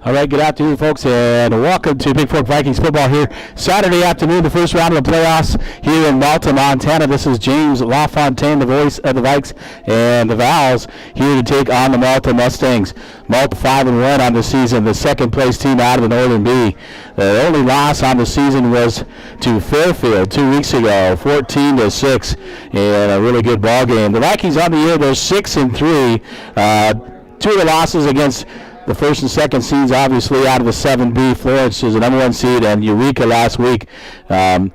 All right, good afternoon, folks, and welcome to Bigfork Vikings football here. Saturday afternoon, the first round of the playoffs here in Malta, Montana. This is James LaFontaine, the voice of the Vikes and the Vals, here to take on the Malta Mustangs. Malta 5-1 on the season, the second-place team out of the Northern B. The only loss on the season was to Fairfield 2 weeks ago, 14-6, and a really good ball game. The Vikings on the year, they're 6-3. Two of the losses against the first and second seeds, obviously, out of the 7B. Florence is the number 1 seed, and Eureka last week. The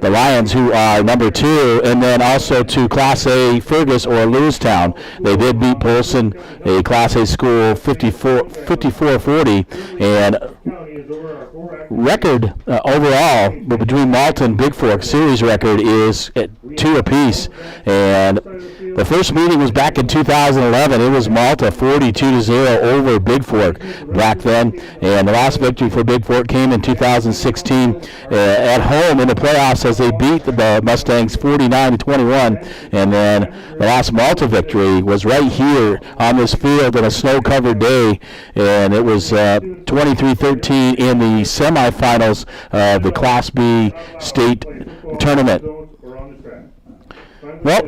Lions, who are number 2, and then also to Class A Fergus or Lewistown. They did beat Polson, a Class A school, 54-40, and record overall between Malta and Bigfork, series record is at 2 apiece. And the first meeting was back in 2011. It was Malta 42-0 over Bigfork back then, and the last victory for Bigfork came in 2016 at home in the playoffs as they beat the Mustangs 49-21. And then the last Malta victory was right here on this field on a snow-covered day, and it was 23-13 in the semifinals of the Class B state tournament. Well,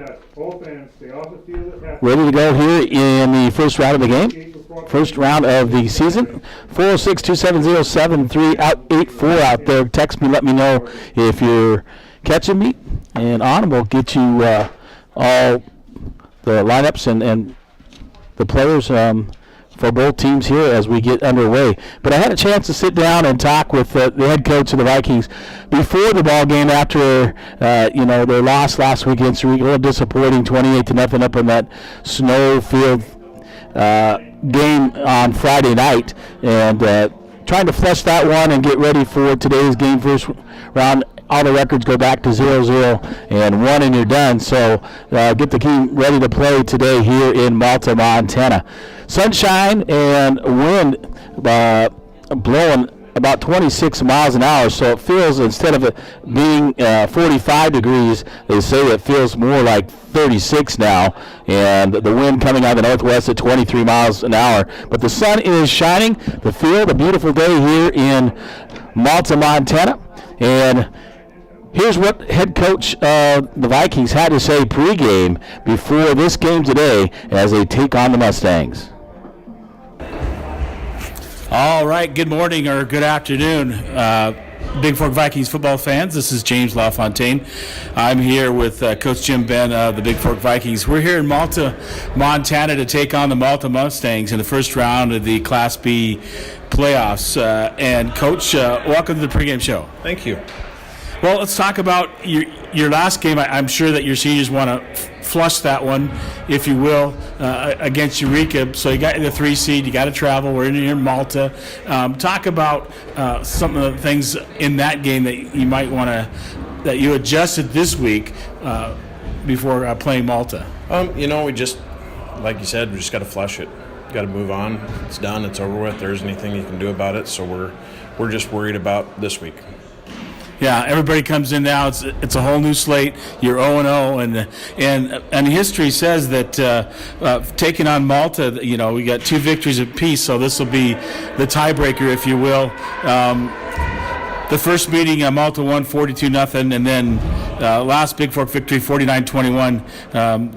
ready to go here in the first round of the game, first round of the season. 406-270-7384 out there. Text me, let me know if you're catching me, and on we'll get you all the lineups and the players for both teams here as we get underway. But I had a chance to sit down and talk with the head coach of the Vikings before the ball game after their loss last week against Eureka. A little disappointing, 28-0 up in that snow field game on Friday night, and trying to flush that one and get ready for today's game. First round, all the records go back to 0-0 and 1, and you're done. So get the team ready to play today here in Malta, Montana. Sunshine and wind blowing about 26 miles an hour, so it feels, instead of it being 45 degrees, they say it feels more like 36 now, and the wind coming out of the northwest at 23 miles an hour. But the sun is shining. The field, a beautiful day here in Malta, Montana. And here's what head coach of the Vikings had to say pregame before this game today as they take on the Mustangs. All right, good morning or good afternoon, Bigfork Vikings football fans. This is James LaFontaine. I'm here with Coach Jim Ben of the Bigfork Vikings. We're here in Malta, Montana to take on the Malta Mustangs in the first round of the Class B playoffs. And Coach, welcome to the pregame show. Thank you. Well, let's talk about your last game. I'm sure that your seniors want to flush that one, if you will, against Eureka. So you got the 3 seed. You got to travel. We're in Malta. Talk about some of the things in that game that you might want to, that you adjusted this week before playing Malta. We just, like you said, we just got to flush it. Got to move on. It's done. It's over with. There isn't anything you can do about it. So we're just worried about this week. Yeah, everybody comes in now. It's a whole new slate. You're 0-0, and history says that taking on Malta, we got 2 victories apiece. So this will be the tiebreaker, if you will. The first meeting, Malta won 42-0, and then last Bigfork victory, 49-21.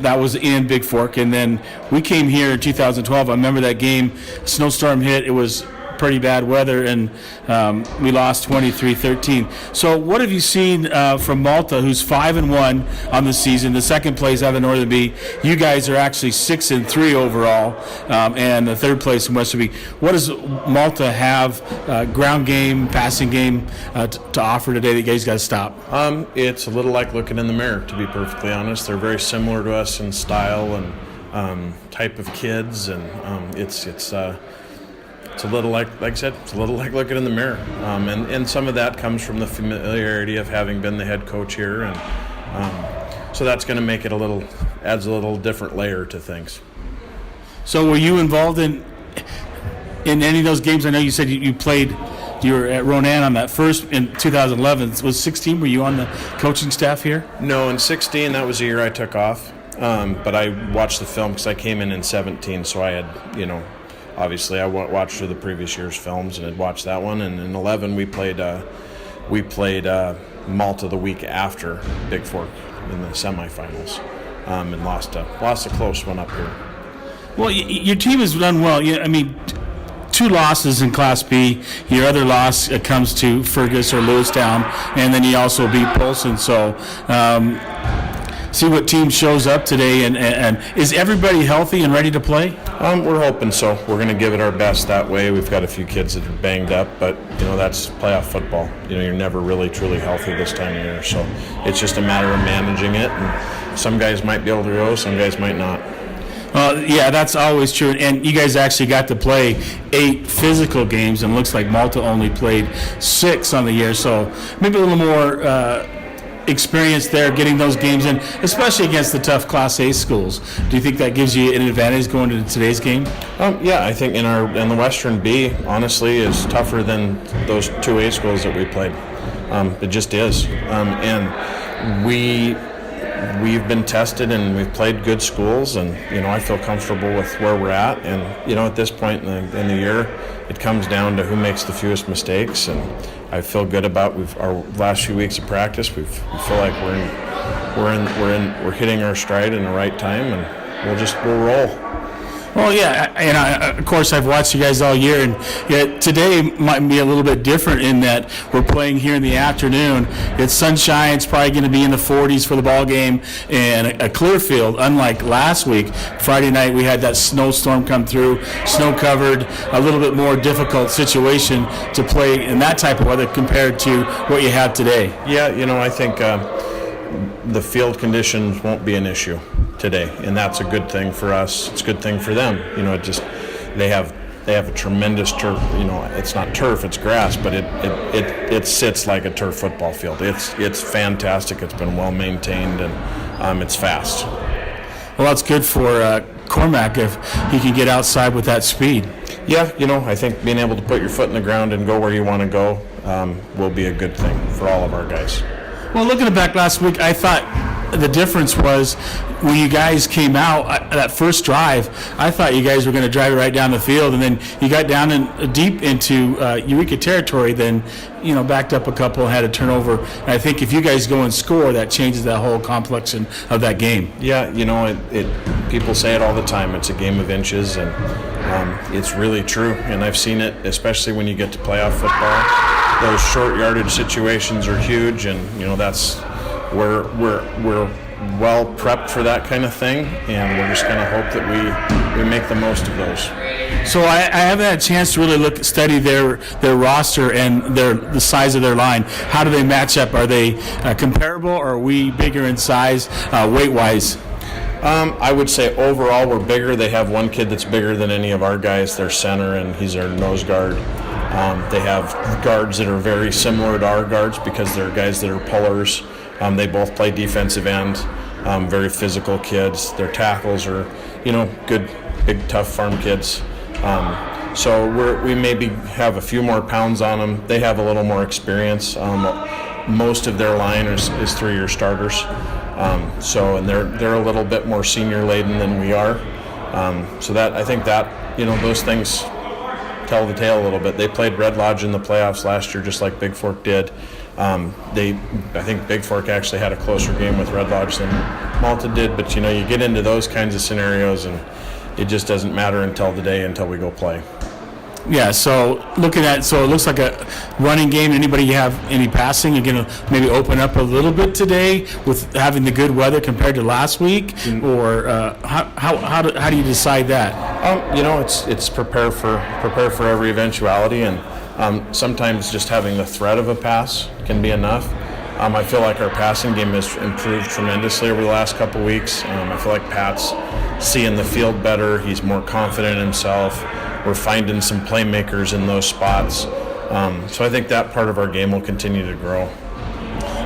That was in Bigfork, and then we came here in 2012. I remember that game. Snowstorm hit. It was pretty bad weather, and we lost 23-13. So what have you seen from Malta, who's 5-1 on the season, the second place out of the Northern B? You guys are actually 6-3 overall, and the third place in Western B. What does Malta have, ground game, passing game, to offer today that you guys got to stop? It's a little like looking in the mirror, to be perfectly honest. They're very similar to us in style and type of kids, and it's a little like I said, it's a little like looking in the mirror. And some of that comes from the familiarity of having been the head coach here. And so that's going to make it adds a little different layer to things. So were you involved in any of those games? I know you said you were at Ronan on that first in 2011. Was 16, were you on the coaching staff here? No, in 16, that was the year I took off. But I watched the film because I came in 17, so I had, obviously I watched through the previous year's films and had watched that one. And in 11 we played Malta the week after Bigfork in the semifinals, and lost a close one up here. Well, your team has done well. I mean, 2 losses in Class B. Your other loss comes to Fergus or Lewistown, and then you also beat Polson. So, see what team shows up today, and is everybody healthy and ready to play? We're hoping so. We're going to give it our best that way. We've got a few kids that are banged up, but that's playoff football. You're never really truly healthy this time of year, so it's just a matter of managing it. And some guys might be able to go, some guys might not. Yeah, that's always true. And you guys actually got to play 8 physical games, and it looks like Malta only played 6 on the year. So maybe a little more experience there getting those games in, especially against the tough Class A schools. Do you think that gives you an advantage going into today's game? Yeah, I think in the Western B, honestly, is tougher than those 2A schools that we played. It just is. And we've been tested and we've played good schools, and I feel comfortable with where we're at. And at this point in the year, it comes down to who makes the fewest mistakes, and I feel good about our last few weeks of practice. We feel like we're hitting our stride in the right time, and we'll roll. Well, yeah, and of course I've watched you guys all year, and yet today might be a little bit different in that we're playing here in the afternoon. It's sunshine. It's probably going to be in the 40s for the ball game, and a clear field. Unlike last week, Friday night we had that snowstorm come through, snow covered, a little bit more difficult situation to play in that type of weather compared to what you have today. Yeah, I think the field conditions won't be an issue today, and that's a good thing for us. It's a good thing for them. They have a tremendous turf. It's not turf, it's grass, but it sits like a turf football field. It's fantastic. It's been well maintained, and it's fast. Well, that's good for Cormac if he can get outside with that speed. Yeah, I think being able to put your foot in the ground and go where you want to go will be a good thing for all of our guys. Well, looking back last week, I thought the difference was when you guys came out, that first drive, I thought you guys were going to drive it right down the field, and then you got down deep into Eureka territory, then backed up a couple and had a turnover. And I think if you guys go and score, that changes that whole complexion of that game. Yeah, people say it all the time. It's a game of inches, and it's really true. And I've seen it, especially when you get to playoff football. Those short yardage situations are huge, and that's we're well prepped for that kind of thing, and we're just going to hope that we make the most of those. So I haven't had a chance to really study their roster and the size of their line. How do they match up? Are they comparable, or are we bigger in size, weight-wise? I would say overall we're bigger. They have one kid that's bigger than any of our guys. They're center, and he's their nose guard. They have guards that are very similar to our guards because they're guys that are pullers. They both play defensive end, very physical kids. Their tackles are, good, big, tough farm kids. So we maybe have a few more pounds on them. They have a little more experience. Most of their line is 3-year starters. And they're a little bit more senior laden than we are. So that I think that those things tell the tale a little bit. They played Red Lodge in the playoffs last year, just like Bigfork did. I think Bigfork actually had a closer game with Red Lodge than Malta did, but you get into those kinds of scenarios, and it just doesn't matter until we go play. Yeah, so it looks like a running game. Anybody have any passing? You're going to maybe open up a little bit today with having the good weather compared to last week, or how do you decide that? It's prepare for every eventuality, and sometimes just having the threat of a pass can be enough. I feel like our passing game has improved tremendously over the last couple weeks. I feel like Pat's seeing the field better. He's more confident in himself. We're finding some playmakers in those spots. So I think that part of our game will continue to grow.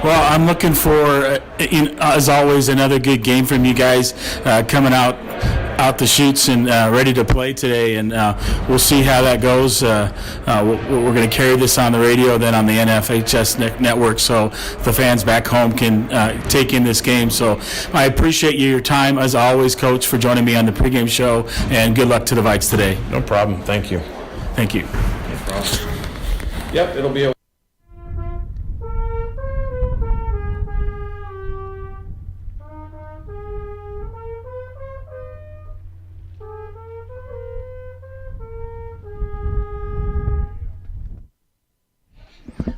Well, I'm looking for, as always, another good game from you guys coming out out the chutes and ready to play today, and we'll see how that goes. We're going to carry this on the radio, then on the NFHS network, so the fans back home can take in this game. So I appreciate your time, as always, Coach, for joining me on the pregame show, and good luck to the Vikes today. No problem. Thank you. Thank you. No problem. Yep, it'll be a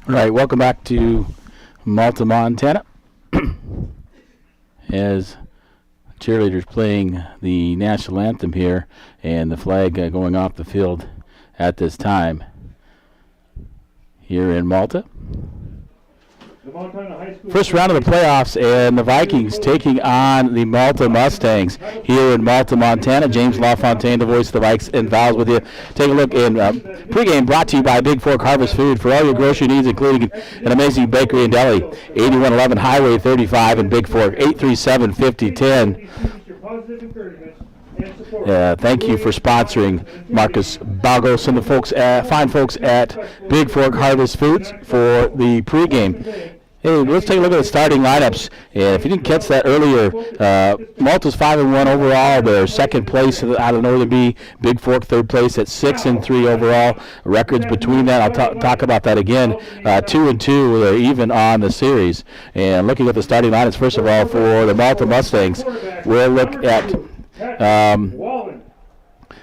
All right, welcome back to Malta, Montana. As cheerleaders playing the national anthem here, and the flag going off the field at this time here in Malta. First round of the playoffs, and the Vikings taking on the Malta Mustangs here in Malta, Montana. James LaFontaine, the voice of the Vikes, and Val's with you. Take a look in pregame, brought to you by Bigfork Harvest Food for all your grocery needs, including an amazing bakery and deli. 8111 Highway 35 in Bigfork, 837-5010. Thank you for sponsoring Marcus Bagos and the folks, fine folks at Bigfork Harvest Foods for the pregame. Hey, let's take a look at the starting lineups. And if you didn't catch that earlier, Malta's 5-1 overall. They're second place out of Northern B. Bigfork third place at 6-3 overall. Records between that, I'll talk about that again. 2-2, they're even on the series. And looking at the starting lineups, first of all, for the Malta Mustangs, we'll look at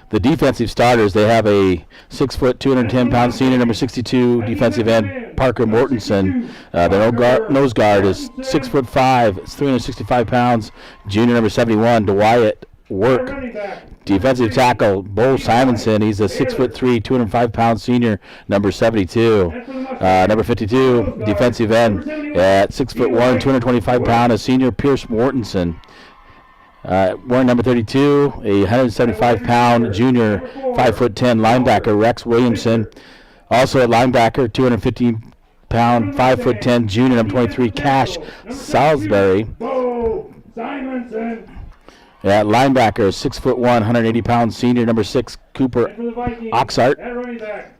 the defensive starters. They have a 6', 210-pound senior, number 62 defensive end, Parker Mortensen. The nose guard is 6'5", it's 365 pounds, junior, number 71, Dwight Work. Defensive tackle, Bo Simonson. He's a 6'3", 205-pound senior, number 72. Number 52, defensive end at 6'1", 225-pound, a senior, Pierce Mortensen. Warren number 32, a 175-pound junior, 5'10" linebacker, Rex Williamson. Also at linebacker, 215-pound, 5'10" junior, number 23, Cash Salisbury. At linebacker, 6'1", 180-pound senior, number 6, Cooper Oxart.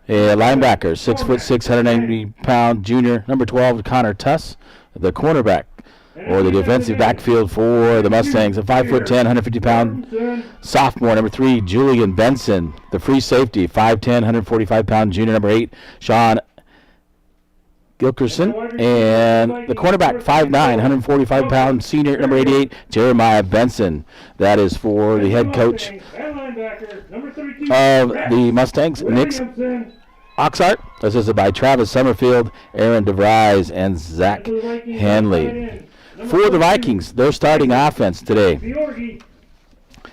At linebacker, 6'6", 190-pound junior, number 12, Connor Tuss. The cornerback, or the defensive backfield for the Mustangs, a 5'10", 150-pound sophomore, number 3, Julian Benson. The free safety, 5'10", 145-pound junior, number 8, Sean Gilkerson. And the cornerback, 5'9", 145-pound senior, number 88, Jeremiah Benson. That is for the head coach of the Mustangs, Nick Oxart. This is by Travis Summerfield, Aaron DeVries, and Zach Hanley. For the Vikings, their starting offense today,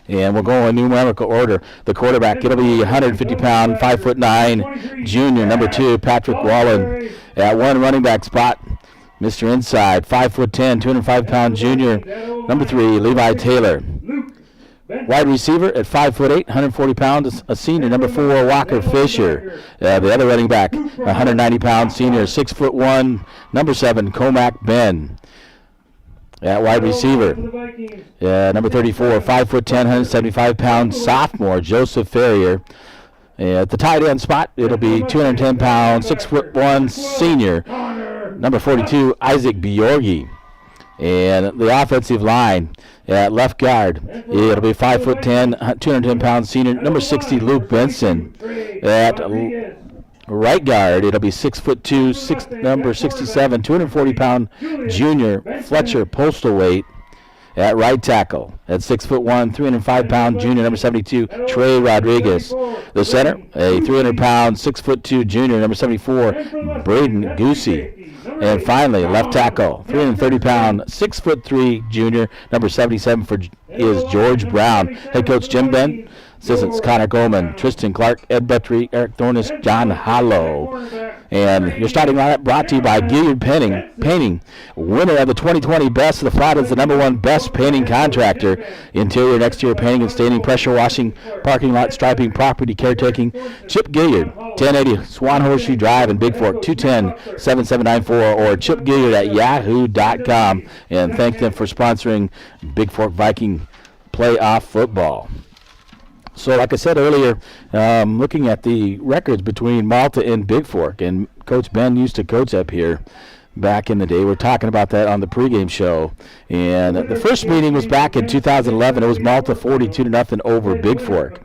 and we'll go in numerical order. The quarterback, it'll be 150-pound, 5'9", junior, number 2, Patrick Wallen. At one running back spot, Mr. Inside, 5'10", 205-pound junior, number 3, Levi Taylor. Wide receiver at 5'8", 140 pounds, a senior, number 4, Walker Fisher. The other running back, 190-pound senior, 6'1", number 7, Comac Ben. At wide receiver, number 34, 5'10", 175-pound sophomore, Joseph Ferrier. At the tight end spot, it'll be 210-pound, 6'1" senior, number 42, Isaac Bjorgi. And the offensive line, at left guard, it'll be 5'10", 210-pound senior, number 60, Luke Benson. At right guard, it'll be 6'2", number 67, 240-pound junior, Fletcher Postlethwaite. At right tackle, at 6'1", 305-pound junior, number 72, Trey Rodriguez. The center, a 300-pound, 6'2" junior, number 74, Braden Goosey. And finally, left tackle, 330-pound, 6'3" junior, number 77 is George Brown. Head coach Jim Ben. Assistants Connor Goldman, Tristan Clark, Ed Betry, Eric Thornis, John Hollow. And your starting lineup brought to you by Gilliard Painting, winner of the 2020 Best of the Flatids, the #1 best painting contractor. Interior and exterior painting and staining, pressure washing, parking lot striping, property caretaking. Chip Gilliard, 1080 Swan Horseshoe Drive in Bigfork, 210-7794, or chipgilliard@yahoo.com. And thank them for sponsoring Bigfork Viking playoff football. So, like I said earlier, looking at the records between Malta and Bigfork, and Coach Ben used to coach up here back in the day. We're talking about that on the pregame show. And the first meeting was back in 2011. It was Malta 42-0 over Bigfork.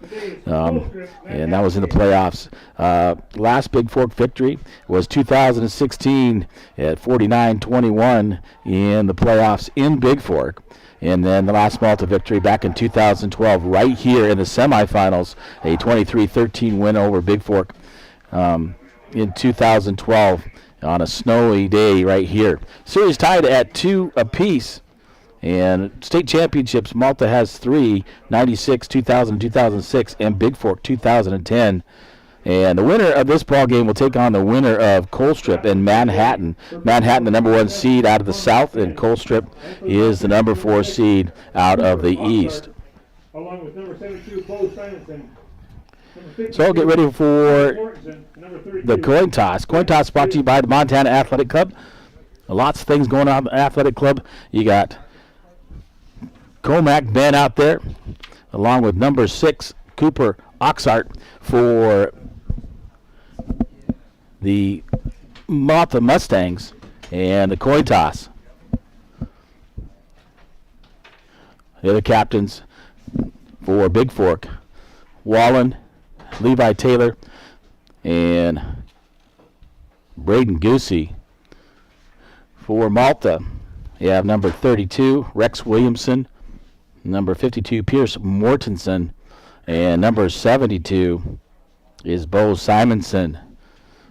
And that was in the playoffs. Last Bigfork victory was 2016 at 49-21 in the playoffs in Bigfork. And then the last Malta victory back in 2012 right here in the semifinals, a 23-13 win over Bigfork in 2012 on a snowy day right here. Series tied at 2 apiece. And state championships, Malta has 3, 96, 2000, 2006, and Bigfork 2010. And the winner of this ball game will take on the winner of Colstrip and Manhattan. Manhattan, the number 1 seed out of the south, and Colstrip is the number 4 seed out of the east. Along with number 72, Bo Simonson. So get ready for the coin toss. Coin toss brought to you by the Montana Athletic Club. Lots of things going on in the Athletic Club. You got Comac Ben out there, along with number 6, Cooper Oxart for the Malta Mustangs, and the coin toss. The other captains for Bigfork, Wallen, Levi Taylor, and Braden Goosey. For Malta, you have number 32, Rex Williamson, number 52, Pierce Mortensen, and number 72 is Bo Simonson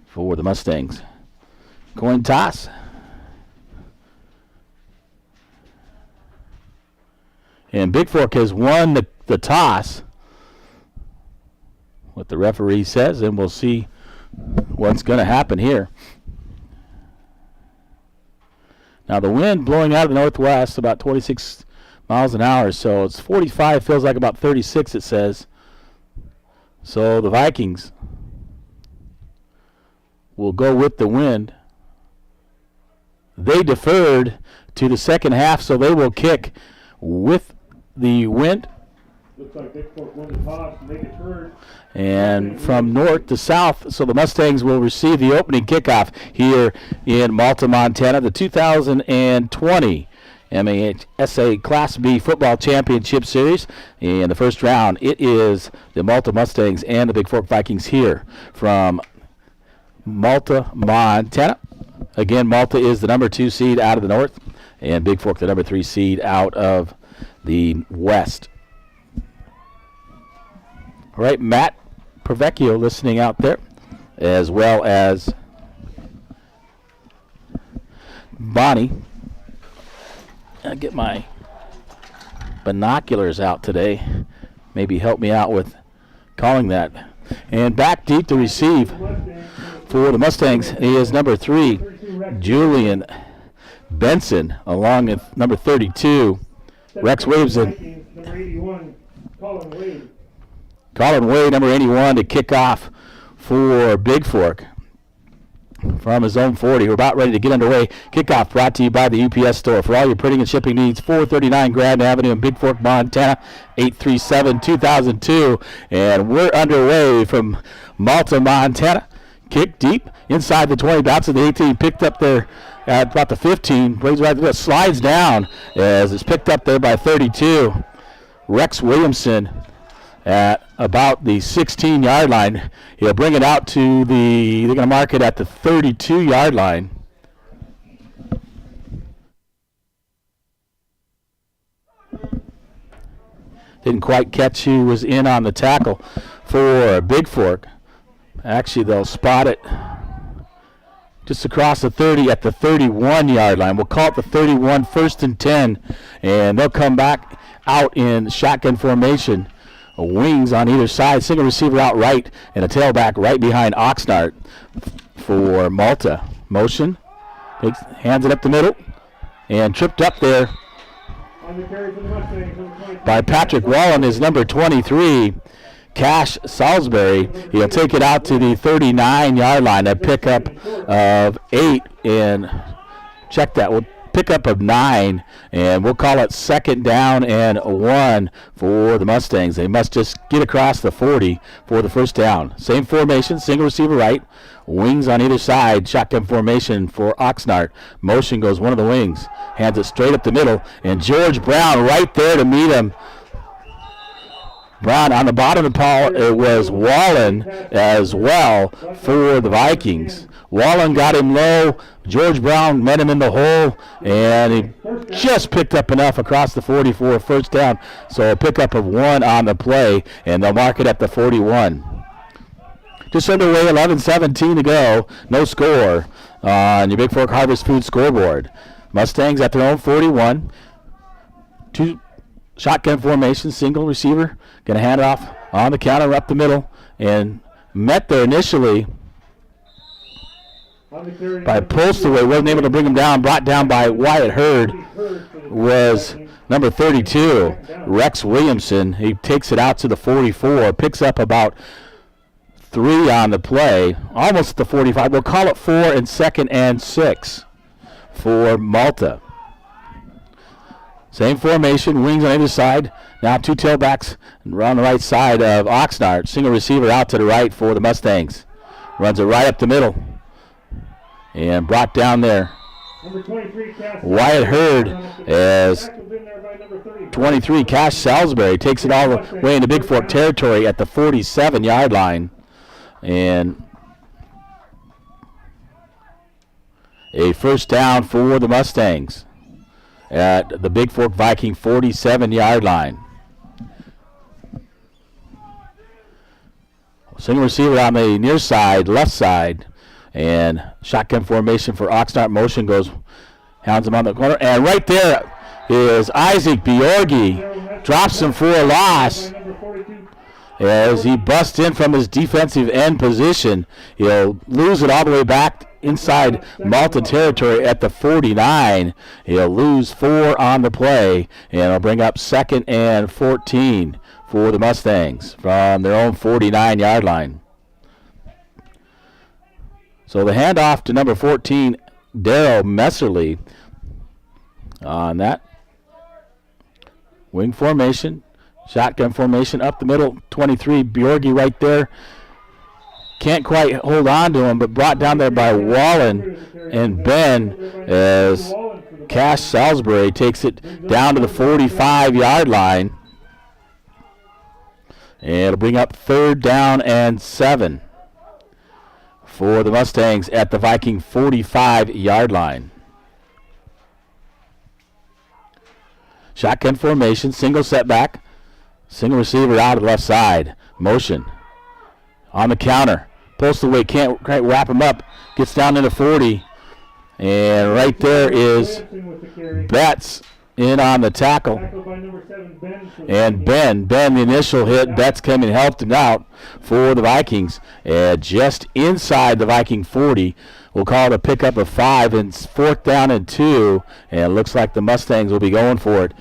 for the Mustangs. Coin toss. And Bigfork has won the toss, what the referee says, and we'll see what's going to happen here. Now the wind blowing out of the northwest about 26 miles an hour, so it's 45, feels like about 36 it says. So the Vikings will go with the wind. They deferred to the second half, so they will kick with the wind. Looks like Bigfork won the toss and they deferred. And from north to south, so the Mustangs will receive the opening kickoff here in Malta, Montana, the 2020 MASA Class B Football Championship Series. In the first round, it is the Malta Mustangs and the Bigfork Vikings here from Malta, Montana. Again, Malta is the number 2 seed out of the north, and Bigfork the number 3 seed out of the west. All right, Matt Pervecchio listening out there, as well as Bonnie. I'll get my binoculars out today. Maybe help me out with calling that. And back deep to receive for the Mustangs is number 3, Julian Benson, along with number 32, Rex Williamson. Number 81, Colin Wade. Colin Wade, number 81, to kick off for Bigfork from his own 40. We're about ready to get underway. Kickoff brought to you by the UPS store. For all your printing and shipping needs, 439 Grand Avenue in Bigfork, Montana, 837-2002. And we're underway from Malta, Montana. Kick deep inside the 20, bouncing the 18, picked up there at about the 15. Brings right there, slides down as it's picked up there by 32. Rex Williamson at about the 16-yard line. He'll bring it out to they're going to mark it at the 32-yard line. Didn't quite catch who was in on the tackle for Bigfork. Actually, they'll spot it just across the 30 at the 31-yard line. We'll call it the 31, 1st and 10, and they'll come back out in shotgun formation. Wings on either side, single receiver out right, and a tailback right behind Oxnard for Malta. Motion, hands it up the middle, and tripped up there by Patrick Wallen is number 23, Cash Salisbury. He'll take it out to the 39-yard line, a pickup of 8, and check that. We'll pickup of 9, and we'll call it 2nd down and 1 for the Mustangs. They must just get across the 40 for the first down. Same formation, single receiver right, wings on either side, shotgun formation for Oxnard. Motion goes one of the wings, hands it straight up the middle, and George Brown right there to meet him. Brown on the bottom of the ball, it was Wallen as well for the Vikings. Wallen got him low. George Brown met him in the hole, and he just picked up enough across the 40 for a first down. So a pickup of 1 on the play, and they'll mark it at the 41. Just underway, 11:17 to go. No score on your Bigfork Harvest Food scoreboard. Mustangs at their own 41. 2 shotgun formation, single receiver. Going to hand it off on the counter up the middle, and met there initially by Polsterway. Wasn't able to bring him down. Brought down by Wyatt Hurd was number 32, Rex Williamson. He takes it out to the 44, picks up about 3 on the play, almost the 45. We'll call it 4 and 2nd and 6 for Malta. Same formation, wings on either side. Now 2 tailbacks around the right side of Oxnard. Single receiver out to the right for the Mustangs. Runs it right up the middle. And brought down there. Wyatt Hurd as 23, Cash Salisbury takes it all the way into Bigfork territory at the 47-yard line. And a first down for the Mustangs at the Bigfork Viking 47-yard line. Single receiver on the near side, left side, and shotgun formation for Oxnard. Motion goes, hounds him on the corner, and right there is Isaac Bjorgi, drops him for a loss as he busts in from his defensive end position. He'll lose it all the way back inside Malta territory at the 49. He'll lose 4 on the play, and it'll bring up 2nd and 14 for the Mustangs from their own 49-yard line. So the handoff to number 14, Darryl Messerly, on that. Wing formation, shotgun formation up the middle, 23, Bjorgi right there. Can't quite hold on to him, but brought down there by Wallen and Ben as Cash Salisbury takes it down to the 45-yard line. And it'll bring up 3rd down and 7 for the Mustangs at the Viking 45-yard line. Shotgun formation, single setback, single receiver out of the left side. Motion on the counter. Pulls away, can't quite wrap him up. Gets down to the 40. And right there is Betts in on the tackle. And Ben, the initial hit, Betts came and helped him out for the Vikings. Just inside the Viking 40. We'll call it a pickup of 5 and 4th down and 2. And it looks like the Mustangs will be going for it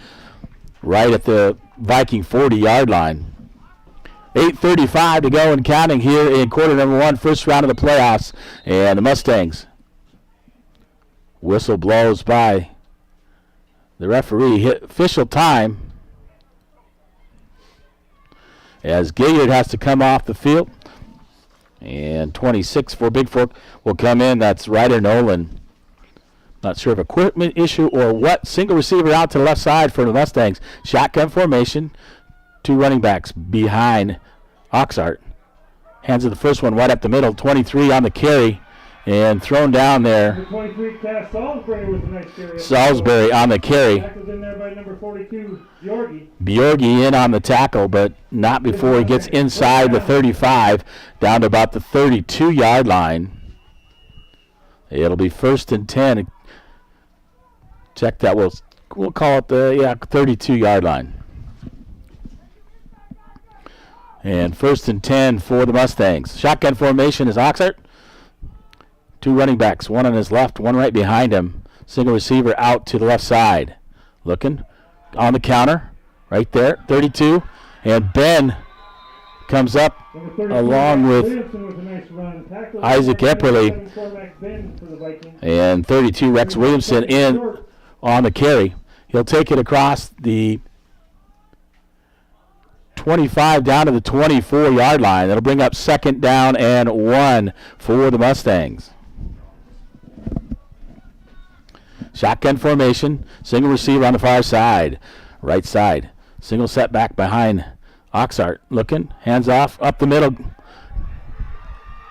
right at the Viking 40-yard line. 8:35 to go and counting here in quarter number 1, first round of the playoffs. And the Mustangs. Whistle blows by the referee. Hit official time as Gaillard has to come off the field. And 26 for Bigfork will come in. That's Ryder Nolan. Not sure if equipment issue or what. Single receiver out to the left side for the Mustangs. Shotgun formation. 2 running backs behind Oxart. Hands of the first one right up the middle. 23 on the carry. And thrown down there. 23, Cass Salisbury with the nice carry. Salisbury on the carry. Tackled in there by number 42, Bjorgi. Bjorgi in on the tackle, but not before he gets inside the 35, down to about the 32-yard line. It'll be 1st and 10. Check that. We'll call it the 32-yard line. And 1st and 10 for the Mustangs. Shotgun formation is Oxart. 2 running backs, one on his left, one right behind him. Single receiver out to the left side. Looking on the counter, right there, 32. And Ben comes up along with Isaac Epperly. And 32, Rex Williamson in on the carry. He'll take it across the 25 down to the 24-yard line. That'll bring up 2nd down and 1 for the Mustangs. Shotgun formation, single receiver on the far side, right side. Single setback behind Oxart. Looking, hands off, up the middle.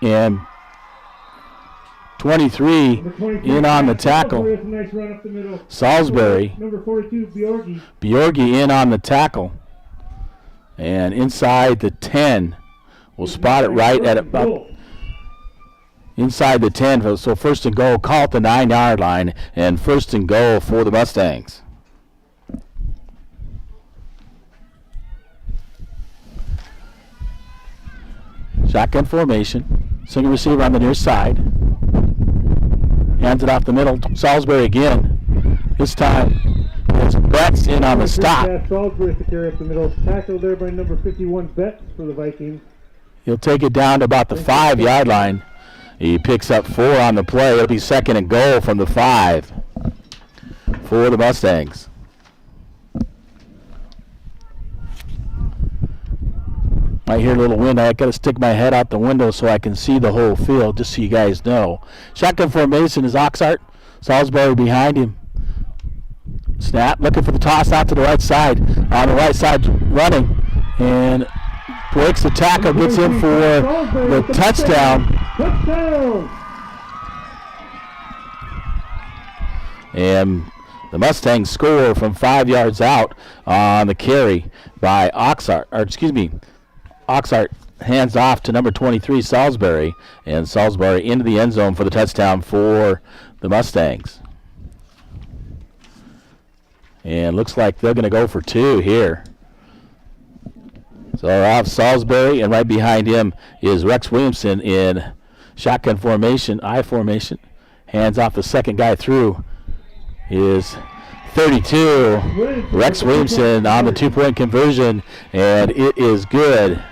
And 23 in on the tackle. Nice run up the middle. Salisbury. Number 42, Bjorgi. Bjorgi in on the tackle. And inside the 10. We'll spot it right at about inside the 10. So 1st and goal, call at the 9-yard line. And 1st and goal for the Mustangs. Shotgun formation. Single receiver on the near side. Hands it off the middle. Salisbury again. This time it's Betts in on the stop. Salisbury to carry up the middle. Tackled there by number 51, Betts for the Vikings. He'll take it down to about the 5-yard line. He picks up 4 on the play. It'll be 2nd and goal from the 5 for the Mustangs. I hear a little wind. I got to stick my head out the window so I can see the whole field, just so you guys know. Shotgun formation is Oxart. Salisbury behind him. Snap, looking for the toss out to the right side. On the right side, running. And breaks the tackle, gets in for the touchdown. Touchdown! And the Mustangs score from 5 yards out on the carry by Oxart. Oxart hands off to number 23, Salisbury, and Salisbury into the end zone for the touchdown for the Mustangs. And looks like they're going to go for 2 here. So I have Salisbury, and right behind him is Rex Williamson in shotgun formation, I formation. Hands off the second guy through is 32. Rex Williamson on the 2-point conversion, and it is good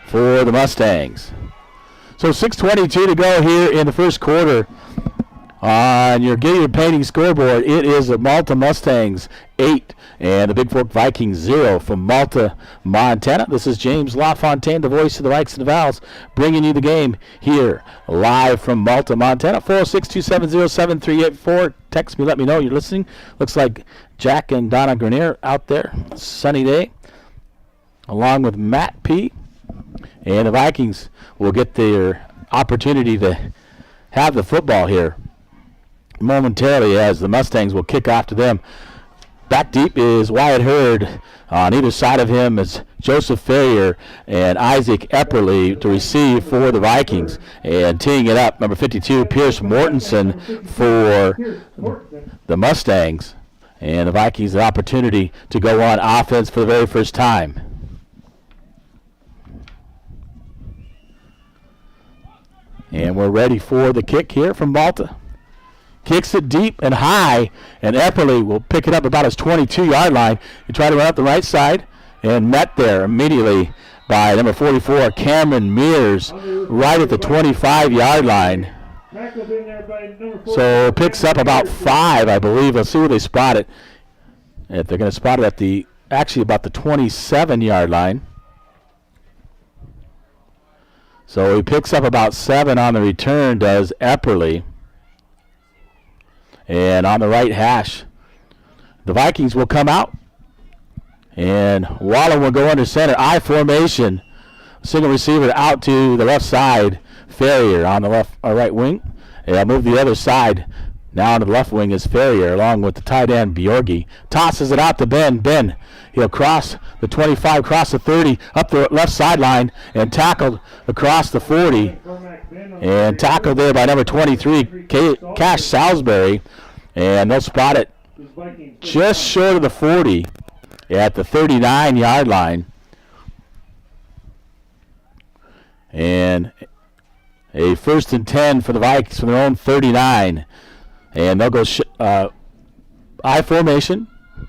for the Mustangs. So 6:22 to go here in the first quarter. On your Gilead Painting scoreboard, it is the Malta Mustangs 8 and the Bigfork Vikings 0 from Malta, Montana. This is James LaFontaine, the voice of the Vikes and the Vals, bringing you the game here live from Malta, Montana. 406-270-7384. Text me, let me know you're listening. Looks like Jack and Donna Grenier out there. Sunny day. Along with Matt P. And the Vikings will get their opportunity to have the football here momentarily as the Mustangs will kick off to them. Back deep is Wyatt Hurd. On either side of him is Joseph Ferrier and Isaac Epperly to receive for the Vikings. And teeing it up, number 52, Pierce Mortensen for the Mustangs. And the Vikings an opportunity to go on offense for the very first time. And we're ready for the kick here from Malta. Kicks it deep and high, and Epperly will pick it up about his 22-yard line. He tried to run up the right side and met there immediately by number 44, Cameron Mears, right at the 25-yard line. So picks up about 5, I believe. Let's see where they spot it. If they're going to spot it at the, actually about the 27-yard line. So he picks up about 7 on the return, does Epperly. And on the right hash, the Vikings will come out. And Waller will go under center. I formation. Single receiver out to the left side. Ferrier on the left or right wing. And I'll move the other side. Now on the left wing is Ferrier along with the tight end Bjorgi. Tosses it out to Ben. Ben, he'll cross the 25, cross the 30, up the left sideline, and tackled across the 40. And tackled there by number 23, Cash Salisbury. And they'll spot it just short of the 40 at the 39-yard line. And a 1st and 10 for the Vikings from their own 39. And they'll go I formation.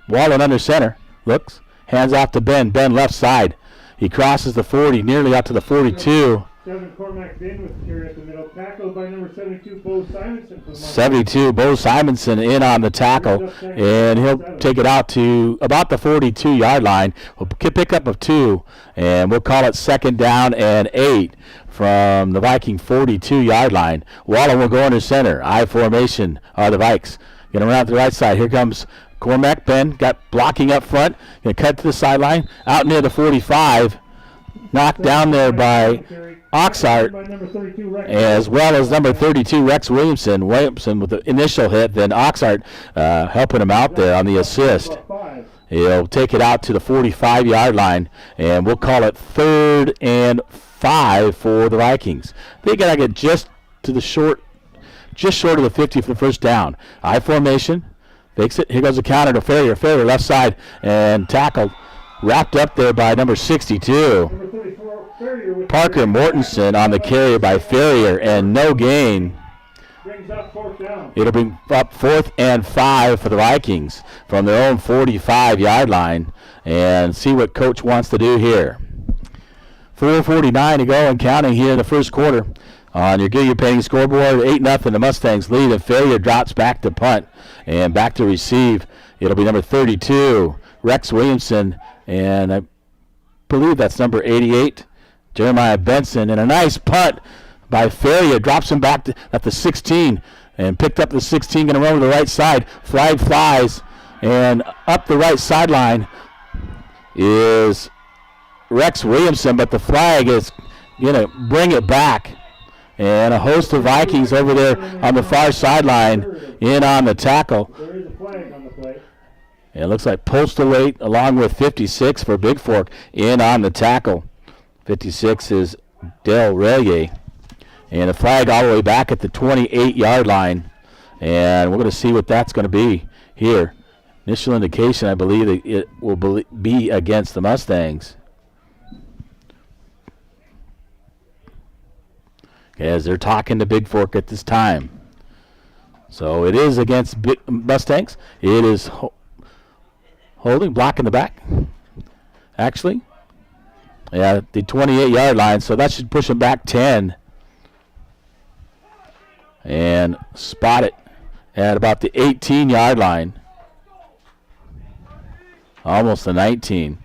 Wallen under center. Looks. Hands off to Ben. Ben left side. He crosses the 40, nearly out to the 42. 7, Cormac Bin with the carry up the middle. Tackled by number 72, Bo Simonson. For the Mustangs. 72, Bo Simonson in on the tackle, and he'll take it out to about the 42-yard line. We'll pick up of 2, and we'll call it 2nd down and 8 from the Viking 42-yard line. Waller will go under center. I formation are the Vikes. Going around to the right side. Here comes Cormac Ben. Got blocking up front. Going to cut to the sideline. Out near the 45. Knocked down there by Oxart, By number 32, Rex. as well as number 32, Rex Williamson. Williamson with the initial hit, then Oxart helping him out there on the assist. About 5. He'll take it out to the 45-yard line, and we'll call it 3rd and 5 for the Vikings. They got to get just short of the 50 for the first down. I formation, fakes it. Here goes the counter to Ferrier. Ferrier left side and tackled, wrapped up there by number 62. Number 34, Ferrier with Parker Mortensen on the carry by Ferrier, and no gain. brings up 4th down. It'll bring up 4th and 5 for the Vikings from their own 45-yard line, and see what coach wants to do here. 4:49 to go and counting here in the first quarter. On your Gilead Painting scoreboard, 8-0, the Mustangs lead, and Ferrier drops back to punt and back to receive. It'll be number 32, Rex Williamson, and I believe that's number 88, Jeremiah Benson, and a nice punt by Ferrier. Drops him back at the 16 and picked up the 16, going to run to the right side. Flag flies, and up the right sideline is Rex Williamson, but the flag is going to bring it back. And a host of Vikings over there on the far sideline in on the tackle. There is a flag on the play. It looks like Postal 8 along with 56 for Bigfork in on the tackle. 56 is Del Reyes. And a flag all the way back at the 28-yard line. And we're going to see what that's going to be here. Initial indication, I believe, that it will be against the Mustangs. As they're talking to Bigfork at this time. So it is against Mustangs. It is holding, blocking the back. Actually. Yeah, the 28-yard line. So that should push them back 10. And spot it at about the 18-yard line. Almost the 19.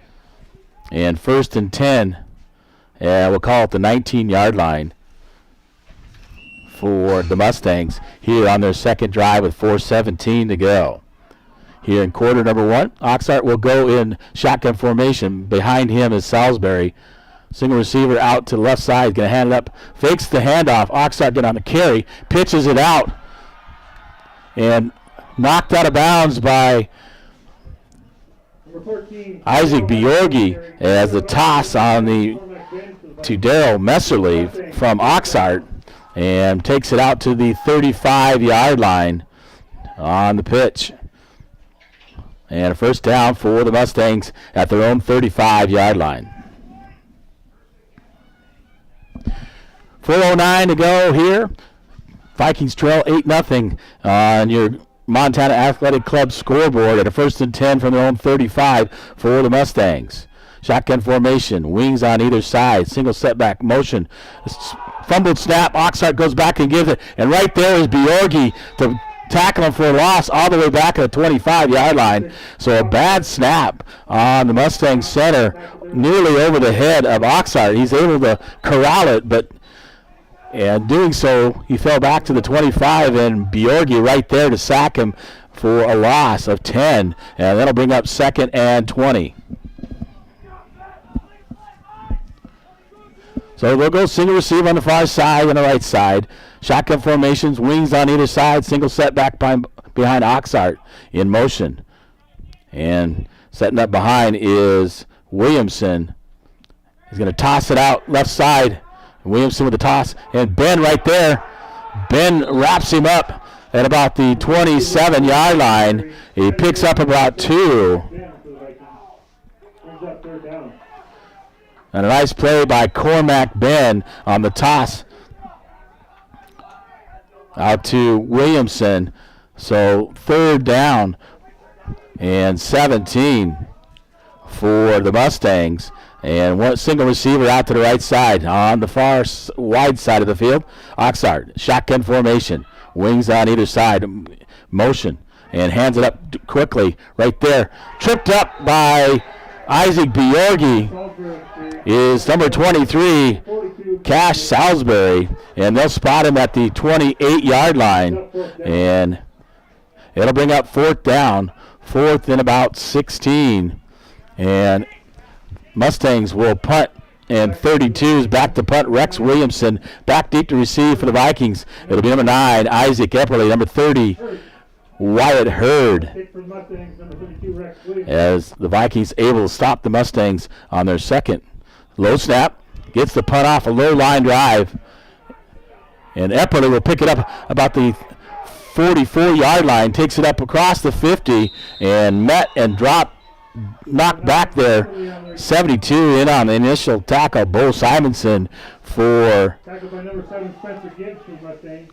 And 1st and 10. We'll call it the 19-yard line for the Mustangs here on their second drive with 4:17 to go. Here in quarter number 1, Oxart will go in shotgun formation. Behind him is Salisbury. Single receiver out to the left side, going to hand it up, fakes the handoff. Oxart get on the carry, pitches it out, and knocked out of bounds by Number 14, Isaac Bjorgi as the toss on the to Daryl Messerleaf from Oxart, and takes it out to the 35-yard line on the pitch. And a first down for the Mustangs at their own 35-yard line. 4:09 to go here. Vikings trail 8-0 on your Montana Athletic Club scoreboard at a 1st and 10 from their own 35 for the Mustangs. Shotgun formation, wings on either side, single setback motion. Fumbled snap, Oxart goes back and gives it, and right there is Bjorgi to tackle him for a loss all the way back at the 25-yard line. So a bad snap on the Mustang center, nearly over the head of Oxart. He's able to corral it, but doing so, he fell back to the 25, and Bjorgi right there to sack him for a loss of 10, and that'll bring up 2nd and 20. So they'll go single receive on the far side and the right side. Shotgun formations, wings on either side, single setback behind Oxart in motion. And setting up behind is Williamson. He's going to toss it out left side. Williamson with the toss, and Ben right there. Ben wraps him up at about the 27-yard line. He picks up about 2. Brings up 3rd down. And a nice play by Cormac Ben on the toss out to Williamson. So 3rd down and 17 for the Mustangs And one single receiver out to the right side. On the far wide side of the field, Oxnard, shotgun formation. Wings on either side. Motion. And hands it up quickly right there. Tripped up by Isaac Bjorgi is number 23, Cash Salisbury. And they'll spot him at the 28-yard line. And it'll bring up fourth down. Fourth and about 16. And Mustangs will punt, and 32 is back to punt. Rex Williamson back deep to receive for the Vikings. It'll be number 9, Isaac Epperly. Number 30, Wyatt Hurd. As the Vikings able to stop the Mustangs on their second. Low snap, gets the punt off a low line drive. And Epperly will pick it up about the 44-yard line, takes it up across the 50, and met and dropped. Knocked back there, 72 in on the initial tackle. Bo Simonson for Tackled by number 7, Spencer Gibbs from Mustangs.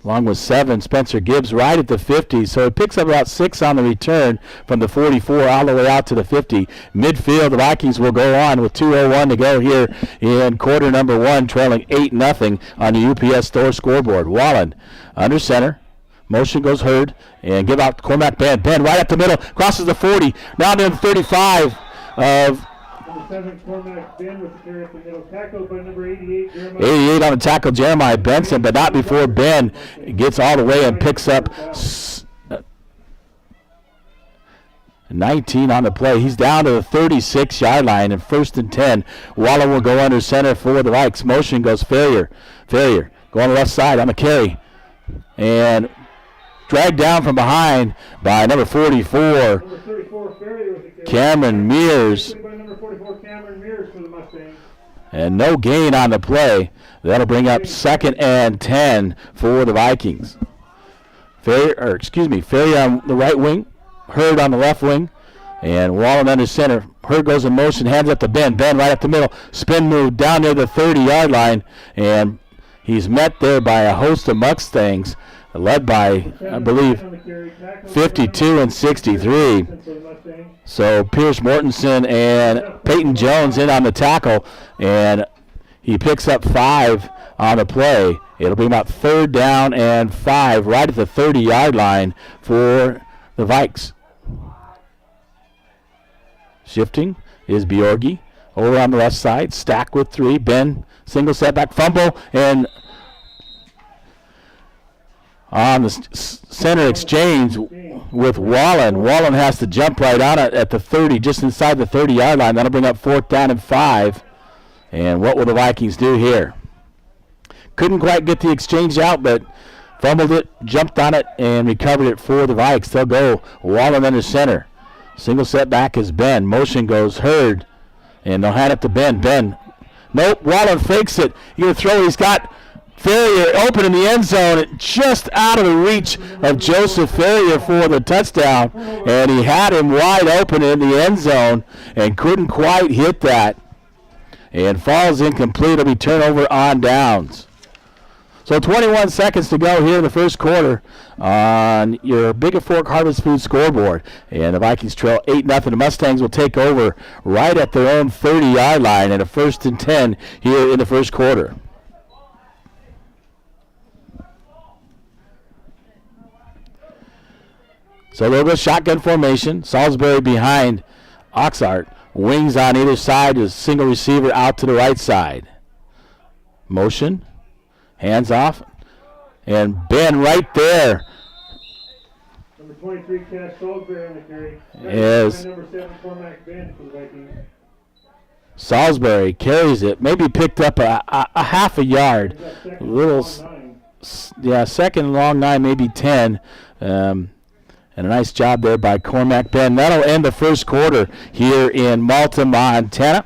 along with 7, Spencer Gibbs right at the 50. So it picks up about 6 on the return from the 44 all the way out to the 50. Midfield, the Vikings will go on with 2:01 to go here in quarter number 1, trailing 8-0 on the UPS Store scoreboard. Wallen under center. Motion goes Hurd, and give out Cormac Ben. Ben right up the middle, crosses the 40, now to the 35 of Number 7, Cormac Ben with the carry up the middle. Tackled by number 88, Jeremiah. 88 on the tackle, Jeremiah Benson, but not before Ben gets all the way and picks up 19 on the play. He's down to the 36-yard line, and 1st and 10. Waller will go under center for the Vikes. Motion goes Ferrier. Ferrier go on the left side on the carry, and dragged down from behind by number 44, Number 34, Ferrier with the carry. Cameron Mears. By number 44, Cameron Mears for the Mustangs. And no gain on the play. That'll bring up 2nd and 10 for the Vikings. Ferrier on the right wing, Hurd on the left wing, and Wallen under center. Hurd goes in motion, hands up to Ben. Ben right up the middle, spin move down near the 30-yard line, and he's met there by a host of Mustangs, led by, I believe, 52 and 63. So Pierce Mortensen and Peyton Jones in on the tackle, and he picks up 5 on the play. It'll be about 3rd down and 5 right at the 30-yard line for the Vikes. Shifting is Bjorgi over on the left side, stack with 3. Ben, single setback, fumble, and on the center exchange with Wallen. Wallen has to jump right on it at the 30, just inside the 30-yard line. That'll bring up 4th down and 5. And what will the Vikings do here? Couldn't quite get the exchange out, but fumbled it, jumped on it, and recovered it for the Vikes. They'll go Wallen under center. Single setback is Ben. Motion goes Hurd, and they'll hand it to Ben. Ben, nope, Wallen fakes it. He's going to throw. He's got Ferrier open in the end zone, just out of the reach of Joseph Ferrier for the touchdown, and he had him wide open in the end zone and couldn't quite hit that, and falls incomplete. It'll be turnover on downs. So 21 seconds to go here in the first quarter on your Bigfork Harvest Food scoreboard, and the Vikings trail 8-0. The Mustangs will take over right at their own 30-yard line at a 1st and 10 here in the first quarter. So they'll go shotgun formation. Salisbury behind Oxart. Wings on either side. Is single receiver out to the right side. Motion. Hands off. And Ben right there. Number 23, Cash Salisbury on the carry. Is Number 7, Cormac Ben for the Vikings. Salisbury carries it. Maybe picked up a half a yard. Second long 9, maybe 10. And a nice job there by Cormac Ben. That'll end the first quarter here in Malta, Montana,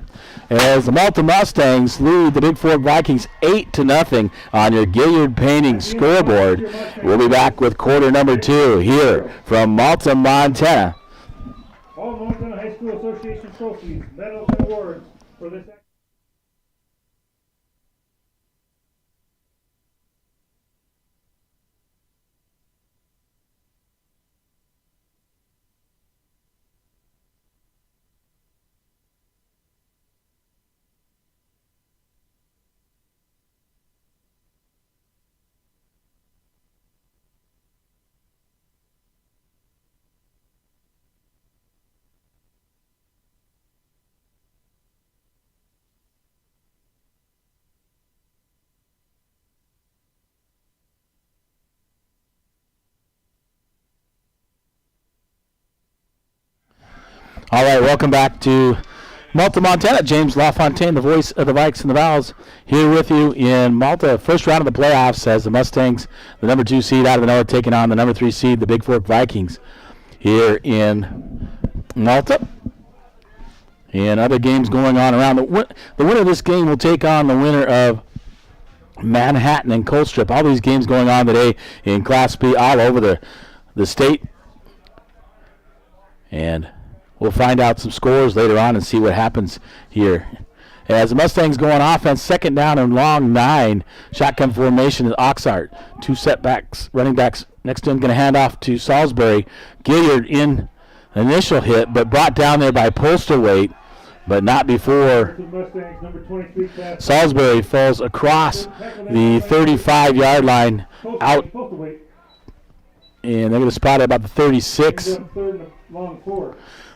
as the Malta Mustangs lead the Bigfork Vikings 8-0 on your Gilliard Painting scoreboard. We'll be back with quarter number 2 here from Malta, Montana. All Montana High School Association trophies, medals, and awards for this. All right, welcome back to Malta, Montana. James LaFontaine, the voice of the Vikes and the Vows, here with you in Malta. First round of the playoffs as the Mustangs, the number 2 seed out of the north, taking on the number 3 seed, the Bigfork Vikings, here in Malta. And other games going on around. The winner of this game will take on the winner of Manhattan and Colstrip. All these games going on today in Class B all over the state. And we'll find out some scores later on and see what happens here. As the Mustangs go on offense, second down and long 9. Shotgun formation is Oxart. 2 setbacks, running backs next to him, going to hand off to Salisbury. Gilliard in initial hit, but brought down there by Polsterwaite, but not before Salisbury falls across the 35-yard line out. And they're going to spot it about the 36.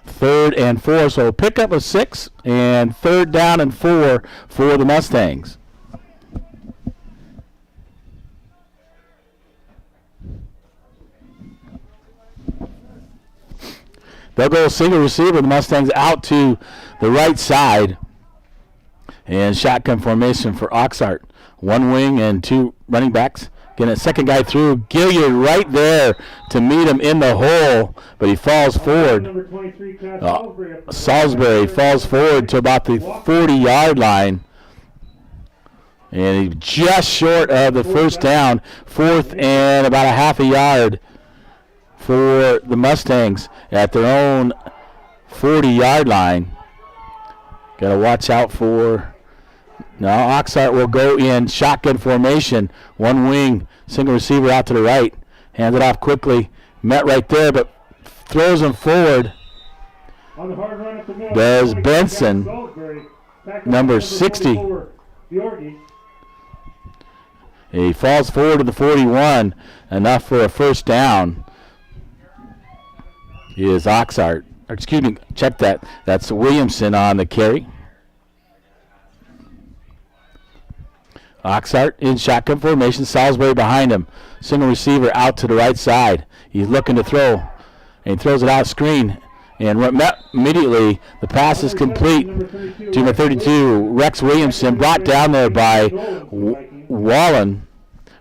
Third and 4, so pick up a 6 and third down and 4 for the Mustangs. They'll go single receiver. The Mustangs out to the right side. And shotgun formation for Oxart. 1 wing and 2 running backs. Getting a second guy through. Gilliard right there to meet him in the hole, but he falls forward. Salisbury falls forward to about the 40-yard line. And he's just short of the first down. 4th and about a half a yard for the Mustangs at their own 40-yard line. Got to watch out for... Now Oxart will go in shotgun formation. 1 wing, single receiver out to the right. Hands it off quickly. Met right there, but throws him forward. Does Benson, number 60. He falls forward to the 41. Enough for a first down. Is Oxart. Excuse me, check that. That's Williamson on the carry. Oxart in shotgun formation. Salisbury behind him. Single receiver out to the right side. He's looking to throw. And he throws it out screen. And immediately the pass is complete to number 32. Rex Williamson brought down there by Wallen.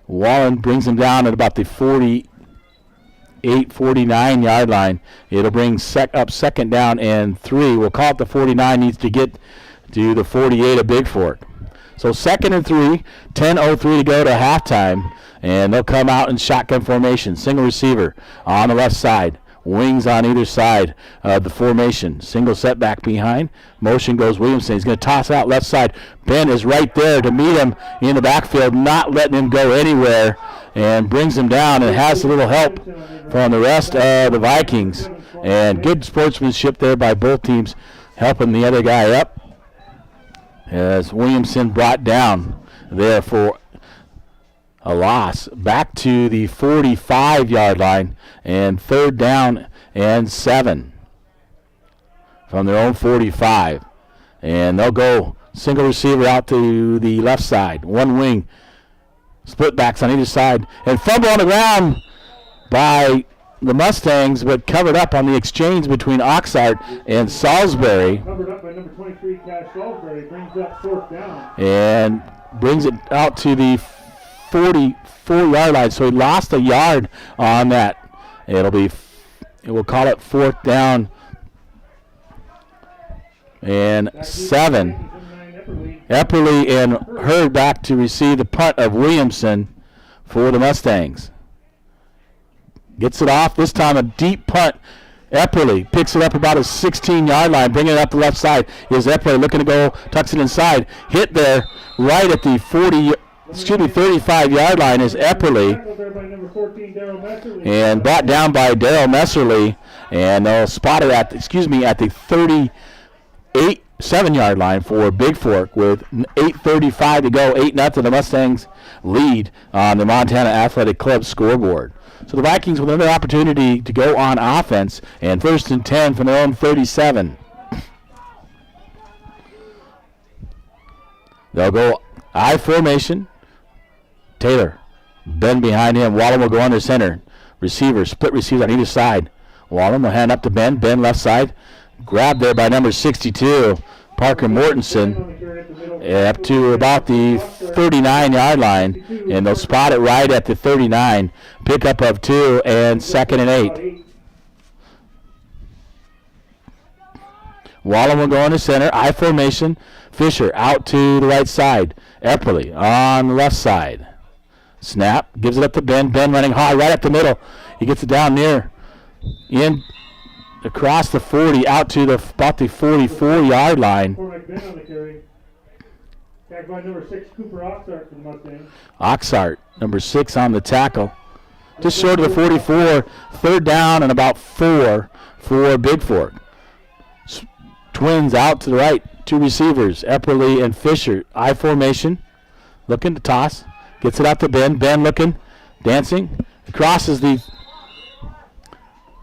Wallen brings him down at about the 49-yard line. It'll bring up second down and 3. We'll call it the 49. Needs to get to the 48 of Bigfork. So 2nd and 3, 10:03 to go to halftime, and they'll come out in shotgun formation. Single receiver on the left side, wings on either side of the formation. Single setback behind. Motion goes Williamson. He's going to toss out left side. Ben is right there to meet him in the backfield, not letting him go anywhere, and brings him down and has a little help from the rest of the Vikings. And good sportsmanship there by both teams, helping the other guy up. As Williamson brought down there for a loss. Back to the 45-yard line and 3rd down and 7 from their own 45. And they'll go single receiver out to the left side. 1 wing. Split backs on either side. And fumble on the ground by the Mustangs, but covered up on the exchange between Oxart and Salisbury. Covered up by number 23, Cash Salisbury, brings up 4th down. And brings it out to the 44-yard line. So he lost a yard on that. We'll call it 4th down and 7. Epperly and Hurd back to receive the punt of Williamson for the Mustangs. Gets it off. This time a deep punt. Epperly picks it up about a 16-yard line. Bringing it up the left side is Epperly looking to go. Tucks it inside. Hit there right at the 35-yard line is Epperly. And brought down by Darrell Messerly. And they'll spot it at the 7-yard line for Bigfork with 8:35 to go. 8-0. The Mustangs lead on the Montana Athletic Club scoreboard. So the Vikings with another opportunity to go on offense, and 1st and 10 from their own 37. They'll go I formation. Taylor, Ben behind him. Wallen will go under center. Receiver, split receivers on either side. Wallen will hand up to Ben. Ben left side. Grabbed there by number 62, Parker Mortensen, On the carry at the middle. up to about the 39-yard line, and they'll spot it right at the 39. Pickup of 2 and 2nd and 8. Wallen will go in the center. I formation. Fisher out to the right side. Epperly on the left side. Snap. Gives it up to Ben. Ben running high right up the middle. He gets it down near. In across the 40 out to about the 44-yard line. Cormac Ben on the carry. Tagged by number 6, Cooper Oxart for the Mustangs. Oxart, number 6 on the tackle. Just short of the 44. 3rd down and about 4 for Bigfork. Twins out to the right. 2 receivers, Epperly and Fisher. I formation. Looking to toss. Gets it out to Ben. Ben looking. Dancing. Crosses the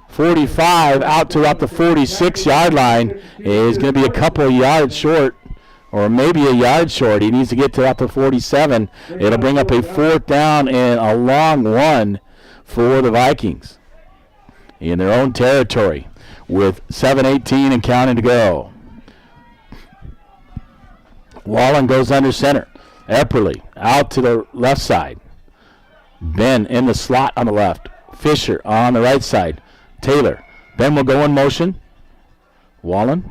45 out to about the 46-yard line. Is going to be a couple of yards short, or maybe a yard short. He needs to get to about the 47. It'll bring up a 4th down and a long one for the Vikings in their own territory with 7:18 and counting to go. Wallen goes under center. Epperly out to the left side. Ben in the slot on the left. Fisher on the right side. Taylor. Ben will go in motion. Wallen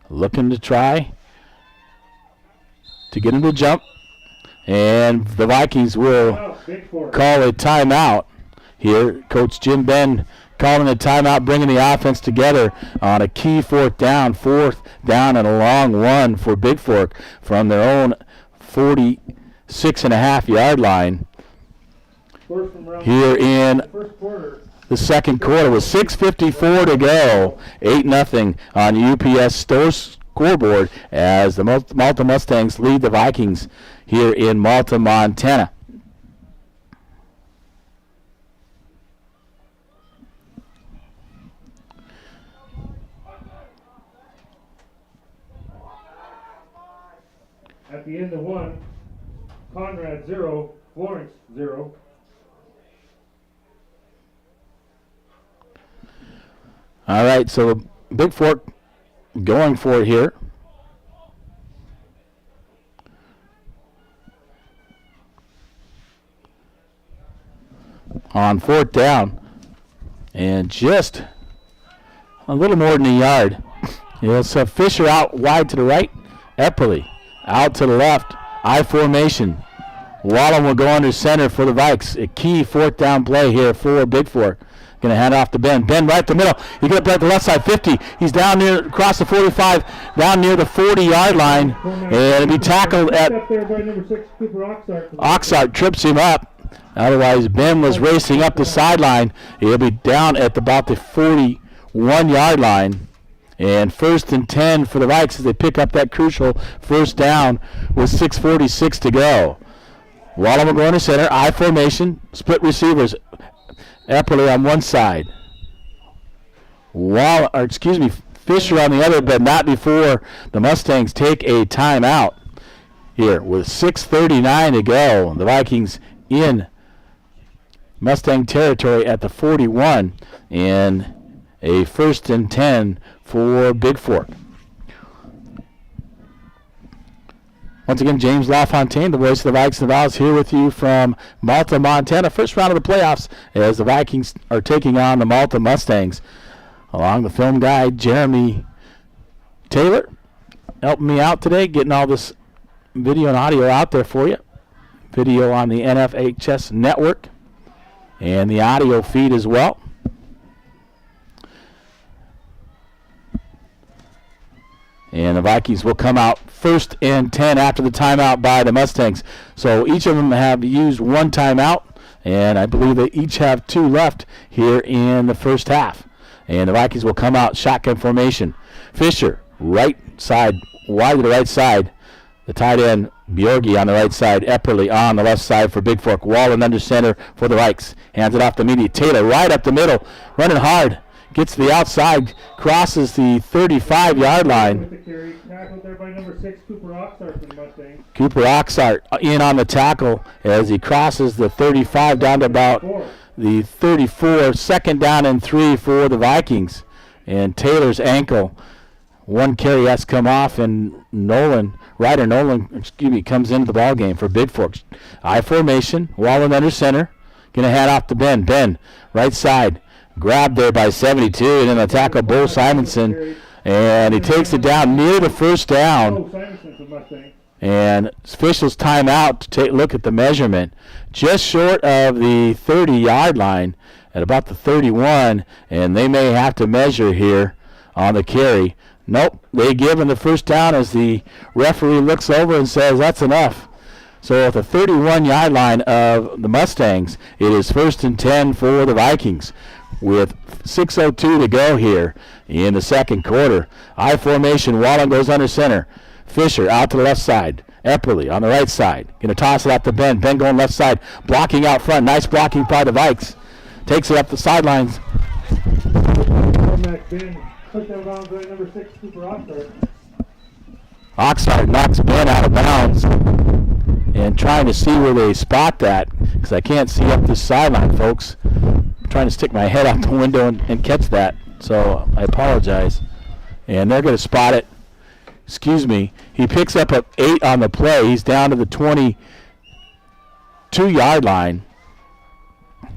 looking to try to get him to jump. And the Vikings will call a timeout here. Coach Jim Ben calling a timeout, bringing the offense together on a key 4th down. 4th down and a long one for Bigfork from their own 46.5-yard line. Here in the second quarter with 6:54 to go. 8-0 on the UPS scoreboard as the Malta Mustangs lead the Vikings here in Malta, Montana. At the end of 1, Conrad 0, Florence 0. All right, so Bigfork going for it here. On 4th down. And just a little more than a yard. It's Fisher out wide to the right. Epperly out to the left. I formation. Wallen will go under center for the Vikes. A key 4th down play here for Bigfork. Going to hand off to Ben. Ben right to the middle. He gets back to the left side, 50. He's down near, across the 45, down near the 40-yard line. And he'll be tackled at Oxart trips him up. Otherwise, Ben was racing up the sideline. He'll be down at about the 41-yard line. And 1st and 10 for the Vikes as they pick up that crucial 1st down with 6:46 to go. Wallen will go into center. I formation. Split receivers. Epperly on one side. Fisher on the other, but not before the Mustangs take a timeout here with 6:39 to go. The Vikings in Mustang territory at the 41 and a 1st and 10 for Bigfork. Once again, James LaFontaine, the voice of the Vikings and the Vols, here with you from Malta, Montana. First round of the playoffs as the Vikings are taking on the Malta Mustangs. Along the film guy, Jeremy Taylor, helping me out today, getting all this video and audio out there for you. Video on the NFHS network and the audio feed as well. And the Vikings will come out 1st and 10 after the timeout by the Mustangs. So each of them have used 1 timeout, and I believe they each have 2 left here in the first half. And the Vikings will come out shotgun formation. Fisher, right side, wide to the right side. The tight end, Bjorgi on the right side. Epperly on the left side for Bigfork. Wallen under center for the Vikes. Hands it off to media. Taylor right up the middle, running hard. Gets to the outside, crosses the 35-yard line. Tackled there by number 6, Cooper Oxart for the Mustangs. Cooper Oxart in on the tackle as he crosses the 35 down to about the 34, second down and 3 for the Vikings. And Taylor's ankle, one carry has come off, and Ryder Nolan, comes into the ball game for Bigfork. I formation, Wallen under center, gonna hand off to Ben. Ben, right side, grabbed there by 72, and then the tackle Bo Simonson, and he takes it down near the first down. And officials timeout to take a look at the measurement. Just short of the 30-yard line at about the 31, and they may have to measure here on the carry. Nope, they give him the first down as the referee looks over and says that's enough. So at the 31-yard line of the Mustangs, it is 1st and 10 for the Vikings with 6:02 to go here in the second quarter. I formation, Wallen goes under center. Fisher out to the left side. Epperly on the right side. Going to toss it out to Ben. Ben going left side. Blocking out front. Nice blocking by the Vikes. Takes it up the sidelines. Oxnard knocks Ben out of bounds. And trying to see where they spot that, because I can't see up this sideline, folks. I'm trying to stick my head out the window and catch that. So I apologize. And they're going to spot it. Excuse me, he picks up an 8 on the play. He's down to the 22-yard line,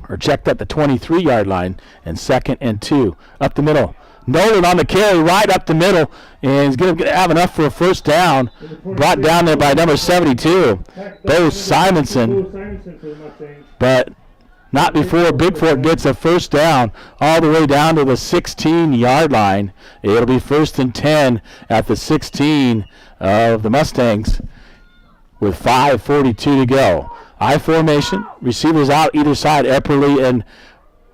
or checked at the 23-yard line, and 2nd and 2. Up the middle. Nolan on the carry, right up the middle, and he's going to have enough for a first down. Brought down there by number 72, Bo Simonson. But not before Bigfork gets a first down all the way down to the 16-yard line. It'll be 1st and 10 at the 16 of the Mustangs with 5:42 to go. I formation, receivers out either side, Epperly and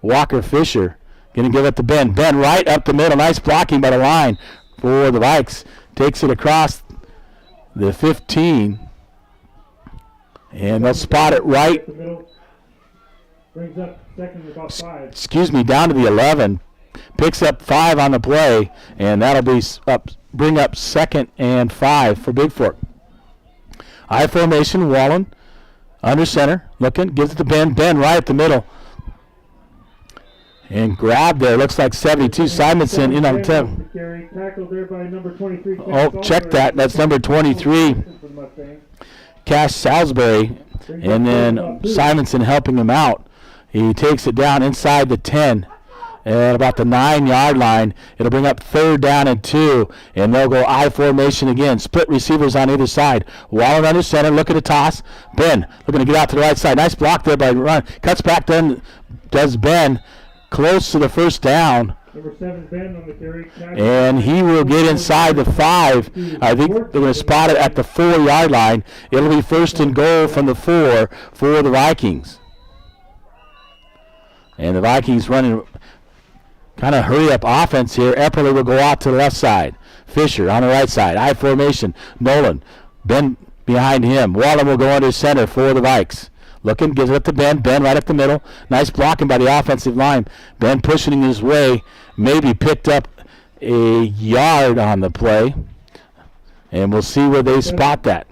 Walker Fisher. Going to give it to Ben. Ben right up the middle. Nice blocking by the line for the Vikes. Takes it across the 15. And they'll spot it right. Brings up second and about 5. Excuse me, down to the 11. Picks up 5 on the play, and that'll be bring up 2nd and 5 for Bigfork. I formation, Wallen under center, looking, gives it to Ben. Ben right at the middle. And grab there, looks like 72. Simonson in on 10. Oh, check that. That's number 23. Cash Salisbury. And then Simonson helping him out. He takes it down inside the 10 at about the 9-yard line. It'll bring up 3rd down and 2, and they'll go I formation again. Split receivers on either side. Wallen under center, looking to toss. Ben looking to get out to the right side. Nice block there by Run. Cuts back, then does Ben. Close to the first down. Number 7, Ben on the carry. And he will get inside the 5. I think they're going to spot it at the 4-yard line. It'll be 1st and goal from the 4 for the Vikings. And the Vikings running kind of hurry-up offense here. Epperly will go out to the left side. Fisher on the right side. I formation. Nolan. Ben behind him. Wallen will go under center for the Vikes. Looking, gives it up to Ben. Ben right up the middle. Nice blocking by the offensive line. Ben pushing his way. Maybe picked up a yard on the play. And we'll see where they spot that.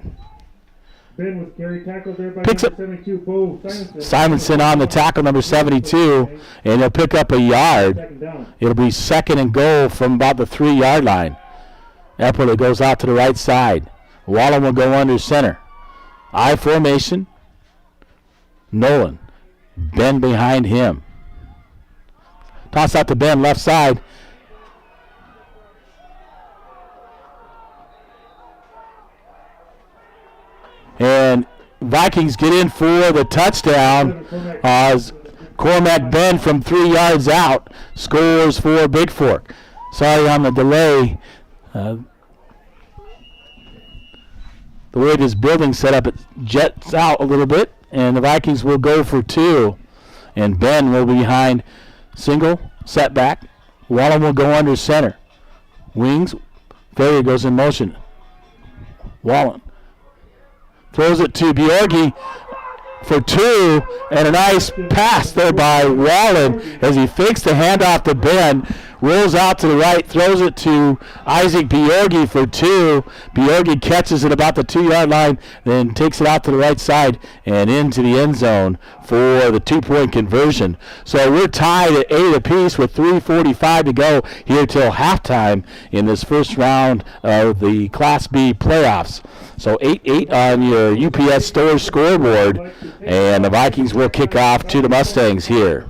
Ben was carry tackled there by Picks up 72, Bo Simonson. Simonson on the tackle, number 72. And he'll pick up a yard. It'll be 2nd and goal from about the 3-yard line. Epperly goes out to the right side. Wallen will go under center. I formation. Nolan. Ben behind him. Toss out to Ben, left side. And Vikings get in for the touchdown as Cormac Ben from 3 yards out scores for Bigfork. Sorry on the delay. The way this building's set up, it jets out a little bit. And the Vikings will go for 2. And Ben will be behind single, setback. Wallen will go under center. Wings. Ferrier goes in motion. Wallen throws it to Bjorgi. for 2, and a nice pass there by Wallen as he fakes the handoff to Ben, rolls out to the right, throws it to Isaac Bjorgi for 2. Bjorgi catches it about the 2-yard line, then takes it out to the right side and into the end zone for the 2-point conversion. So we're tied at 8 apiece with 3:45 to go here till halftime in this first round of the Class B playoffs. So 8-8 on your UPS Store scoreboard, and the Vikings will kick off to the Mustangs here.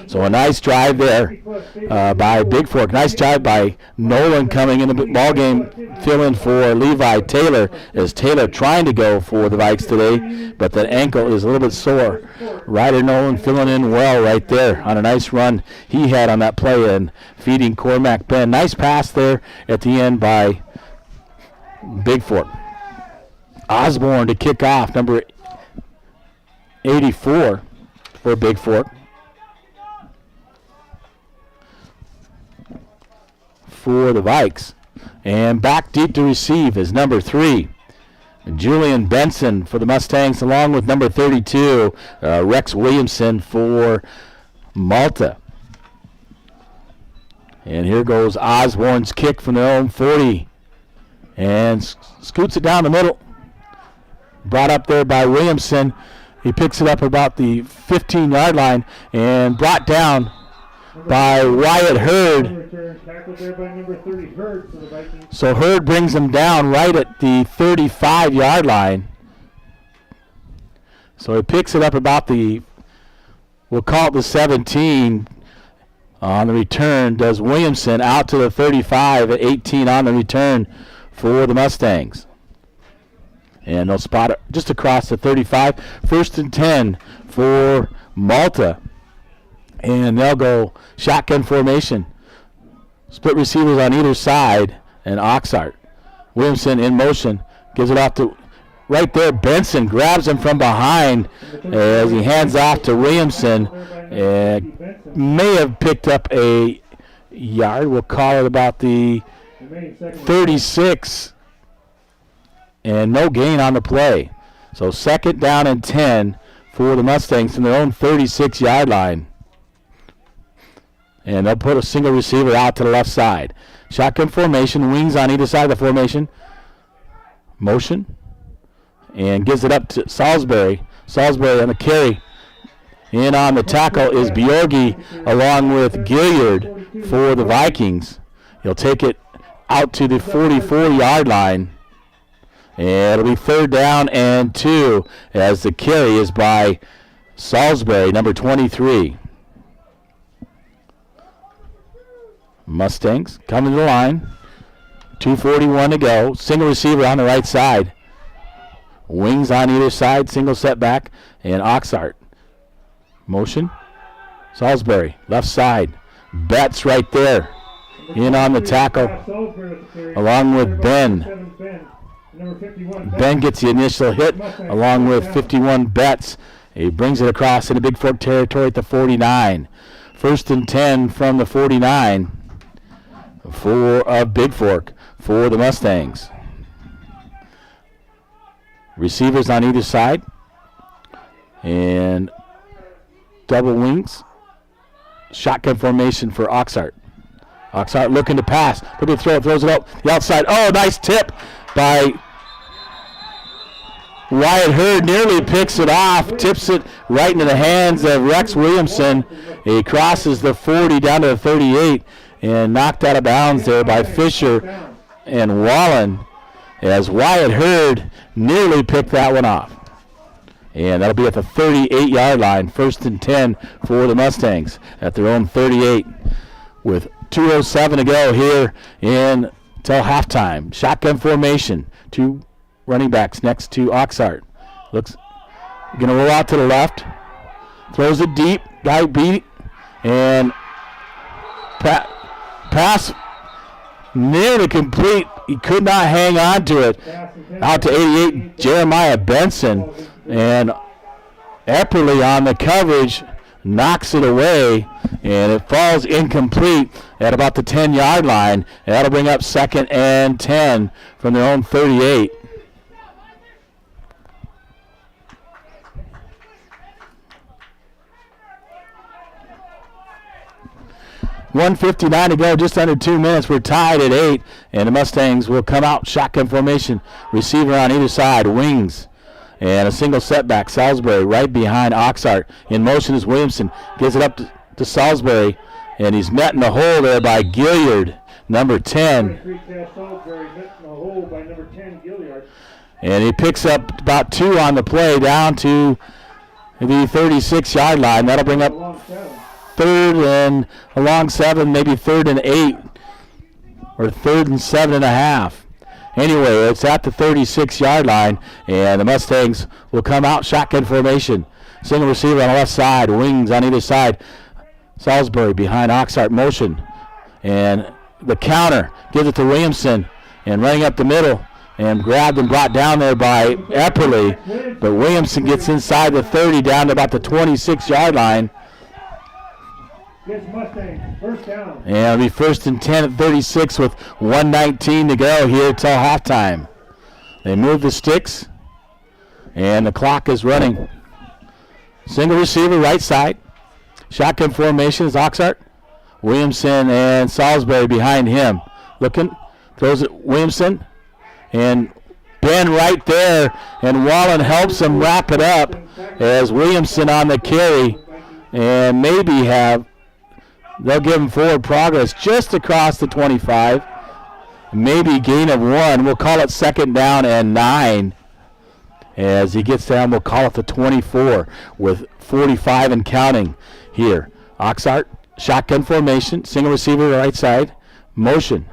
So a nice drive there by Bigfork. Nice drive by Nolan coming in the ball game, filling for Levi Taylor, as Taylor trying to go for the Vikes today, but the ankle is a little bit sore. Ryder Nolan filling in well right there on a nice run he had on that play and feeding Cormac Ben. Nice pass there at the end by Bigfork. Osborne to kick off, number 84 for Bigfork. For the Vikes. And back deep to receive is number 3, Julian Benson for the Mustangs, along with number 32, Rex Williamson for Malta. And here goes Osborne's kick from their own 40. And scoots it down the middle. Brought up there by Williamson. He picks it up about the 15-yard line and brought down by Wyatt Hurd. So Hurd brings him down right at the 35-yard line. So he picks it up about the, we'll call it the 17 on the return. Does Williamson out to the 35 at 18 on the return for the Mustangs. And they'll spot it just across the 35. 1st and 10 for Malta. And they'll go shotgun formation. Split receivers on either side, and Oxart. Williamson in motion, gives it off to right there. Benson grabs him from behind as he hands off to Williamson. May have picked up a yard. We'll call it about the 36, and no gain on the play. So 2nd down and 10 for the Mustangs from their own 36-yard line. And they'll put a single receiver out to the left side. Shotgun formation, wings on either side of the formation. Motion. And gives it up to Salisbury. Salisbury on the carry. In on the tackle is Bjorgi along with Gilliard for the Vikings. He'll take it out to the 44-yard line. And it'll be 3rd down and 2 as the carry is by Salisbury, number 23. Mustangs coming to the line. 2:41 to go. Single receiver on the right side. Wings on either side. Single setback. And Oxart. Motion. Salisbury. Left side. Betts right there. In on the tackle. Along with Ben. Ben gets the initial hit along with 51 Betts. He brings it across into Bigfork territory at the 49. 1st and 10 from the 49 for Bigfork for the Mustangs. Receivers on either side. And double wings. Shotgun formation for Oxart. Oxart looking to pass. Looking to throw it. Throws it up the outside. Oh, nice tip by Wyatt Hurd. Nearly picks it off. Tips it right into the hands of Rex Williamson. He crosses the 40 down to the 38 and knocked out of bounds there by Fisher and Wallen as Wyatt Hurd nearly picked that one off. And that'll be at the 38-yard line. 1st and 10 for the Mustangs at their own 38 with 2:07 to go here until halftime. Shotgun formation. 2 running backs next to Oxart. Looks going to roll out to the left. Throws it deep. Guy beat. And pass nearly complete. He could not hang on to it. Out to 88, Jeremiah Benson. And Epperly on the coverage knocks it away. And it falls incomplete at about the 10-yard line. And that'll bring up 2nd and 10 from their own 38. 1:59 to go, just under 2 minutes. We're tied at 8, and the Mustangs will come out shotgun formation. Receiver on either side, wings, and a single setback. Salisbury right behind Oxart. In motion is Williamson. Gives it up to Salisbury, and he's met in the hole there by Gilliard, number 10. 23 Cass Salisbury met in the hole by number 10 Gilliard. And he picks up about 2 on the play down to the 36-yard line. That'll bring up Long 7. third and along 7, maybe third and 8, or third and 7.5. Anyway, it's at the 36-yard line, and the Mustangs will come out shotgun formation. Single receiver on the left side, wings on either side. Salisbury behind Oxart motion, and the counter gives it to Williamson, and running up the middle, and grabbed and brought down there by Epperly, but Williamson gets inside the 30 down to about the 26-yard line. Gets Mustangs, first down. And it'll be first and 10 at 36 with 1:19 to go here till halftime. They move the sticks, and the clock is running. Single receiver right side. Shotgun formation is Oxart. Williamson and Salisbury behind him. Looking, throws it Williamson, and Ben right there, and Wallen helps him wrap it up as Williamson on the carry, and maybe they'll give him forward progress just across the 25. Maybe gain of 1. We'll call it second down and 9. As he gets down, we'll call it the 24 with 45 and counting here. Oxart, shotgun formation, single receiver right side, motion.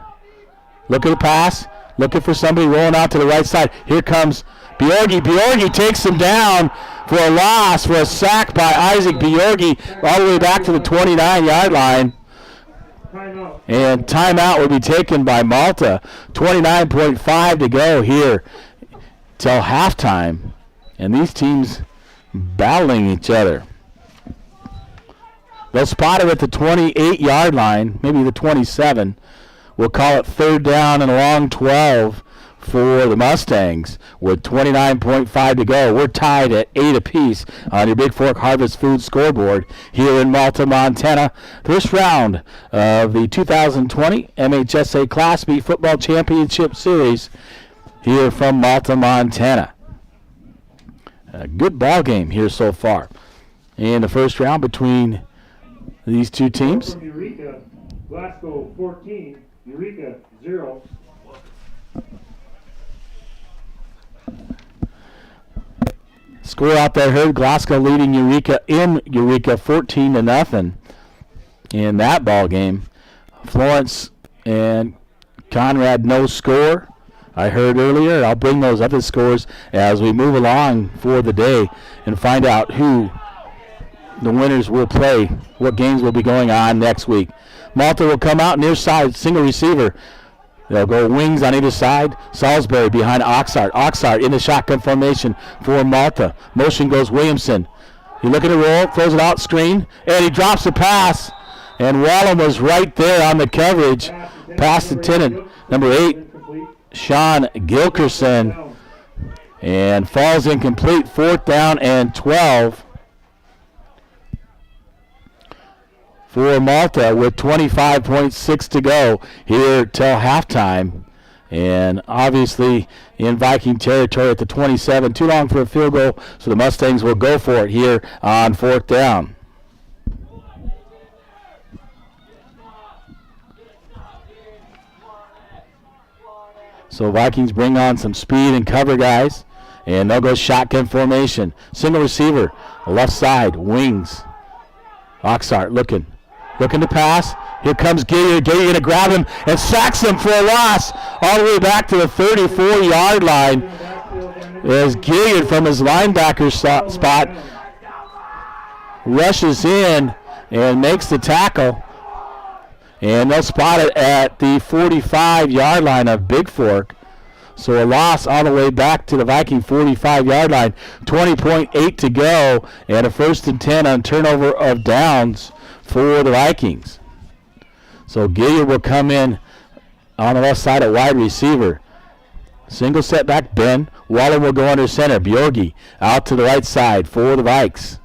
Look at the pass, looking for somebody rolling out to the right side. Here comes Bjorgi. Bjorgi takes him down for a loss, for a sack by Isaac Bjorgi all the way back to the 29-yard line. Timeout. And timeout will be taken by Malta. 29.5 to go here till halftime. And these teams battling each other. They'll spot it at the 28-yard line, maybe the 27. We'll call it third down and a long 12 for the Mustangs with 29.5 to go. We're tied at 8 apiece on your Bigfork Harvest Food scoreboard here in Malta, Montana. First round of the 2020 MHSA Class B Football Championship Series here from Malta, Montana. A good ball game here so far in the first round between these two teams. From Eureka, Glasgow 14, Eureka 0. Score out there heard, Glasgow leading Eureka 14-0 in that ball game. Florence and Conrad no score. I heard earlier. I'll bring those other scores as we move along for the day and find out who the winners will play, what games will be going on next week. Malta will come out near side, single receiver. They'll go wings on either side. Salisbury behind Oxart. Oxart in the shotgun formation for Malta. Motion goes Williamson. He looking to roll, throws it out, screen, and he drops the pass. And Wallen was right there on the coverage. Pass intended. Number 8, Sean Gilkerson. And falls incomplete. Fourth down and 12 for Malta with 25.6 to go here till halftime. And obviously in Viking territory at the 27. Too long for a field goal, so the Mustangs will go for it here on fourth down. So Vikings bring on some speed and cover guys, and they'll go shotgun formation. Single receiver, left side, wings. Oxart looking to pass. Here comes Gilliard. Gilliard going to grab him and sacks him for a loss all the way back to the 34-yard line as Gilliard from his linebacker spot rushes in and makes the tackle. And they'll spot it at the 45-yard line of Bigfork. So a loss all the way back to the Viking 45-yard line. 20.8 to go, and a first and 10 on turnover of downs for the Vikings. So Gilliard will come in on the left side at wide receiver. Single setback, Ben. Wallen will go under center. Bjorgi out to the right side for the Vikes.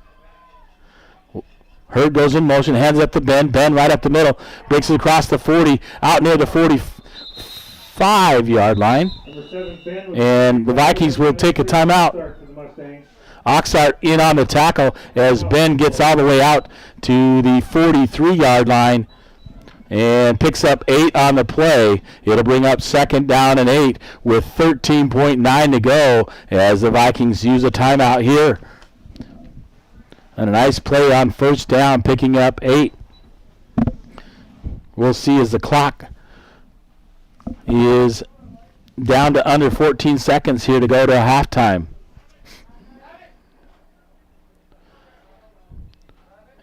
Hurd goes in motion, hands up to Ben. Ben right up the middle, breaks it across the 40, out near the 45-yard line. Number 7, Ben with And the Vikings will take a timeout. start for the Mustangs. Oxart in on the tackle as Ben gets all the way out to the 43-yard line and picks up 8 on the play. It'll bring up 2nd down and 8 with 13.9 to go as the Vikings use a timeout here. And a nice play on 1st down, picking up 8. We'll see as the clock is down to under 14 seconds here to go to halftime.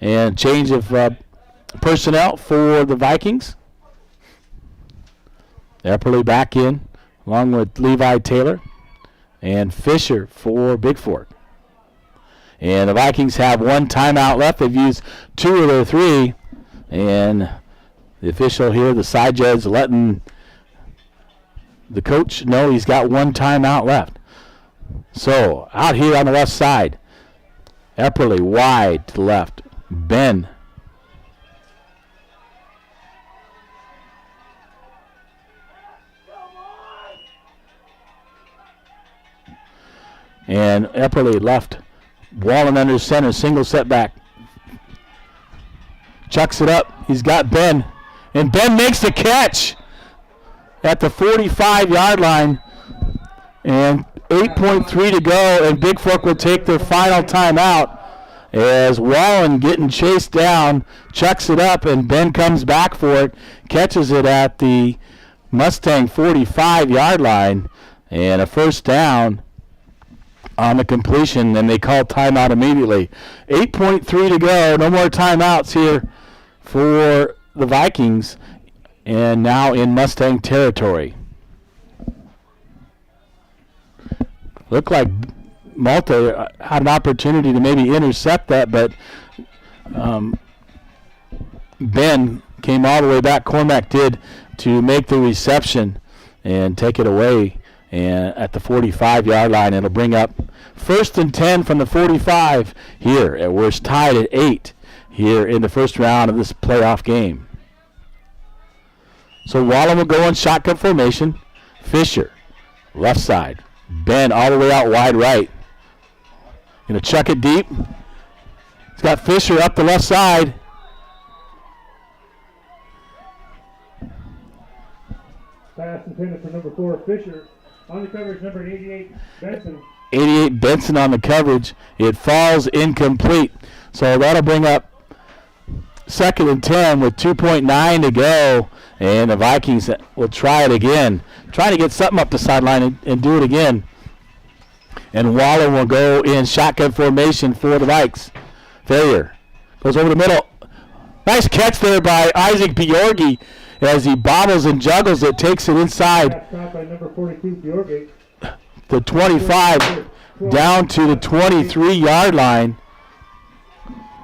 And change of personnel for the Vikings. Epperly back in, along with Levi Taylor and Fisher for Bigfork. And the Vikings have 1 timeout left. They've used 2 of their 3. And the official here, the side judge, letting the coach know he's got 1 timeout left. So out here on the left side, Epperly wide to the left. Ben. And Epperly left. Wallen under center, single setback. Chucks it up. He's got Ben. And Ben makes the catch at the 45-yard line. And 8.3 to go, and Bigfork will take their final timeout as Wallen getting chased down, chucks it up, and Ben comes back for it, catches it at the Mustang 45-yard line, and a 1st down on the completion, and they call timeout immediately. 8.3 to go. No more timeouts here for the Vikings, and now in Mustang territory. Looked like Malta had an opportunity to maybe intercept that, but Ben came all the way back. Cormac did to make the reception and take it away. And at the 45-yard line, it'll bring up 1st and 10 from the 45 here. And we're tied at 8 here in the first round of this playoff game. So Wallen will go in shotgun formation. Fisher, left side. Ben all the way out wide right. Going to chuck it deep. He's got Fisher up the left side. Pass intended for number 4, Fisher. On the coverage, number 88, Benson. 88 Benson on the coverage. It falls incomplete. So that'll bring up 2nd and 10 with 2.9 to go. And the Vikings will try it again. Trying to get something up the sideline and do it again. And Wallen will go in shotgun formation for the Vikes. Failure. Goes over the middle. Nice catch there by Isaac Bjorgi as he bobbles and juggles it, takes it inside Pass by number 42, Bjorgate. the 25 down to the 23-yard line.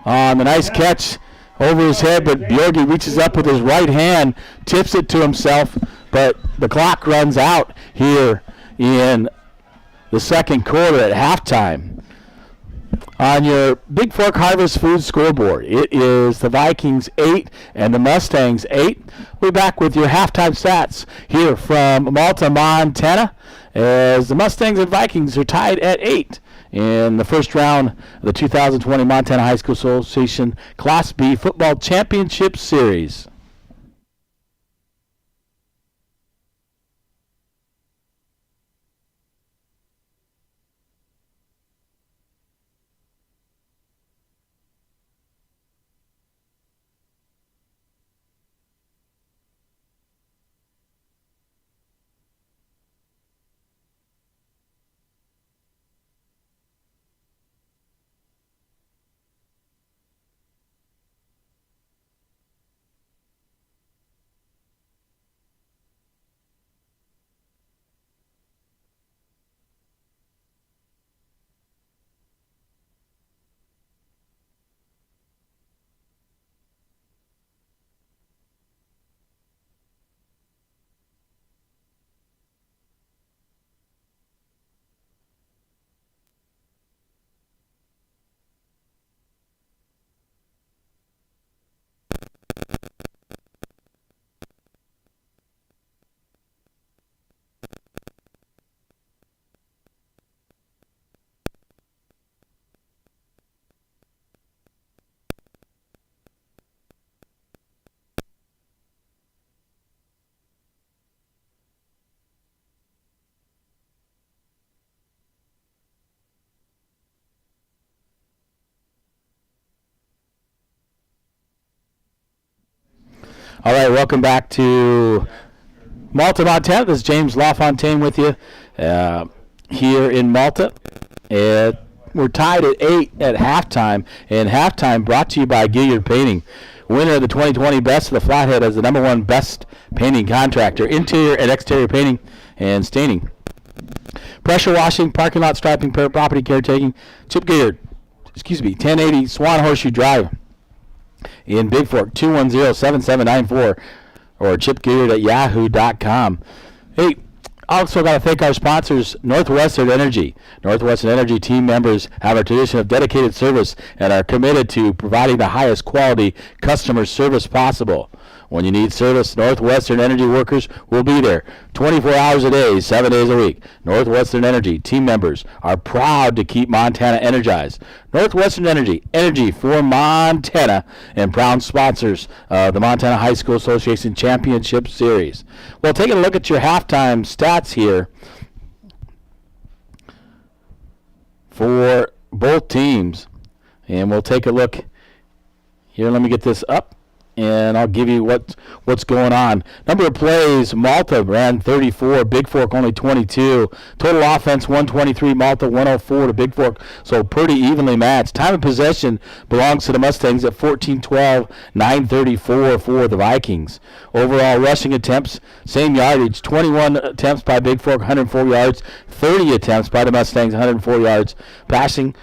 On the nice catch over his head, but Bjorgi reaches up with his right hand, tips it to himself, but the clock runs out here in the 2nd quarter at halftime. On your Bigfork Harvest Food scoreboard, it is the Vikings 8 and the Mustangs 8. We're back with your halftime stats here from Malta, Montana, as the Mustangs and Vikings are tied at 8 in the first round of the 2020 Montana High School Association Class B Football Championship Series. All right, welcome back to Malta, Montana. This is James LaFontaine with you here in Malta. We're tied at 8 at halftime, and halftime brought to you by Gilliard Painting. Winner of the 2020 Best of the Flathead as the #1 best painting contractor, interior and exterior painting and staining. Pressure washing, parking lot striping, property caretaking. Chip Gilliard, 1080 Swan Horseshoe Drive in Bigfork, 210-7794, or chipgilliard@yahoo.com. Hey, also got to thank our sponsors, Northwestern Energy. Northwestern Energy team members have a tradition of dedicated service and are committed to providing the highest quality customer service possible. When you need service, Northwestern Energy workers will be there 24 hours a day, 7 days a week. Northwestern Energy team members are proud to keep Montana energized. Northwestern Energy, energy for Montana, and proud sponsors of the Montana High School Association Championship Series. Well, taking a look at your halftime stats here for both teams, and we'll take a look here. Let me get this up, and I'll give you what's going on. Number of plays, Malta ran 34, Bigfork only 22. Total offense, 123, Malta 104 to Bigfork, so pretty evenly matched. Time of possession belongs to the Mustangs at 14-12, 9:34 for the Vikings. Overall rushing attempts, same yardage, 21 attempts by Bigfork, 104 yards, 30 attempts by the Mustangs, 104 yards. Passing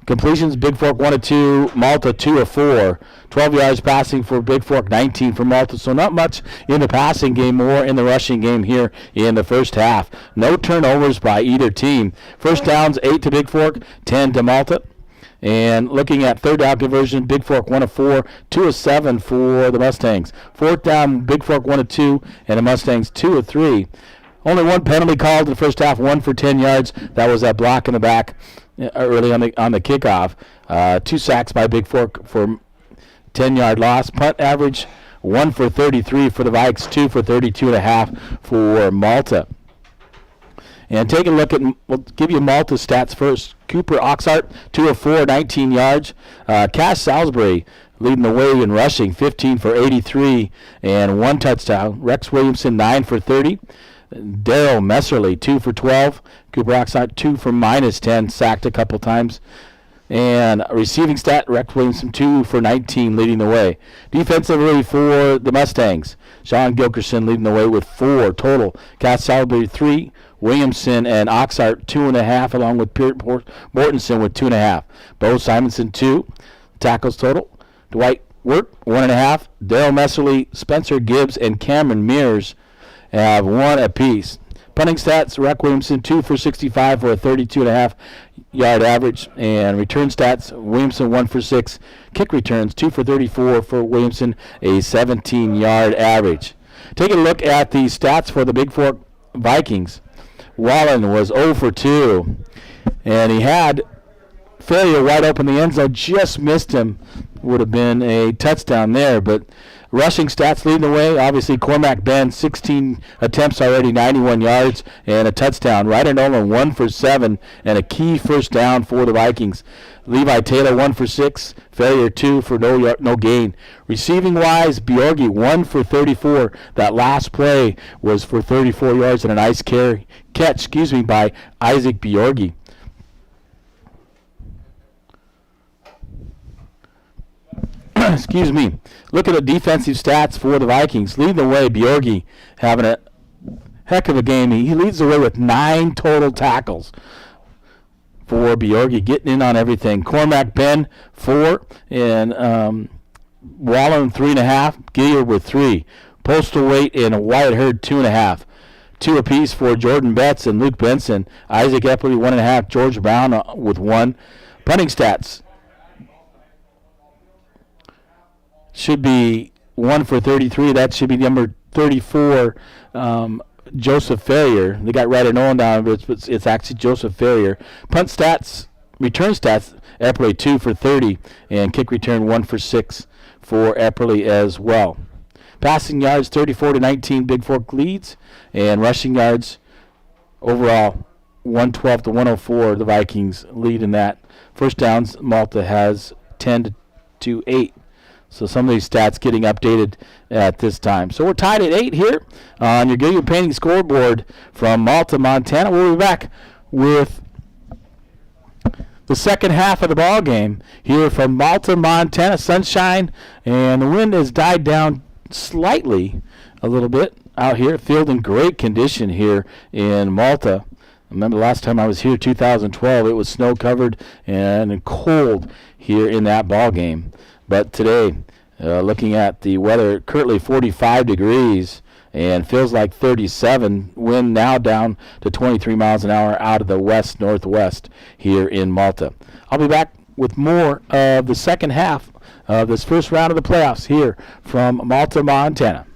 completions, Bigfork 1 of 2, Malta 2 of 4. 12 yards passing for Bigfork, 19 for Malta. So not much in the passing game, more in the rushing game here in the first half. No turnovers by either team. First downs, 8 to Bigfork, 10 to Malta. And looking at third down conversion, Bigfork 1 of 4, 2 of 7 for the Mustangs. Fourth down, Bigfork 1 of 2, and the Mustangs 2 of 3. Only one penalty called in the first half, 1 for 10 yards. That was that block in the back early on the kickoff. 2 sacks by Bigfork for 10-yard loss. Punt average, 1 for 33 for the Vikes, 2 for 32.5 for Malta. And take a look at, we'll give you Malta stats first. Cooper Oxart, 2 of 4, 19 yards. Cass Salisbury leading the way in rushing, 15 for 83 and 1 touchdown. Rex Williamson, 9 for 30. Daryl Messerly, 2 for 12. Cooper Oxart, 2 for -10, sacked a couple times. And receiving stat, Rex Williamson, 2 for 19, leading the way. Defensively for the Mustangs, Sean Gilkerson leading the way with 4 total. Cass Salisbury, 3. Williamson and Oxart, 2.5, along with Peart Mortensen with 2.5. Bo Simonson, 2. Tackles total. Dwight Wirt, 1.5. Daryl Messerly, Spencer Gibbs, and Cameron Mears have 1 apiece. Punting stats, Rex Williamson, 2 for 65 for a 32.5 yard average. And return stats, Williamson 1 for 6. Kick returns, 2 for 34 for Williamson, a 17-yard average. Taking a look at the stats for the Bigfork Vikings. Wallen was 0 for 2, and he had failure wide open in the end zone, just missed him. Would have been a touchdown there, but rushing stats leading the way. Obviously, Cormac Ben, 16 attempts already, 91 yards, and a touchdown. Ryder Nolan, 1 for 7, and a key first down for the Vikings. Levi Taylor, 1 for 6, failure 2 for no gain. Receiving-wise, Bjorgi, 1 for 34. That last play was for 34 yards and a nice catch by Isaac Bjorgi. Excuse me. Look at the defensive stats for the Vikings. Leading the way, Bjorgi having a heck of a game. He leads the way with 9 total tackles for Bjorgi, getting in on everything. Cormac Ben, 4, and Wallen, 3.5. Gilliard with 3. Postal Weight and Wyatt Hurd, 2.5. 2 apiece for Jordan Betts and Luke Benson. Isaac Eppley, 1.5. George Brown with 1. Punting stats should be 1 for 33. That should be number 34, Joseph Ferrier. They got Ryder Nolan down, but it's actually Joseph Ferrier. Punt stats, return stats, Epperly 2 for 30, and kick return 1 for 6 for Epperly as well. Passing yards, 34-19, Bigfork leads, and rushing yards overall 112 to 104. The Vikings lead in that. First downs, Malta has 10 to 8. So some of these stats getting updated at this time. So we're tied at 8 here on your Giga Painting scoreboard from Malta, Montana. We'll be back with the second half of the ball game here from Malta, Montana. Sunshine, and the wind has died down slightly a little bit out here. Field in great condition here in Malta. I remember the last time I was here, 2012, it was snow-covered and cold here in that ball game. But today, looking at the weather, currently 45 degrees and feels like 37. Wind now down to 23 miles an hour out of the west-northwest here in Malta. I'll be back with more of the second half of this first round of the playoffs here from Malta, Montana.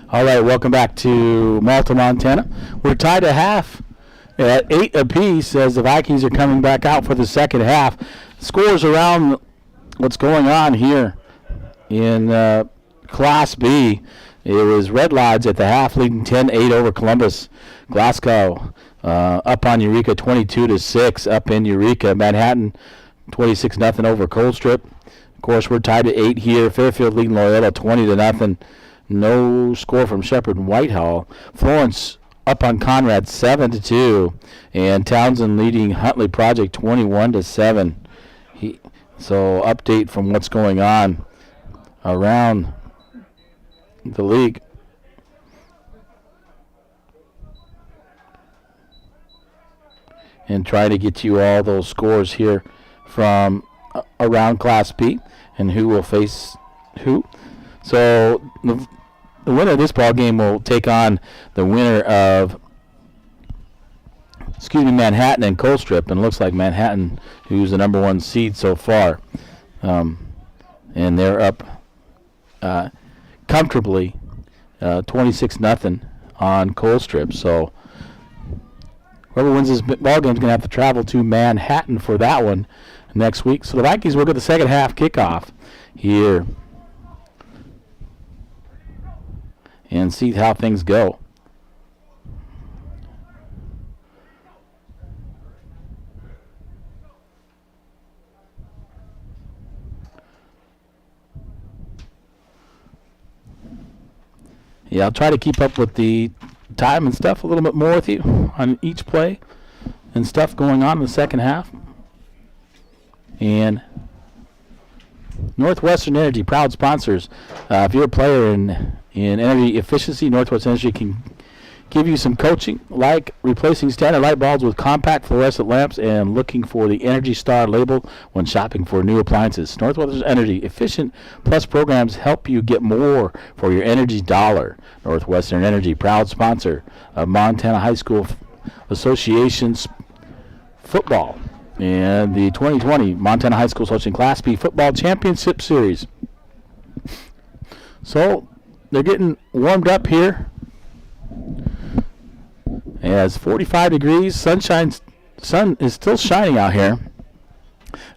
All right, welcome back to Malta, Montana. We're tied at half at 8 apiece as the Vikings are coming back out for the second half. Scores around what's going on here in Class B. It was Red Lodge at the half leading 10-8 over Columbus. Glasgow up on Eureka 22-6 up in Eureka. Manhattan 26-0 over Coldstrip. Of course, we're tied at 8 here. Fairfield leading Loyola 20-0. No score from Shepherd and Whitehall. Florence up on Conrad 7-2, and Townsend leading Huntley Project 21-7. So update from what's going on around the league. and try to get you all those scores here from around Class B and who will face who. So the winner of this ball game will take on the winner of Manhattan and Colstrip, and it looks like Manhattan, who's the number 1 seed so far, and they're up comfortably 26-0 on Colstrip. So whoever wins this ball game is going to have to travel to Manhattan for that one next week. So the Vikings will get the second half kickoff here and see how things go. Yeah, I'll try to keep up with the time and stuff a little bit more with you on each play and stuff going on in the second half. And Northwestern Energy, proud sponsors. If you're a player in energy efficiency, Northwestern Energy can give you some coaching, like replacing standard light bulbs with compact fluorescent lamps and looking for the Energy Star label when shopping for new appliances. Northwestern Energy Efficient Plus programs help you get more for your energy dollar. Northwestern Energy, proud sponsor of Montana High School Association's football and the 2020 Montana High School Association Class B Football Championship Series. So they're getting warmed up here. As 45 degrees, sun is still shining out here.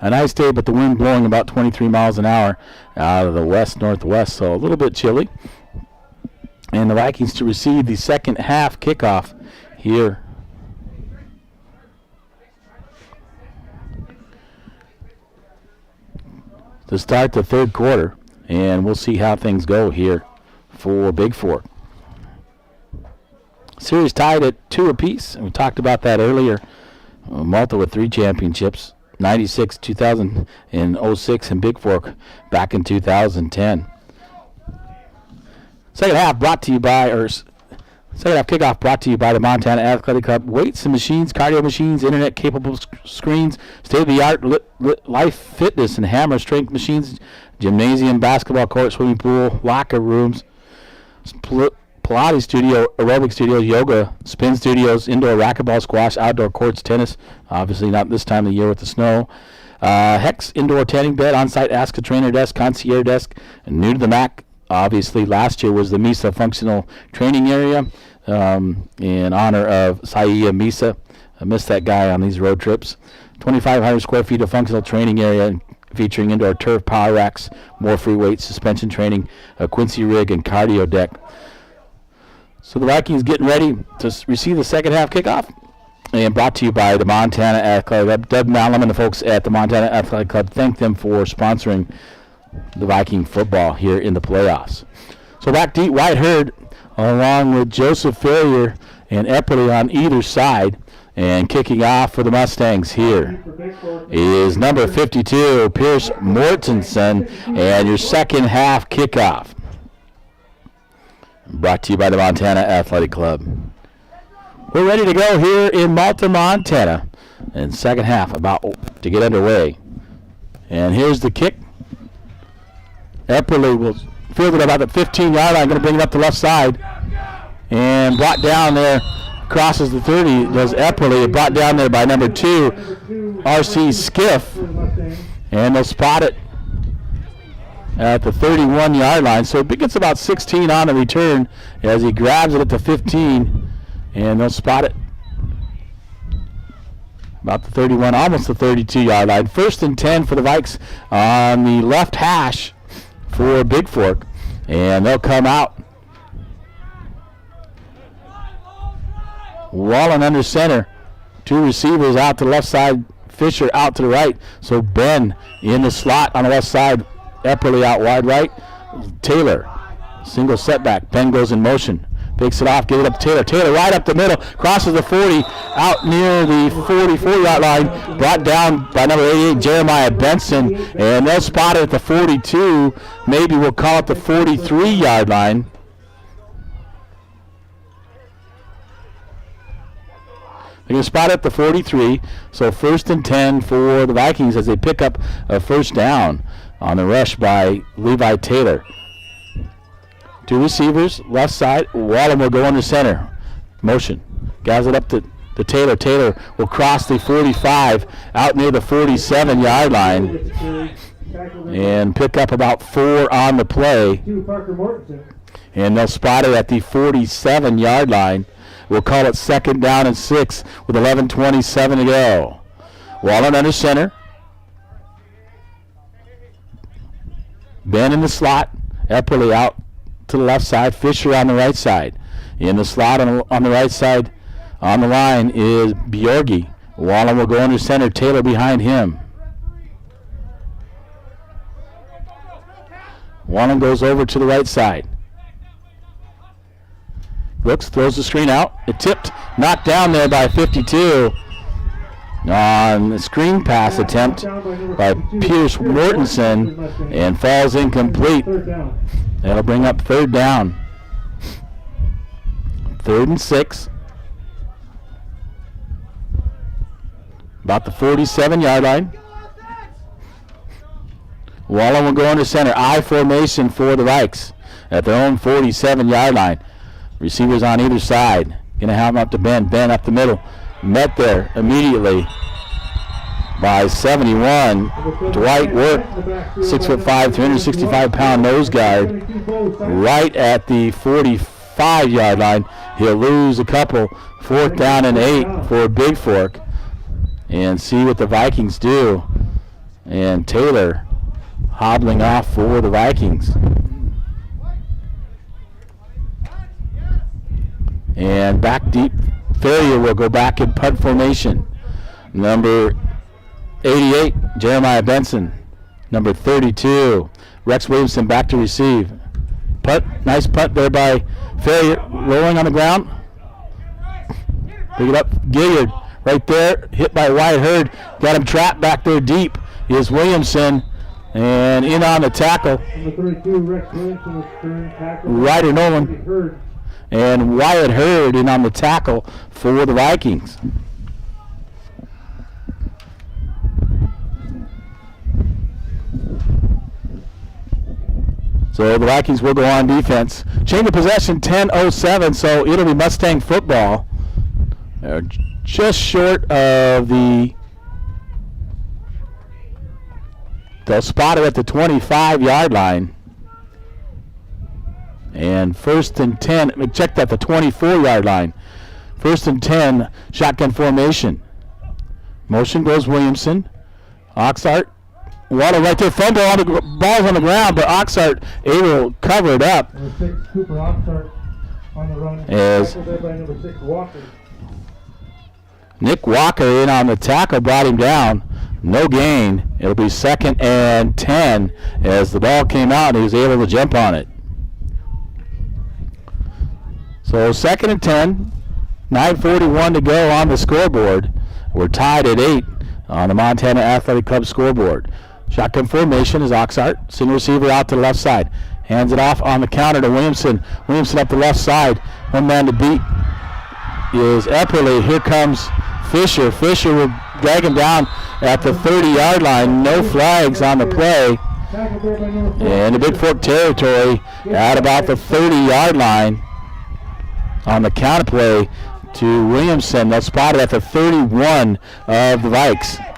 A nice day, but the wind blowing about 23 miles an hour out of the west-northwest, so a little bit chilly. And the Vikings to receive the second half kickoff here. To start the third quarter, and we'll see how things go here for Bigfork. Series tied at 2 apiece, and we talked about that earlier. Malta with 3 championships, 96, 2006, and Bigfork back in 2010. Second half kickoff brought to you by the Montana Athletic Club. Weights and machines, cardio machines, internet-capable screens, state-of-the-art life fitness and hammer strength machines, gymnasium, basketball court, swimming pool, locker rooms, Pilates studio, aerobic studios, yoga, spin studios, indoor racquetball, squash, outdoor courts, tennis. Obviously not this time of the year with the snow. Hex indoor tanning bed, on-site Ask a Trainer desk, concierge desk, and new to the MAC. Obviously, last year was the MISA functional training area in honor of Saia Misa. I miss that guy on these road trips. 2,500 square feet of functional training area featuring indoor turf, power racks, more free weights, suspension training, a Quincy rig, and cardio deck. So the Vikings getting ready to receive the second half kickoff, and brought to you by the Montana Athletic Club. Doug Malum and the folks at the Montana Athletic Club, thank them for sponsoring the Viking football here in the playoffs. So back deep, White Herd, along with Joseph Ferrier and Epperly on either side, and kicking off for the Mustangs here is number 52, Pierce Mortensen, and your second half kickoff. Brought to you by the Montana Athletic Club. We're ready to go here in Malta, Montana, and second half about to get underway. And here's the kick. Epperly will field it about the 15-yard line, going to bring it up the left side, and brought down there, crosses the 30, does Epperly, brought down there by number 2, R.C. Skiff, and they'll spot it at the 31-yard line. So it gets about 16 on the return as he grabs it at the 15, and they'll spot it about the 31, almost the 32-yard line. 1st and 10 for the Vikes on the left hash for Bigfork, and they'll come out. Wallen under center. 2 receivers out to the left side. Fisher out to the right. So Ben in the slot on the left side. Epperly out wide right. Taylor, single setback. Ben goes in motion. Picks it off, gives it up to Taylor. Taylor right up the middle. Crosses the 40 out near the 44-yard line. Brought down by number 88, Jeremiah Benson. And they'll spot it at the 42. Maybe we'll call it the 43-yard line. They're going to spot at the 43. So 1st and 10 for the Vikings as they pick up a first down on the rush by Levi Taylor. 2 receivers, left side. Wallem will go under center. Motion. Guys it up to Taylor. Taylor will cross the 45 out near the 47-yard line and pick up about 4 on the play. And they'll spot it at the 47-yard line. We'll call it 2nd down and 6 with 11:27 to go. Wallen under center. Ben in the slot. Epperly out to the left side. Fisher on the right side. In the slot on the right side on the line is Bjorgi. Wallen will go under center. Taylor behind him. Wallen goes over to the right side. Brooks throws the screen out. It tipped, knocked down there by 52 on the screen pass attempt by Pierce Mortensen and falls incomplete. That'll bring up 3rd down. 3rd and 6. About the 47-yard line. Wallen will go under center. I formation for the Vikes at their own 47-yard line. Receivers on either side. Going to have them up to Ben. Ben up the middle. Met there immediately by 71. Dwight Work, 6'5", 365-pound nose guard, right at the 45-yard line. He'll lose a couple. 4th down and 8 for Bigfork. And see what the Vikings do. And Taylor hobbling off for the Vikings. And back deep, Ferrier will go back in punt formation. Number 88, Jeremiah Benson. Number 32, Rex Williamson back to receive. Punt, nice punt there by Ferrier, rolling on the ground. Pick it up, Gilliard right there, hit by Wyatt Hurd. Got him trapped back there deep is Williamson. And in on the tackle, Number 32, Rex Williamson was turned tackle. Ryder Nolan. And Wyatt Hurd in on the tackle for the Vikings. So the Vikings will go on defense. Change of possession, 10:07, so it'll be Mustang football. They're just short of they'll spot it at the 25-yard line. And 1st and 10, check that, the 24-yard line. 1st and 10, shotgun formation. Motion goes Williamson. Oxart, Water right there, fumble on the ball's on the ground, but Oxart able to cover it up. Number 6, Cooper Oxart on the run. As Tackled there by number 6, Walker. Nick Walker in on the tackle, brought him down. No gain. It'll be 2nd and 10 as the ball came out and he was able to jump on it. So 2nd and 10, 9:41 to go on the scoreboard. We're tied at 8 on the Montana Athletic Club scoreboard. Shotgun formation is Oxart. Single receiver out to the left side. Hands it off on the counter to Williamson. Williamson up the left side. One man to beat is Epperly. Here comes Fisher. Fisher will drag him down at the 30-yard line. No flags on the play. And the Bigfork territory at about the 30-yard line on the counter play to Williamson. They'll spot it at the 31 of the Vikes.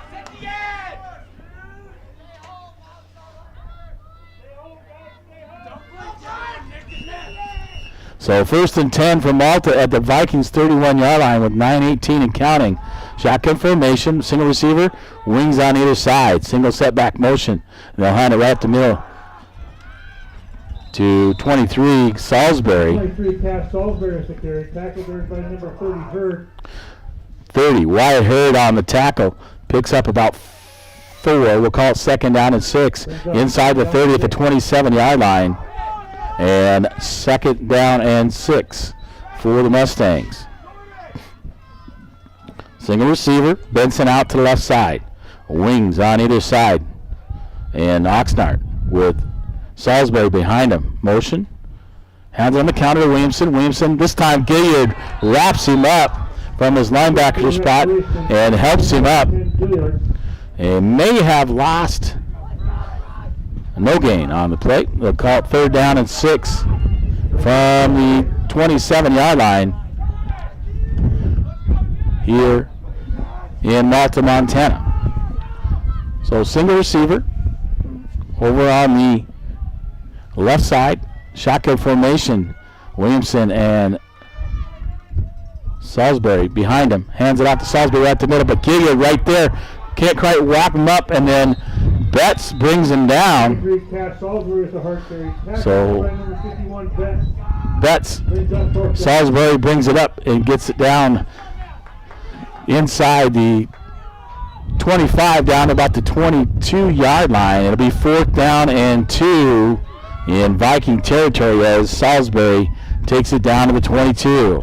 So 1st and 10 for Malta at the Vikings 31-yard line with 9:18 and counting. Shotgun formation, single receiver, wings on either side. Single setback motion. And they'll hand it right up the middle to 23, Salisbury. 23, Cass Salisbury is the carry. Tackled there by number 30, Hurd. 30, Wyatt Hurd on the tackle. Picks up about 4. We'll call it 2nd down and 6. Inside the 30 at the 27-yard line. And 2nd down and 6 for the Mustangs. Single receiver, Benson out to the left side. Wings on either side. And Oxnard with Salisbury behind him. Motion. Hands on the counter to Williamson. Williamson, this time Gilliard wraps him up from his linebacker spot and helps him up. And may have lost no gain on the play. They'll call it 3rd down and 6 from the 27-yard line here in Malta, Montana. So single receiver over on the left side. Shotgun formation. Williamson and Salisbury behind him. Hands it off to Salisbury right to the middle, but Gilliard right there. Can't quite wrap him up, and then Betts brings him down. So Betts, Salisbury brings it up and gets it down inside the 25, down about the 22-yard line. It'll be 4th down and 2 in Viking territory as Salisbury takes it down to the 22.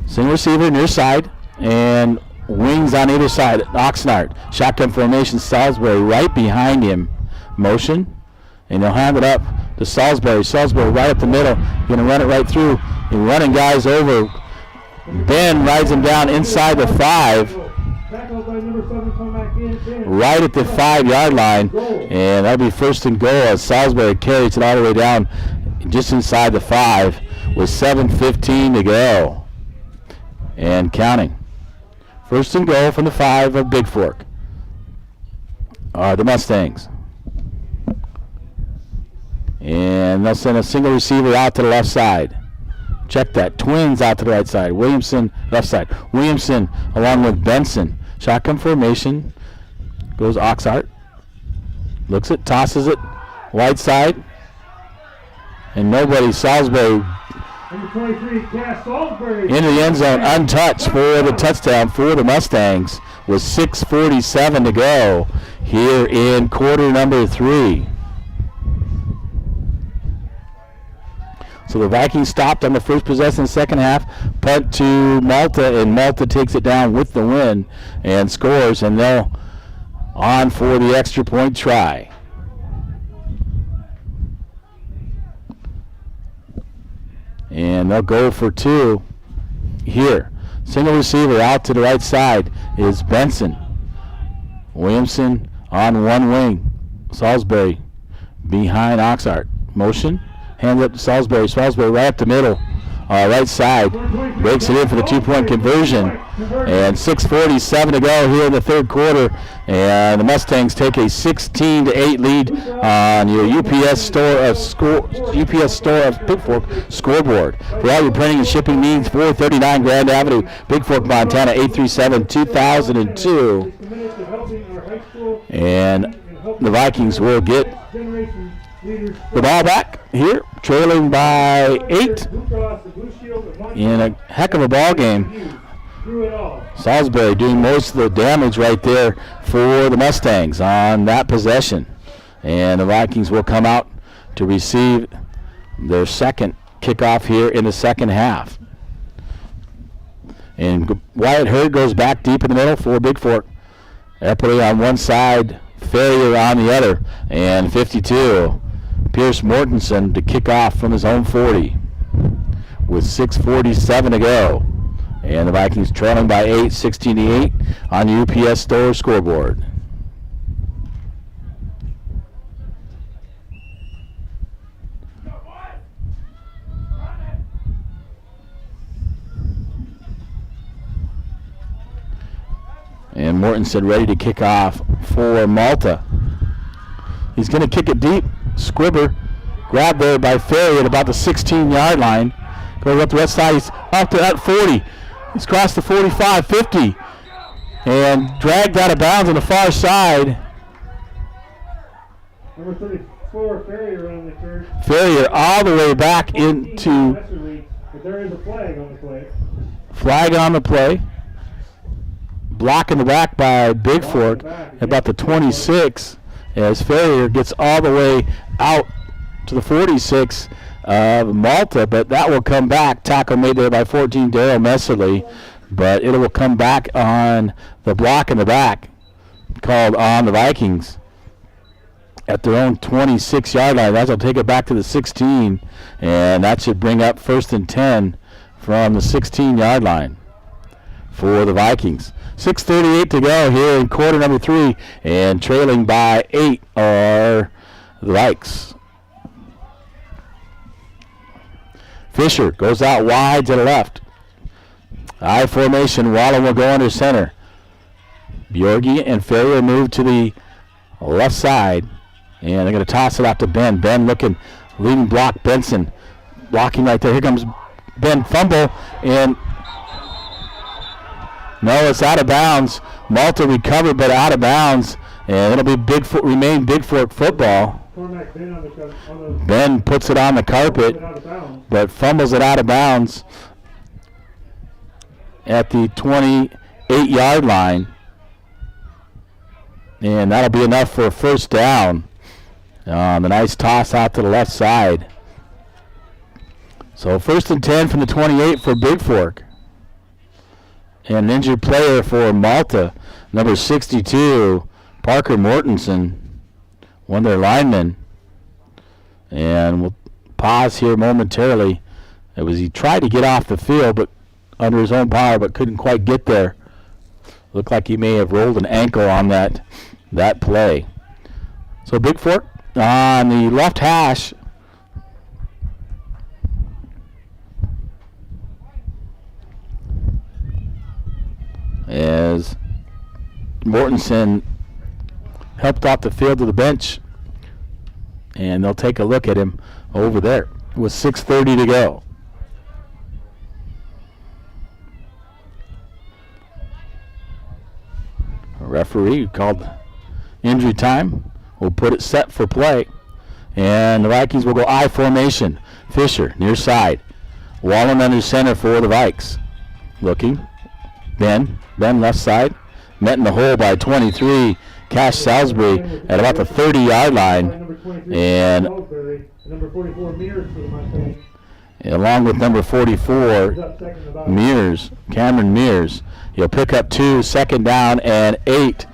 Single receiver near side and wings on either side. Oxnard, shotgun formation, Salisbury right behind him. Motion, and he'll hand it up to Salisbury. Salisbury right up the middle. Going to run it right through. He's running guys over. Ben rides him down inside the 5. Right at the 5-yard line. And that'll be 1st and goal as Salisbury carries it all the way down just inside the 5 with 7:15 to go. And counting. 1st and goal from the 5 of Bigfork. The Mustangs. And they'll send a single receiver out to the left side. Check that. Twins out to the right side. Williamson, left side. Williamson along with Benson. Shotgun formation. Goes Oxart. Looks it, tosses it. Wide side. And nobody. Salisbury Number 23, Cass Salisbury. into the end zone, untouched for the touchdown for the Mustangs with 6:47 to go here in quarter number 3. So the Vikings stopped on the first possession in the second half, punt to Malta, and Malta takes it down with the win and scores, and they'll on for the extra point try. And they'll go for 2 here. Single receiver out to the right side is Benson. Williamson on one wing. Salisbury behind Oxart. Motion. Hands up to Salisbury. Salisbury right up the middle. Right side. Breaks it in for the 2-point conversion. And 6:47 to go here in the 3rd quarter. And the Mustangs take a 16-8 lead on your UPS store of Bigfork scoreboard. For all your printing and shipping needs, 439 Grand Avenue, Bigfork, Montana, 837-2002. And the Vikings will get the ball back here, trailing by 8 in a heck of a ball game. Salisbury doing most of the damage right there for the Mustangs on that possession. And the Vikings will come out to receive their second kickoff here in the second half. And Wyatt Hurd goes back deep in the middle for Bigfork. Eppley on one side, Ferrier on the other, and 52. Pierce Mortensen to kick off from his own 40 with 6:47 to go. And the Vikings trailing by 8, 16-8 on the UPS store scoreboard. And Mortensen ready to kick off for Malta. He's going to kick it deep. Squibber grabbed there by Ferry at about the 16-yard line. Goes up the left side. He's up to that 40. He's crossed the 45, 50. And dragged out of bounds on the far side. Number 34, Ferrier on the turn. Ferrier all the way back into. But there is a flag on the play. Flag on the play. Block in the back by Bigfork at about the 26. As Ferrier gets all the way out to the 46 of Malta, but that will come back. Tackle made there by 14, Darryl Messerly, but it will come back on the block in the back, called on the Vikings. at their own 26-yard line. That'll take it back to the 16, and that should bring up 1st and 10 from the 16-yard line for the Vikings. 6:38 to go here in quarter number 3, and trailing by 8 are the Vikes. Fisher goes out wide to the left. I formation. Wallen will go under center. Bjorgi and Ferrier move to the left side, and they're going to toss it out to Ben. Ben looking, leading block. Benson blocking right there. Here comes Ben. Fumble, and no, it's out of bounds. Malta recovered, but out of bounds, and it'll be remain Bigfork football. Ben puts it on the carpet, but fumbles it out of bounds at the 28-yard line. And that'll be enough for a 1st down. A nice toss out to the left side. So 1st and 10 from the 28 for Bigfork. And an injured player for Malta, number 62, Parker Mortensen, one of their linemen. And we'll pause here momentarily. It was he tried to get off the field, but under his own power, but couldn't quite get there. Looked like he may have rolled an ankle on that play. So Bigfork on the left hash. As Mortensen helped off the field to the bench, and they'll take a look at him over there with 6:30 to go. Referee called injury time. We'll put it set for play. And the Vikings will go I formation. Fisher near side. Wallen under center for the Vikes. Looking. Ben left side. Met in the hole by 23. Cash Salisbury at about the 30-yard line. And number 44 Mears for the Mustangs. Along with number 44, Mears, Cameron Mears. He'll pick up 2, 2nd down and 8.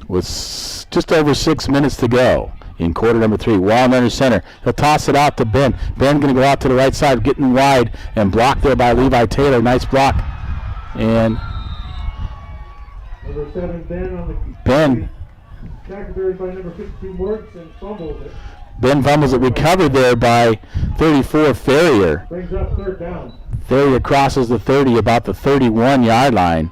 With just over 6 minutes to go in quarter number 3. Wallen under center. He'll toss it out to Ben. Ben going to go out to the right side, getting wide, and blocked there by Levi Taylor. Nice block. And number 7, Ben on the Ben. Tackled by number 52 Mortz and fumbles it. Ben fumbles it, recovered there by 34 Ferrier. Brings up 3rd down. Ferrier crosses the 30, about the 31-yard line.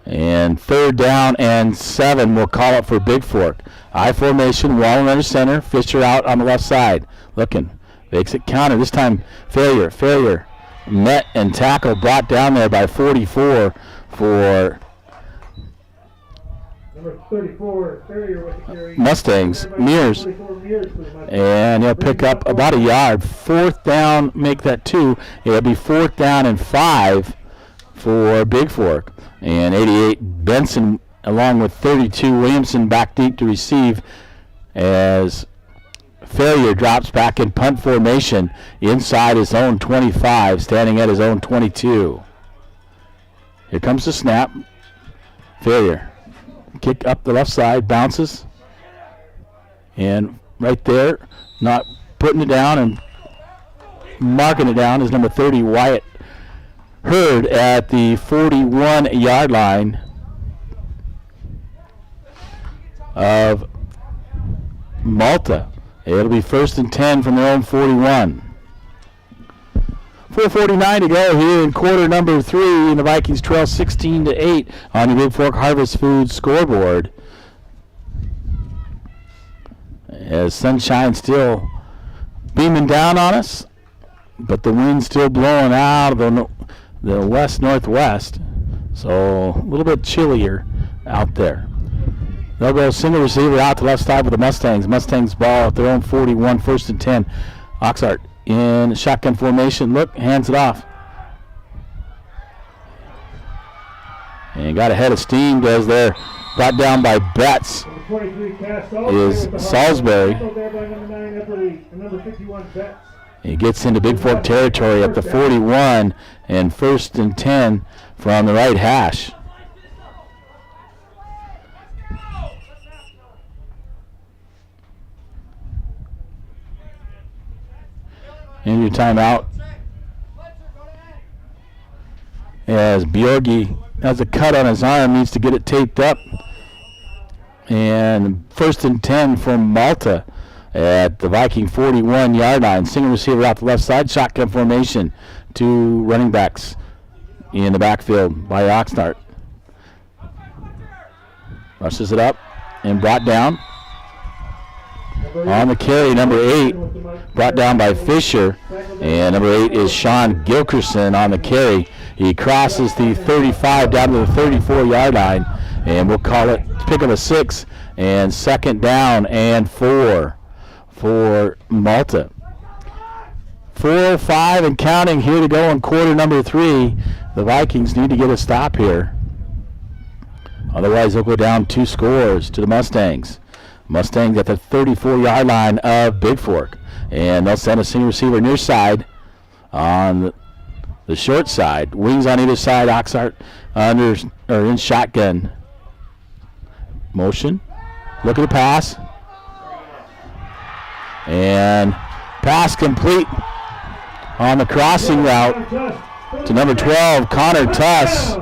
And 3rd down and 7, we'll call it for Bigfork. I formation, Wallen under center, Fisher out on the left side. Looking, makes it counter. This time Ferrier met and tackled, brought down there by 44 for number 34, Ferrier with the carry. Mustangs, Mears. And he'll pick up about a yard. 4th down, make that 2. It'll be 4th down and 5 for Bigfork. And 88 Benson along with 32 Williamson back deep to receive as Ferrier drops back in punt formation inside his own 25, standing at his own 22. Here comes the snap. Ferrier. Kick up the left side, bounces. And right there, not putting it down and marking it down is number 30, Wyatt Hurd at the 41-yard line of Malta. It'll be 1st and 10 from their own 41. 4:49 to go here in quarter number 3, and the Vikings trail 16-8 on the Bigfork Harvest Foods scoreboard. As sunshine still beaming down on us, but the wind's still blowing out of the west-northwest, so a little bit chillier out there. They'll go single receiver out to left side with the Mustangs. Mustangs ball at their own 41, 1st and 10. Oxart in shotgun formation. Look, hands it off. And got ahead of steam, goes there. Brought down by Betts is Salisbury. He gets into Bigfork territory at the 41 and 1st and 10 from the right hash. In your timeout. As Bjorgi has a cut on his arm, needs to get it taped up. And 1st and 10 from Malta at the Viking 41-yard line. Single receiver out the left side, shotgun formation. 2 running backs in the backfield by Oxnard. Rushes it up and brought down. On the carry, number 8, brought down by Fisher. And number 8 is Sean Gilkerson on the carry. He crosses the 35 down to the 34-yard line. And we'll call it pick up a 6 and 2nd down and 4 for Malta. 4:05 and counting here to go in quarter number 3. The Vikings need to get a stop here. Otherwise, they'll go down 2 scores to the Mustangs. Mustangs at the 34-yard line of Bigfork. And they'll send a single receiver near side on the short side. Wings on either side. Oxart in shotgun motion. Look at the pass. And pass complete on the crossing route to number 12, Connor Tuss.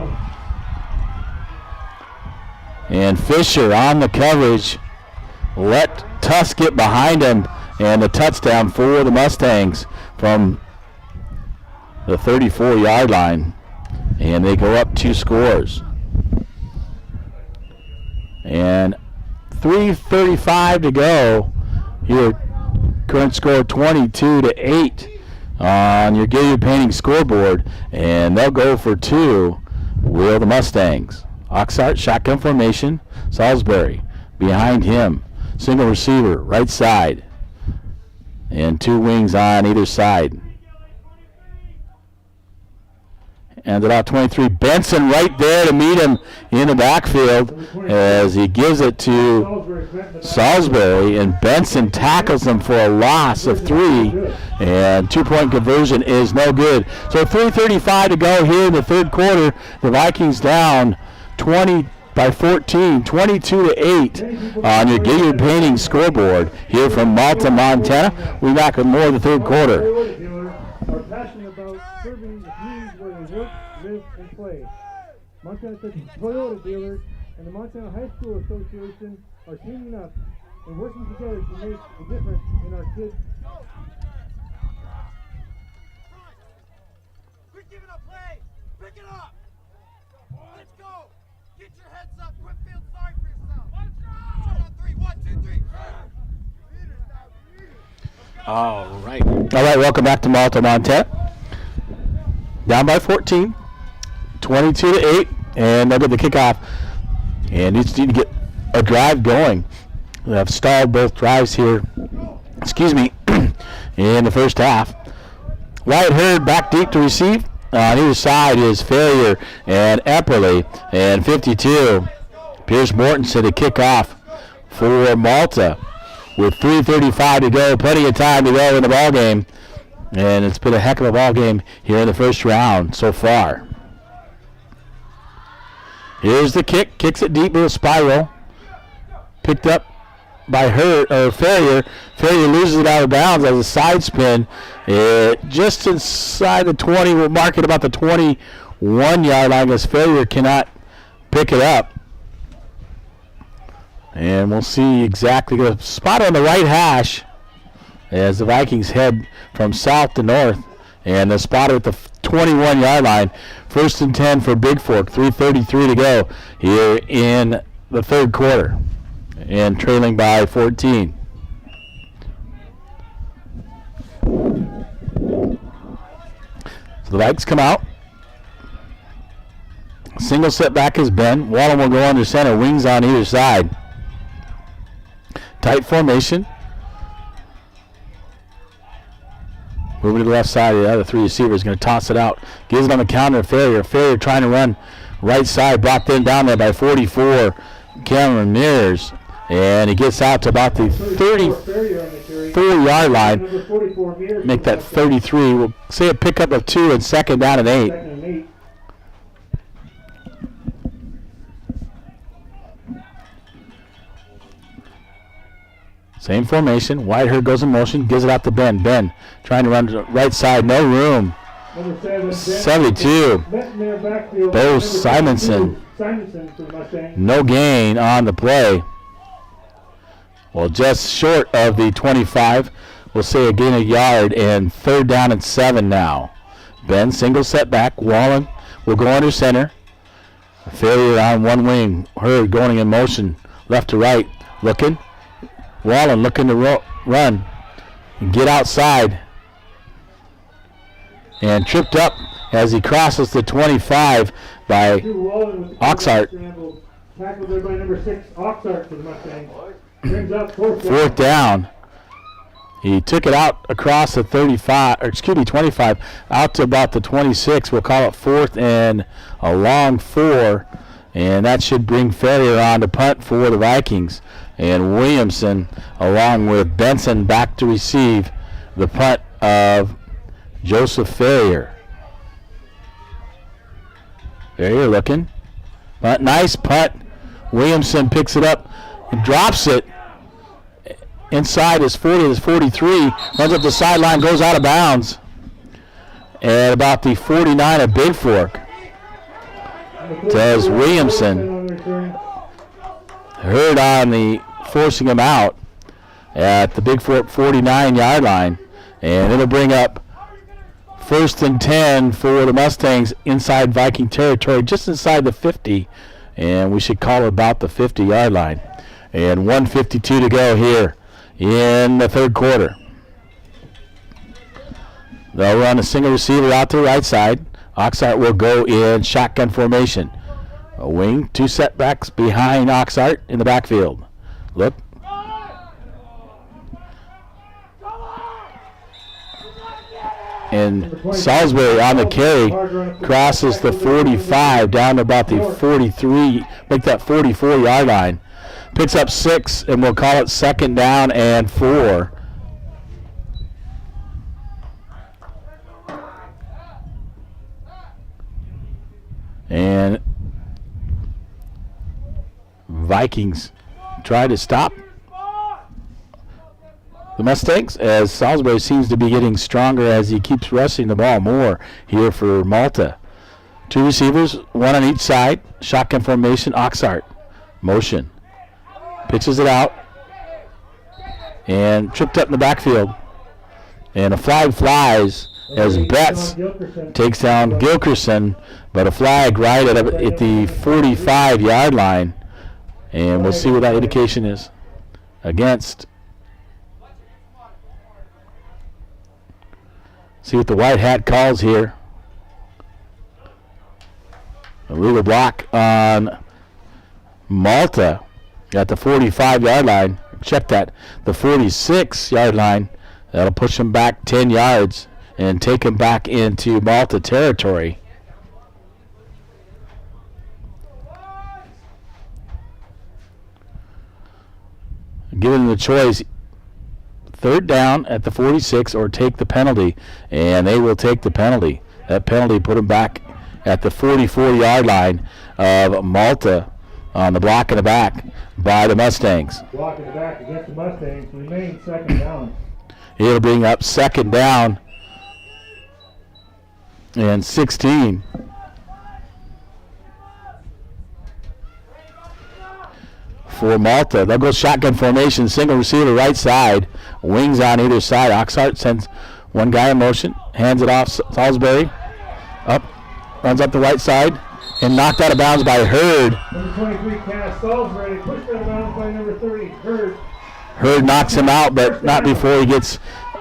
And Fisher on the coverage. Let Tuss get behind him. And a touchdown for the Mustangs from the 34-yard line. And they go up 2 scores. And 3:35 to go. Your current score 22-8 on your Gilead Painting scoreboard. And they'll go for 2, will the Mustangs. Oxart, shotgun formation. Salisbury behind him. Single receiver, right side. And 2 wings on either side. And at 23, Benson right there to meet him in the backfield as he gives it to Salisbury. And Benson tackles him for a loss of 3. And 2-point conversion is no good. So 3:35 to go here in the 3rd quarter. The Vikings down 20 by 14, 22-8 on your Gilead Painting scoreboard here from Malta, Montana. We're back with more of the 3rd quarter. Are passionate about serving the communities where they work, live, and play. Montana Toyota dealers and the Montana High School Association are teaming up and working together to make a difference in our kids. Quit giving up play! Pick it up! Let's go! Get your heads up! Quit feeling sorry for yourself! Let's go! 2 on 3, 1, 2, 3! All right, welcome back to Malta, Montana. Down by 14, 22-8, and they'll get the kickoff. And need to get a drive going. We have stalled both drives here, in the first half. Wyatt Hurd back deep to receive. On either side is Farrier and Epperly. And 52, Pierce Mortensen to kick off for Malta. With 3:35 to go, plenty of time to go in the ball game. And it's been a heck of a ball game here in the first round so far. Here's the kick. Kicks it deep with a spiral. Picked up by Farrier. Farrier loses it out of bounds as a side spin. Just inside the 20. We'll mark it about the 21-yard line as Farrier cannot pick it up. And we'll see exactly the spot on the right hash as the Vikings head from south to north. And the spot at the 21-yard line. 1st and 10 for Bigfork. 3:33 to go here in the 3rd quarter. And trailing by 14. So the Vikings come out. Single set back is Ben. Wallen will go under center. Wings on either side. Tight formation. Moving to the left side, the other 3 receivers going to toss it out. Gives it on the counter to Farrier. Farrier trying to run right side. Blocked in down there by 44, Cameron Mears. And he gets out to about the 34-yard line. Make that 33. We'll say a pickup of 2 and 2nd down and 8. Same formation. Whiteherd goes in motion, gives it out to Ben. Ben trying to run to the right side, no room. Number 72. Met in their backfield. Bo Number Simonson. 72, Simonson for the Mustangs. No gain on the play. Well, just short of the 25. We'll say a gain a yard, and 3rd down and 7 now. Ben, single setback. Wallen will go under center. A failure on one wing. Herd going in motion, left to right. Looking. Wallen looking to run and get outside. And tripped up as he crosses the 25 by Oxart. Tackled there by number 6, Oxart for the Mustangs. Brings up 4th down. He took it out across the 25, out to about the 26. We'll call it 4th and a long 4. And that should bring Ferrier on to punt for the Vikings. And Williamson, along with Benson, back to receive the punt of Joseph Ferrier. Ferrier looking. Nice punt. Williamson picks it up and drops it inside his 40, his 43. Runs up the sideline, goes out of bounds at about the 49 of Bigfork. Does Williamson. Herd on the forcing him out at the Bigfork 49-yard line. And it'll bring up 1st and 10 for the Mustangs inside Viking territory, just inside the 50. And we should call it about the 50-yard line. And 1:52 to go here in the 3rd quarter. They'll run a single receiver out to the right side. Oxart will go in shotgun formation. A wing, 2 setbacks behind Oxart in the backfield. Look. And Salisbury on the carry crosses the 45 down to about the 43, make that 44-yard line. Picks up 6, and we'll call it 2nd down and 4. And Vikings try to stop the Mustangs as Salisbury seems to be getting stronger as he keeps rushing the ball more here for Malta. 2 receivers, 1 on each side. Shotgun formation, Oxart. Motion. Pitches it out. And tripped up in the backfield. And a flag flies as Betts takes down Gilkerson, but a flag right at the 45-yard line. And we'll see what that indication is. Against. See what the white hat calls here. A legal block on Malta at the 45-yard line. Check that. The 46-yard line. That'll push him back 10 yards and take him back into Malta territory. Given the choice, 3rd down at the 46 or take the penalty, and they will take the penalty. That penalty put them back at the 44-yard line of Malta on the block in the back by the Mustangs. Block in the back against the Mustangs, remain 2nd down. It'll bring up 2nd down and 16. For Malta, they'll go shotgun formation, single receiver right side, wings on either side. Oxart sends one guy in motion, hands it off Salisbury, up, runs up the right side, and knocked out of bounds by Herd. Number 23, Cass Salisbury, pushed out of bounds by number 30, Herd. Herd knocks him out, but not before he gets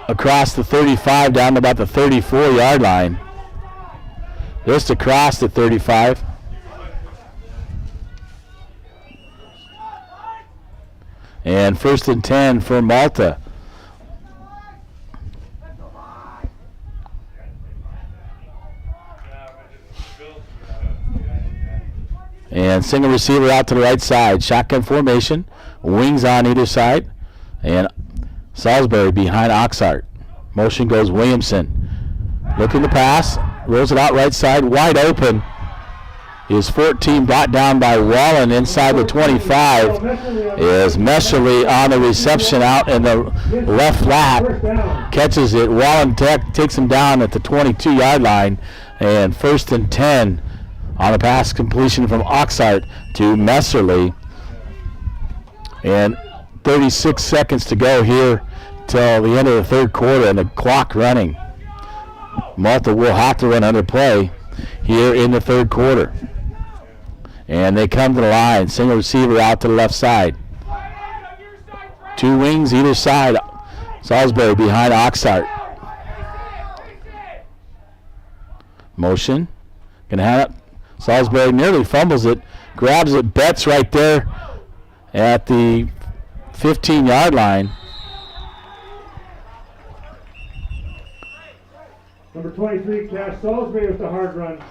across the 35 down to about the 34-yard line. Just across the 35. And 1st and 10 for Malta. And single receiver out to the right side. Shotgun formation. Wings on either side. And Salisbury behind Oxart. Motion goes Williamson. Looking to pass. Rolls it out right side. Wide open. is 14, brought down by Wallen inside the 25. Is Messerly on the reception out in the left flat. Catches it. Wallen takes him down at the 22-yard line. And 1st and 10 on a pass completion from Oxart to Messerly. And 36 seconds to go here till the end of the third quarter and the clock running. Malta will have to run under play here in the third quarter. And they come to the line. Single receiver out to the left side. 2 wings either side. Salisbury behind Oxart. Motion. Gonna have it. Salisbury nearly fumbles it. Grabs it. Betts right there at the 15-yard line. Number 23, Cash Salisbury with the hard run.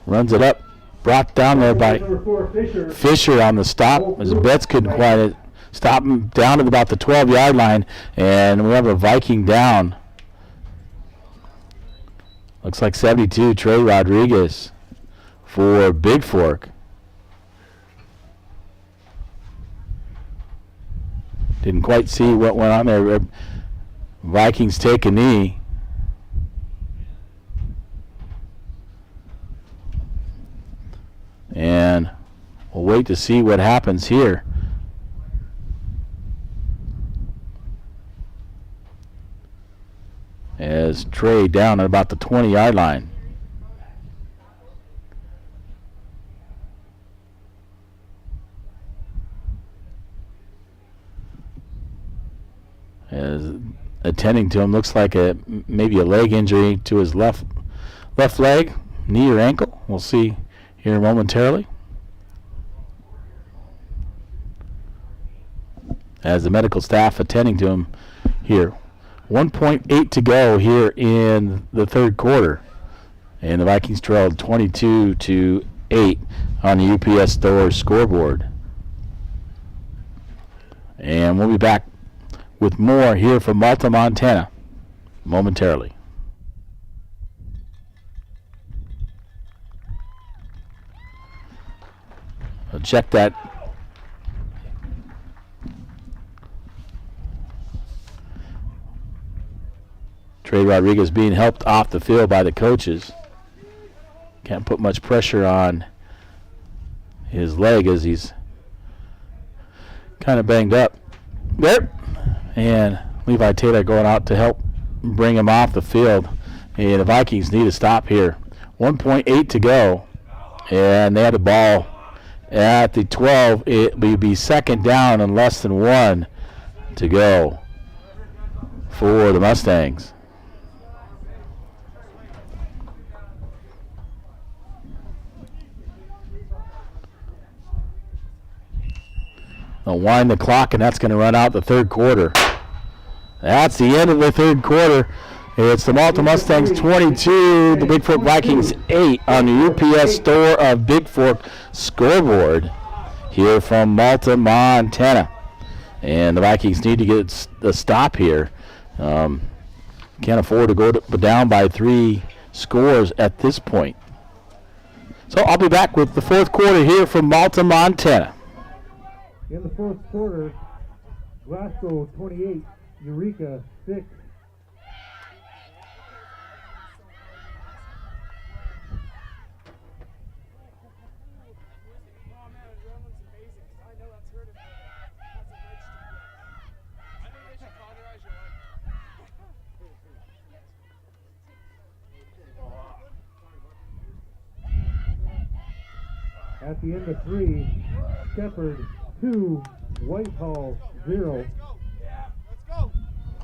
Runs it up. Brought down there by Number 4, Fisher. Fisher on the stop, as the Betts couldn't quite stop him down at about the 12-yard line, and we have a Viking down. Looks like 72, Trey Rodriguez for Bigfork. Didn't quite see what went on there. Vikings take a knee. And we'll wait to see what happens here. As Trey down at about the 20-yard line. As attending to him, looks like maybe a leg injury to his left leg, knee or ankle. We'll see here momentarily. As the medical staff attending to him here. 1.8 to go here in the third quarter. And the Vikings trailed 22-8 on the UPS Store scoreboard. And we'll be back with more here from Malta, Montana momentarily. I'll check that. Trey Rodriguez being helped off the field by the coaches. Can't put much pressure on his leg as he's kind of banged up. There. And Levi Taylor going out to help bring him off the field. And the Vikings need a stop here. 1.8 to go. And they had the ball at the 12. It will be second down and less than 1 to go for the Mustangs. They'll wind the clock, and that's going to run out the third quarter. That's the end of the third quarter. It's the Malta Mustangs 22, the Bigfork Vikings 8 on the UPS Store of Bigfork scoreboard here from Malta, Montana. And the Vikings need to get a stop here. Can't afford to go down by 3 scores at this point. So I'll be back with the fourth quarter here from Malta, Montana. In the fourth quarter, Glasgow 28, Eureka 6. At the end of 3, Shepherd 2, Whitehall 0.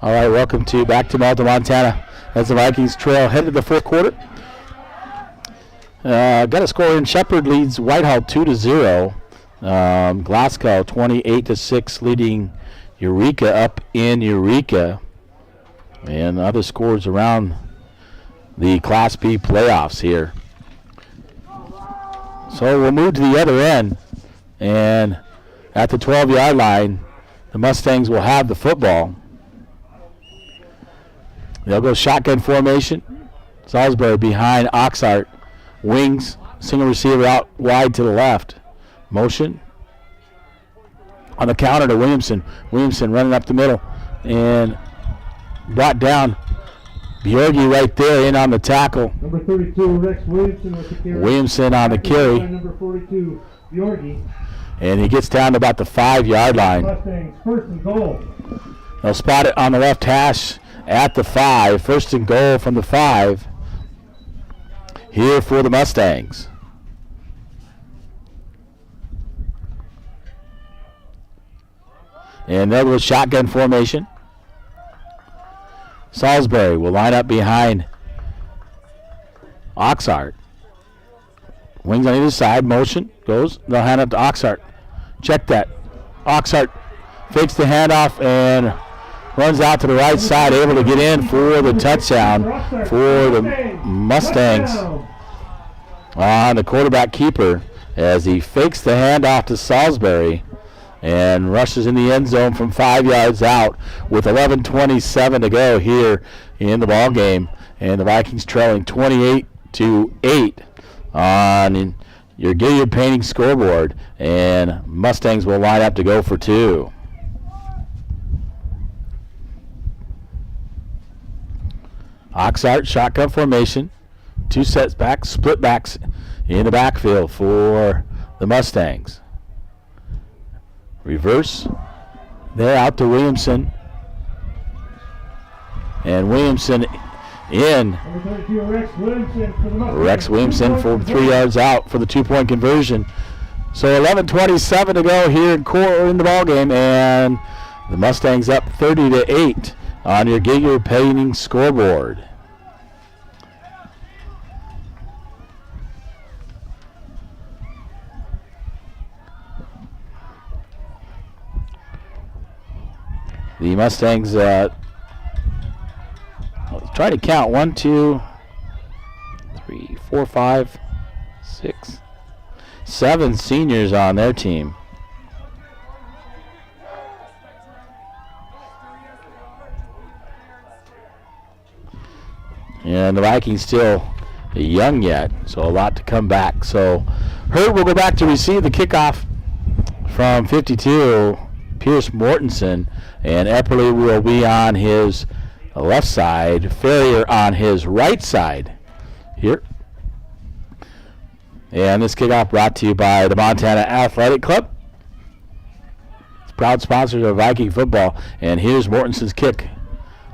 All right, welcome back to Malta, Montana, as the Vikings trail headed the fourth quarter. Got a score in. Shepherd leads Whitehall 2-0. Glasgow 28-6 leading Eureka up in Eureka. And other scores around the Class B playoffs here. So we'll move to the other end, and at the 12-yard line, the Mustangs will have the football. They'll go shotgun formation. Salisbury behind Oxart. Wings Single receiver out wide to the left. Motion. On the counter to Williamson. Williamson running up the middle. And brought down. Bjorgi right there in on the tackle. Number 32, Rex Williamson with the carry. Williamson on the carry. Number 42, Bjorgi. And he gets down to about the 5-yard line. Mustangs, first and goal. They'll spot it on the left hash at the 5. First and goal from the 5. Here for the Mustangs. And there was shotgun formation. Salisbury will line up behind Oxart. Wings on either side. Motion goes. They'll hand up to Oxart. Check that. Oxart fakes the handoff and runs out to the right side, able to get in for the touchdown for the Mustangs on the quarterback keeper as he fakes the handoff to Salisbury and rushes in the end zone from 5 yards out with 11:27 to go here in the ball game, and the Vikings trailing 28-8 on your Gilead Painting scoreboard, and Mustangs will line up to go for 2. Oxart shotgun formation, 2 sets back, split backs in the backfield for the Mustangs. Reverse. There out to Williamson. And Williamson in. Number 32, Rex Williamson for the Mustangs. Rex Williamson for 3 yards out for the 2-point conversion. So 11:27 to go here in the ball game, and the Mustangs up 30-8 on your Gilead Painting scoreboard. The Mustangs try to count 1, 2, 3, 4, 5, 6, 7 seniors on their team. And the Vikings still young yet, so a lot to come back. So Hurd will go back to receive the kickoff from 52, Pierce Mortensen, and Epperly will be on his left side, Ferrier on his right side here. And this kickoff brought to you by the Montana Athletic Club. It's proud sponsors of Viking football. And here's Mortensen's kick.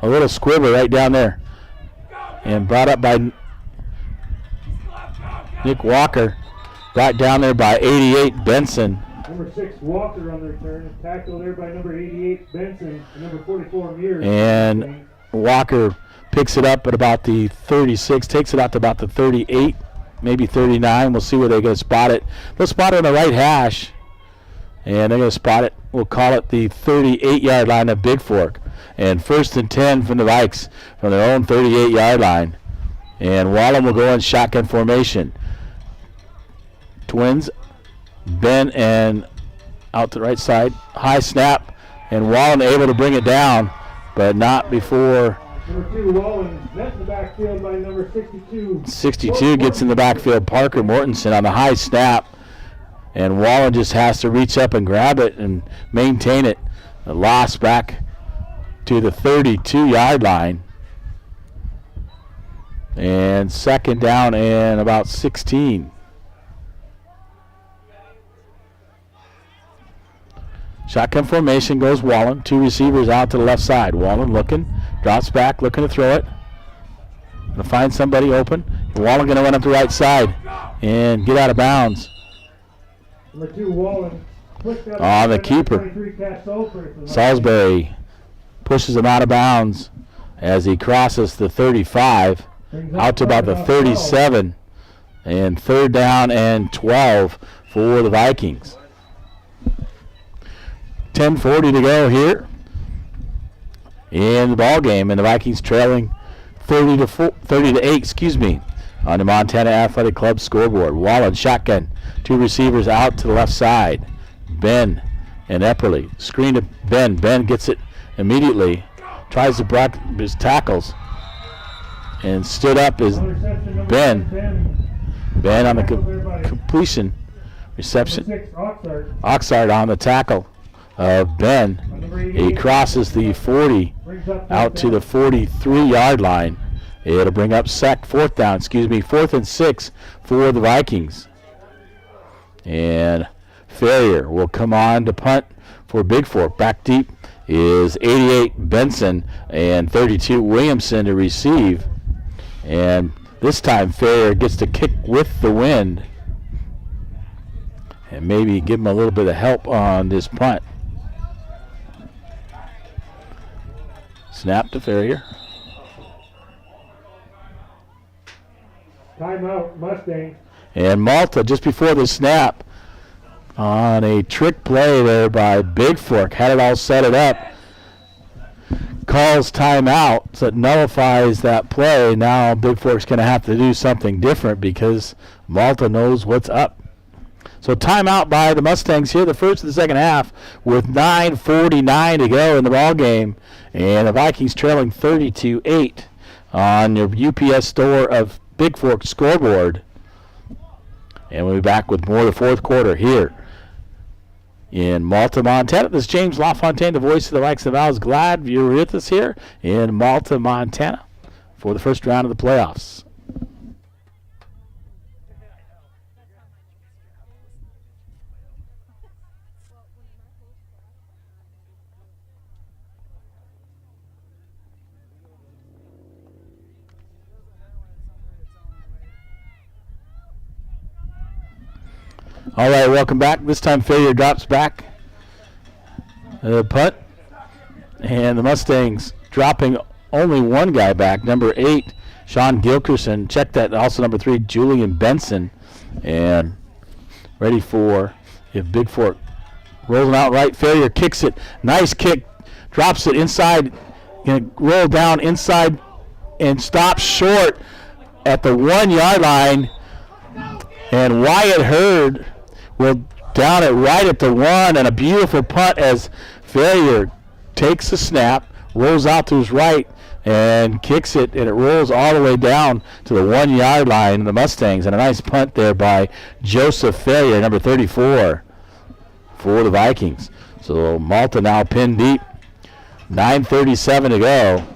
A little squiver right down there. And brought up by Nick Walker. Brought down there by 88 Benson. Number 6, Walker on the return. Tackled there by number 88, Benson. And number 44, Mears. And Walker picks it up at about the 36, takes it out to about the 38, maybe 39. We'll see where they're going to spot it. They'll spot it on the right hash, and they're going to spot it. We'll call it the 38-yard line of Bigfork. And 1st and 10 from the Vikes from their own 38-yard line. And Wallen will go in shotgun formation. Twins. Ben and out to the right side. High snap, and Wallen able to bring it down, but not before. Number 2, Wallen, met in the backfield by number 62. 62 gets in the backfield. Parker Mortensen on the high snap, and Wallen just has to reach up and grab it and maintain it. A loss back to the 32-yard line. And 2nd down and about 16. Shotgun formation goes Wallen. 2 receivers out to the left side. Wallen looking, drops back, looking to throw it. Going to find somebody open. Wallen going to run up the right side and get out of bounds. Number 2, Wallen. On the keeper. Salisbury pushes him out of bounds as he crosses the 35 out to about the 37. And 3rd down and 12 for the Vikings. 10:40 to go here in the ball game, and the Vikings trailing 30-8, on the Montana Athletic Club scoreboard. Wallen shotgun, 2 receivers out to the left side. Ben and Epperly screen to Ben. Ben gets it immediately, tries to block his tackles, and stood up is Ben. Ben on the completion. Reception. 6, Oxford. Oxnard on the tackle of Ben. He crosses the 40 out to the 43-yard line. It'll bring up fourth and 6 for the Vikings. And Ferrier will come on to punt for Bigfork. Back deep is 88 Benson and 32 Williamson to receive. And this time Ferrier gets to kick with the wind. And maybe give him a little bit of help on this punt. Snap to Ferrier. Timeout, Mustangs. And Malta, just before the snap, on a trick play there by Bigfork, had it all set it up. Calls timeout, so it nullifies that play. Now Bigfork's going to have to do something different because Malta knows what's up. So timeout by the Mustangs here, the first of the second half, with 9:49 to go in the ball game, and the Vikings trailing 32-8 on your UPS Store of Bigfork scoreboard. And we'll be back with more of the fourth quarter here in Malta, Montana. This is James LaFontaine, the voice of the Vikes and Vows. Glad you're with us here in Malta, Montana for the first round of the playoffs. All right, welcome back. This time Ferrier drops back. Punt. And the Mustangs dropping only one guy back, number 8, Sean Gilkerson. Check that, also number 3, Julian Benson. And ready for, if Bigfork rolling out right, Ferrier kicks it. Nice kick. Drops it inside. Going to roll down inside and stops short at the 1-yard line. And Wyatt Hurd will down it right at the 1, and a beautiful punt as Ferrier takes the snap, rolls out to his right, and kicks it, and it rolls all the way down to the 1-yard line of the Mustangs. And a nice punt there by Joseph Ferrier, number 34, for the Vikings. So Malta now pinned deep. 9:37 to go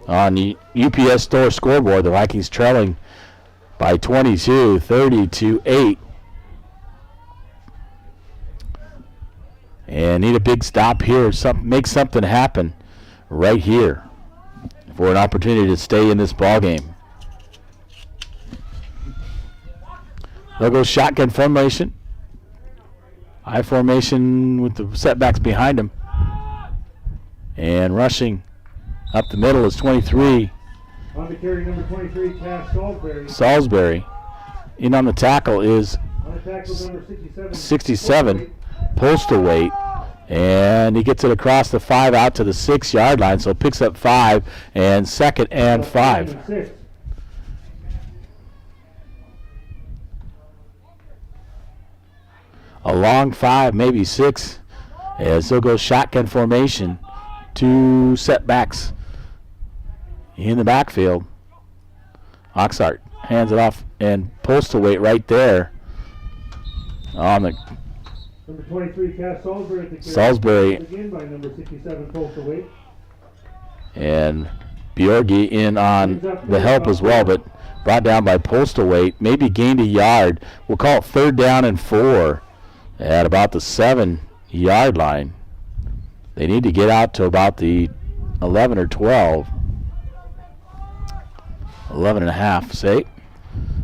on the UPS Store scoreboard. The Vikings trailing by 22, 30-8. And need a big stop here. Make something happen right here for an opportunity to stay in this ball game. They'll go shotgun formation. I formation with the setbacks behind him. And rushing up the middle is 23. On the carry, number 23, Cass Salisbury. Salisbury. In on the tackle is On the tackle, number 67. Postal weight, and he gets it across the 5 out to the 6-yard line, so picks up 5 and 2nd and 5. A long 5, maybe 6, as they'll go shotgun formation. 2 setbacks in the backfield. Oxart hands it off, and Postal weight right there on the Number 23, Cass Salisbury at the carry. Salisbury. Again by number 67, Postal weight. And Bjorgi in on the help as well, but brought down by Postal weight. Maybe gained a yard. We'll call it 3rd down and 4 at about the 7-yard line. They need to get out to about the 11 or 12. 11 and a half, say.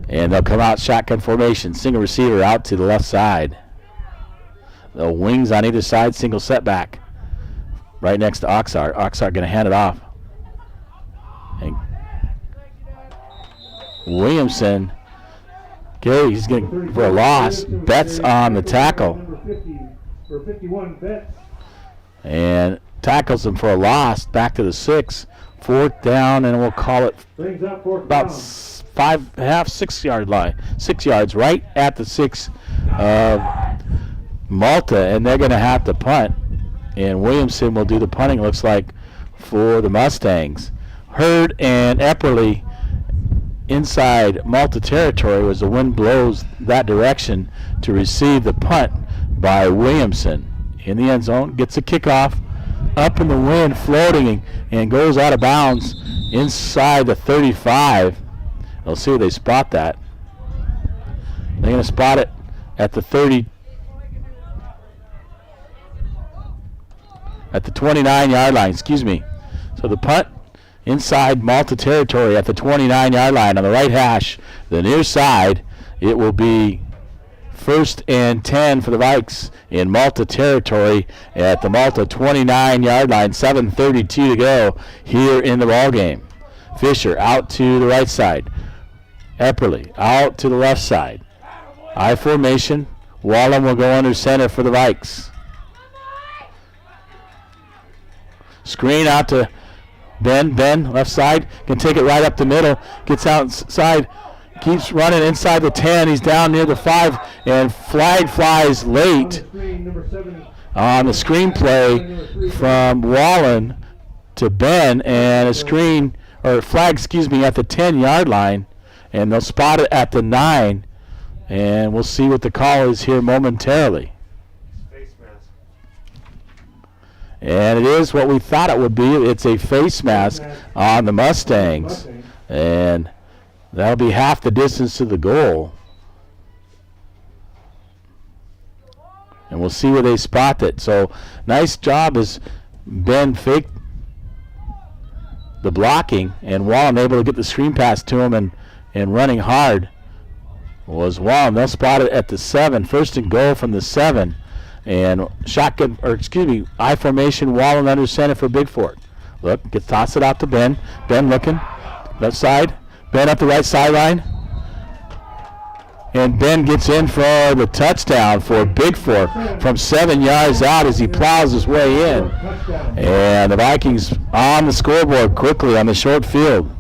And they'll come out shotgun formation. Single receiver out to the left side. The wings on either side, single setback. Right next to Oxart. Oxart going to hand it off. And Williamson, he's going for a loss. Betts on the tackle. Number 50, or 51, Betts. And tackles him for a loss. Back to the 6. 4th down, and we'll call it Brings up 4th about down. 6-yard line. 6 yards, right at the 6 of Malta, and they're going to have to punt. And Williamson will do the punting, looks like, for the Mustangs. Hurd and Epperly inside Malta territory as the wind blows that direction to receive the punt by Williamson. In the end zone, gets a kickoff, up in the wind, floating, and goes out of bounds inside the 35. They'll see where they spot that. They're going to spot it at the 30, at the 29-yard line, excuse me. So the punt inside Malta territory at the 29-yard line on the right hash, the near side. It will be 1st and 10 for the Vikes in Malta territory at the Malta 29-yard line. 7:32 to go here in the ball game. Fisher out to the right side. Epperly out to the left side. I formation. Wallen will go under center for the Vikes. Screen out to Ben. Ben, left side, can take it right up the middle. Gets outside, keeps running inside the 10. He's down near the 5, and flag flies late on the screen play from Wallen to Ben, and a screen, or flag, excuse me, at the 10-yard line, and they'll spot it at the 9, and we'll see what the call is here momentarily. And it is what we thought it would be. It's a face mask on the Mustangs. And that'll be half the distance to the goal. And we'll see where they spot it. So nice job as Ben faked the blocking, and Wallen able to get the screen pass to him, and running hard was Wallen. They'll spot it at the 7. 1st and goal from the 7. And shotgun, or excuse me, I formation, Wallen under center for Bigfork. Look, toss it out to Ben. Ben looking, left side. Ben up the right sideline. And Ben gets in for the touchdown for Bigfork from 7 yards out as he plows his way in. And the Vikings on the scoreboard quickly on the short field.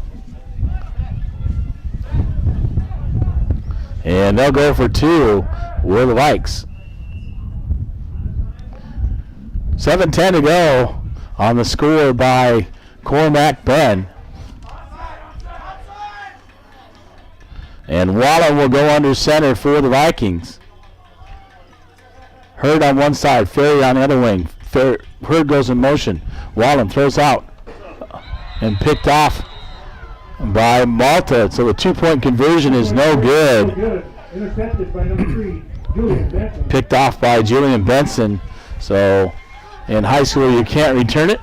And they'll go for 2 with the Vikes. 7:10 to go on the score by Cormac Ben. And Wallen will go under center for the Vikings. Hurd on one side, Ferry on the other wing. Hurd goes in motion. Wallen throws out and picked off by Malta. So the 2-point conversion is no good. Intercepted by number 3, Julian Benson. Picked off by Julian Benson. So in high school, you can't return it.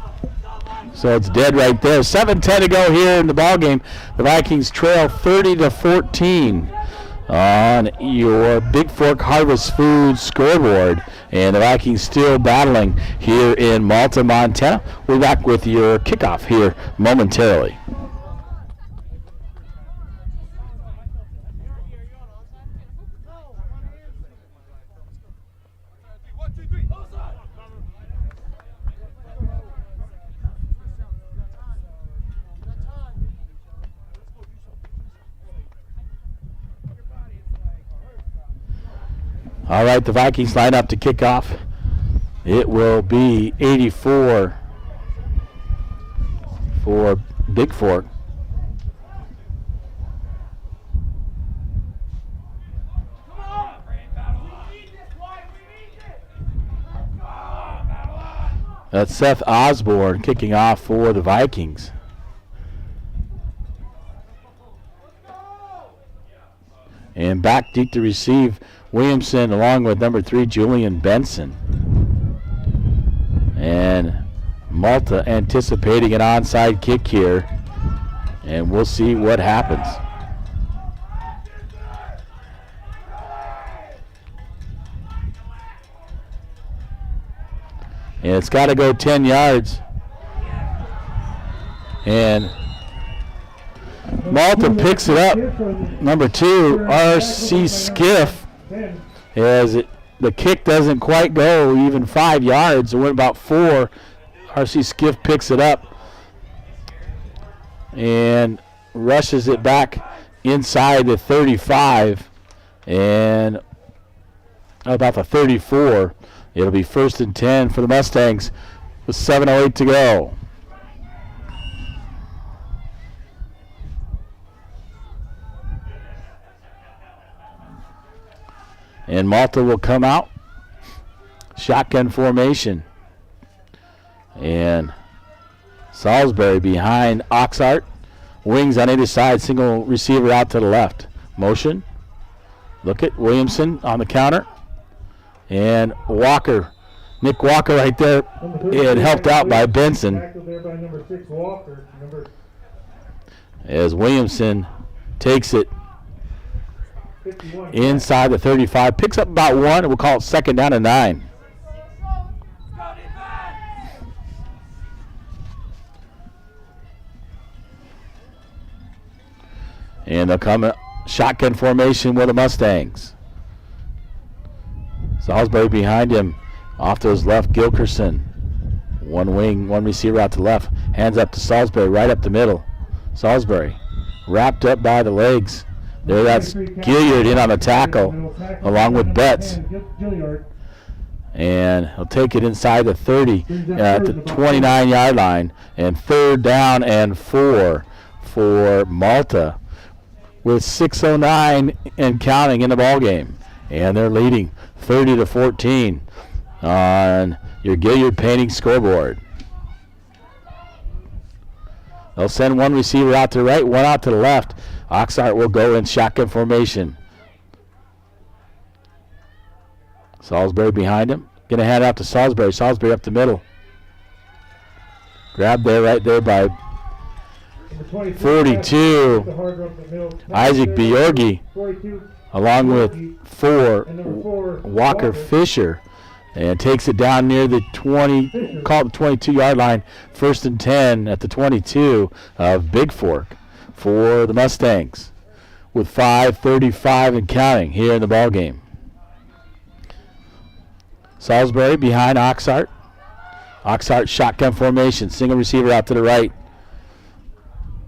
So it's dead right there. 7:10 to go here in the ball game. The Vikings trail 30-14 on your Bigfork Harvest Foods scoreboard. And the Vikings still battling here in Malta, Montana. We're back with your kickoff here momentarily. All right, the Vikings line up to kick off. It will be 84 for Bigfork. That's Seth Osborne kicking off for the Vikings. And back deep to receive Williamson along with number 3, Julian Benson. And Malta anticipating an onside kick here. And we'll see what happens. And it's got to go 10 yards. And Malta picks it up. Number 2, R.C. Skiff. As the kick doesn't quite go even 5 yards. It went about 4. R.C. Skiff picks it up and rushes it back inside the 35 and about the 34. It'll be 1st and 10 for the Mustangs with 7:08 to go. And Malta will come out. Shotgun formation. And Salisbury behind Oxart. Wings on either side. Single receiver out to the left. Motion. Look at Williamson on the counter. And Walker. Nick Walker right there. And helped out by Benson. Tackled there by number 6 Walker. As Williamson takes it 51. inside the 35. Picks up about 1. And we'll call it second down and 9. And they'll come shotgun formation with the Mustangs. Salisbury behind him. Off to his left, Gilkerson. One wing, one receiver out to the left. Hands up to Salisbury, right up the middle. Salisbury wrapped up by the legs. There, that's Gilliard in on the tackle, along with Betts. And he'll take it inside the 30 at the 29-yard line. And third down and 4 for Malta, with 6:09 and counting in the ball game, and they're leading 30-14 on your Gilliard Painting scoreboard. They'll send one receiver out to the right, one out to the left. Oxart will go in shotgun formation. Salisbury behind him. Going to hand out to Salisbury. Salisbury up the middle. Grabbed there, right there by 42, Isaac Bjorgi, along with 4, Walker Fisher, and takes it down near the 20, call it the 22-yard line, 1st and 10 at the 22 of Bigfork for the Mustangs, with 5:35 and counting here in the ball game. Salisbury behind Oxart. Oxart shotgun formation, single receiver out to the right.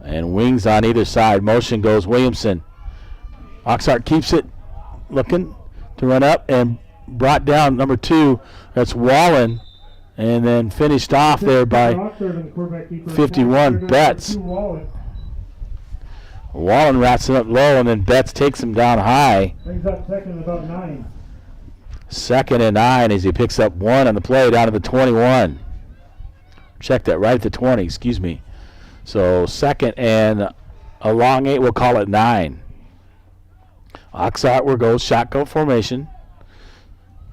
And wings on either side. Motion goes Williamson. Oxart keeps it, looking to run up, and brought down number 2. That's Wallen. And then finished off there by 51, Betts. Wallen rats it up low, and then Betts takes him down high. Brings up second and about 9. Second and 9 as he picks up 1 on the play down to the 21. Check that, right at the 20, excuse me. So second and a long 8, we'll call it 9. Oxart will go shotgun formation.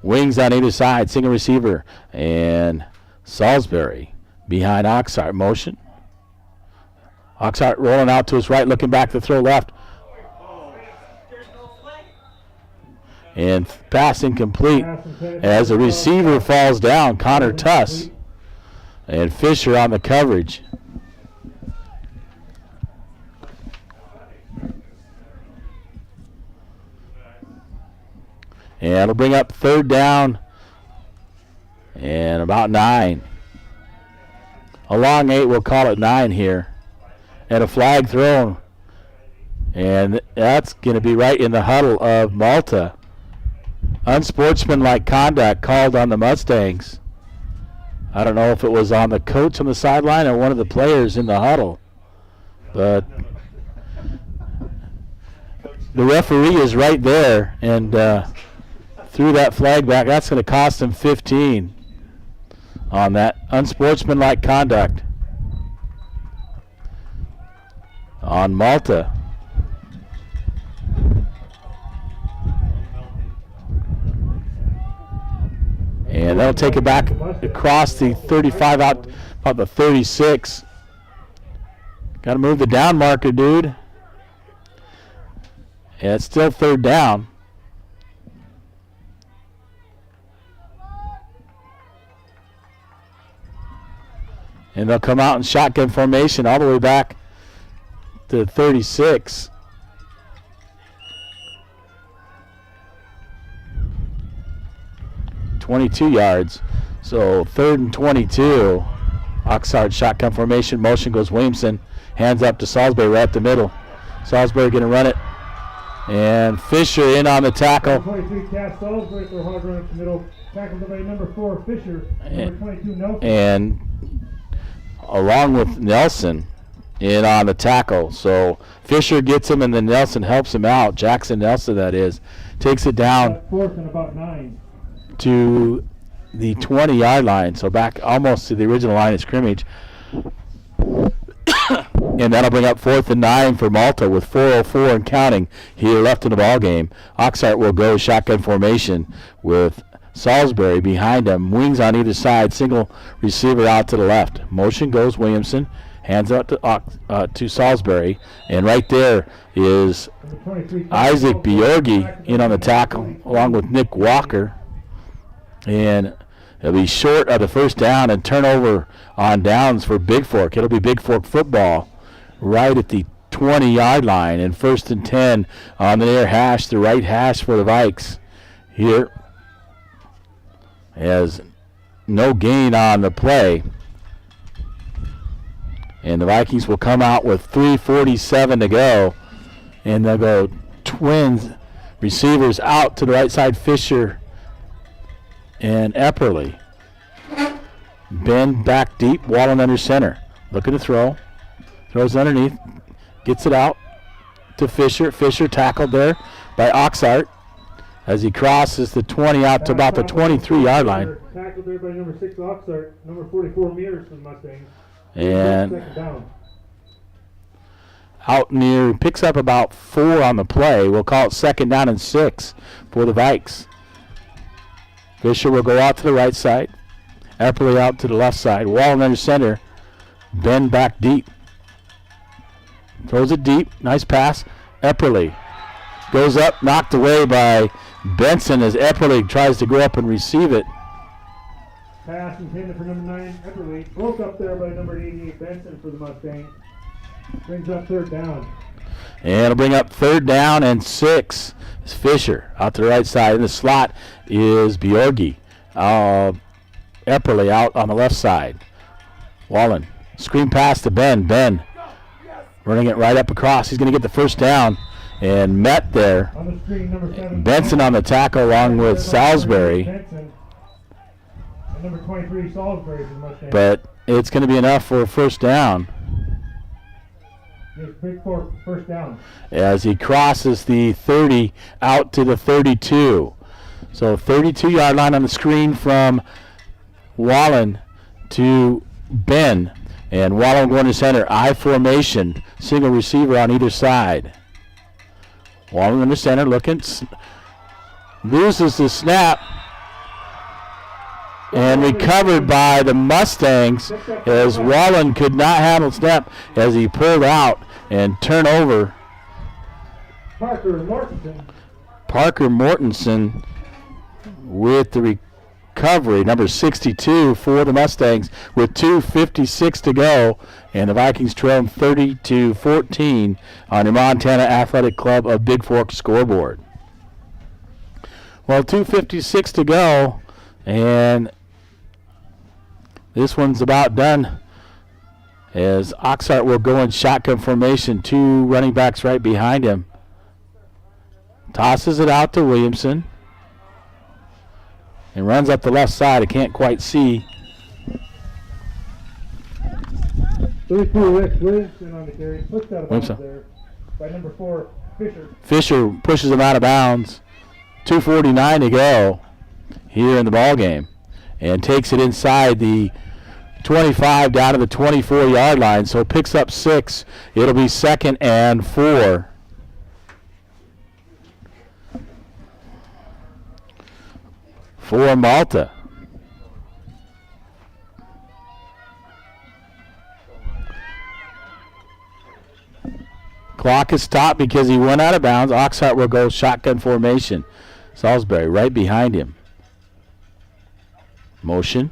Wings on either side, single receiver. And Salisbury behind Oxart, motion. Oxart rolling out to his right, looking back to throw left. And pass incomplete as the receiver falls down, Connor Tuss. And Fisher on the coverage. And it'll bring up third down and about 9. A long 8, we'll call it 9 here. And a flag thrown. And that's going to be right in the huddle of Malta. Unsportsmanlike conduct called on the Mustangs. I don't know if it was on the coach on the sideline or one of the players in the huddle. But the referee is right there and threw that flag back. That's going to cost him 15 on that unsportsmanlike conduct on Malta. And they'll take it back across the 35 out about the 36. Got to move the down marker, dude. And it's still third down. And they'll come out in shotgun formation all the way back to 36. .22 yards. So 3rd and 22. Oxart shotgun formation. Motion goes Williamson. Hands up to Salisbury right up the middle. Salisbury going to run it. And Fisher in on the tackle. 23 cast Salisbury for a hard run up the middle. Tackled by number 4 Fisher. Number 22 Nelson. And along with Nelson, in on the tackle. So Fisher gets him, and then Nelson helps him out. Jackson Nelson, that is, takes it down 4th and about 9. to the 20-yard line. So back almost to the original line of scrimmage. And that'll bring up 4th and 9 for Malta with 4:04 and counting here left in the ball game. Oxnard will go shotgun formation with Salisbury behind him. Wings on either side. Single receiver out to the left. Motion goes Williamson. Hands out to Salisbury. And right there is Isaac Bjorgi in on the tackle along with Nick Walker. And it'll be short of the first down and turnover on downs for Bigfork. It'll be Bigfork football right at the 20-yard line, and 1st and 10 on the near hash, the right hash for the Vikes here. Has no gain on the play. And the Vikings will come out with 3:47 to go, and they'll go twins receivers out to the right side, Fisher and Epperly. Ben back deep, Wallen under center. Looking to throw. Throws underneath. Gets it out to Fisher. Fisher tackled there by Oxart as he crosses the 20 out to about the 23-yard line. Tackled there by number 6 Oxart, number 44 Mears from Mustangs. And Second down. out near, picks up about 4 on the play. We'll call it 2nd down and 6 for the Vikes. Fisher will go out to the right side. Epperly out to the left side. Wallen under center. Ben back deep. Throws it deep. Nice pass. Epperly goes up, knocked away by Benson as Epperly tries to go up and receive it. Pass intended for number 9 Epperly. Broke up there by number 88 Benson for the Mustangs. Brings up 3rd down. And it'll bring up 3rd down and 6. It's Fisher out to the right side. In the slot is Bjorgi. Epperly out on the left side. Wallen. Screen pass to Ben. Ben running it right up across. He's going to get the first down. And met there. On the screen, number 7. Benson on the tackle along with Salisbury. Benson. And number 23 Salisbury for the Mustangs. But it's going to be enough for a first down Yes, Bigfork, first down. as he crosses the 30 out to the 32. So 32-yard line on the screen from Wallen to Ben. And Wallen going to center. I formation. Single receiver on either side. Wallen in the center looking. Loses the snap. And recovered by the Mustangs as Wallen could not handle snap as he pulled out and turned over. Parker Mortensen with the recovery, number 62 for the Mustangs with 2:56 to go, and the Vikings trail 30-14 on the Montana Athletic Club of Bigfork scoreboard. Well, 2:56 to go, and this one's about done as Oxart will go in shotgun formation, 2 running backs right behind him. Tosses it out to Williamson and runs up the left side. I can't quite see. 32 Rex Williamson on the carry. Pushed out of bounds there by number 4 Fisher. Fisher pushes him out of bounds. 2:49 to go here in the ball game, and takes it inside the 25 down to the 24-yard line. So picks up 6. It'll be 2nd and 4. For Malta. Clock is stopped because he went out of bounds. Oxhart will go shotgun formation. Salisbury right behind him. Motion.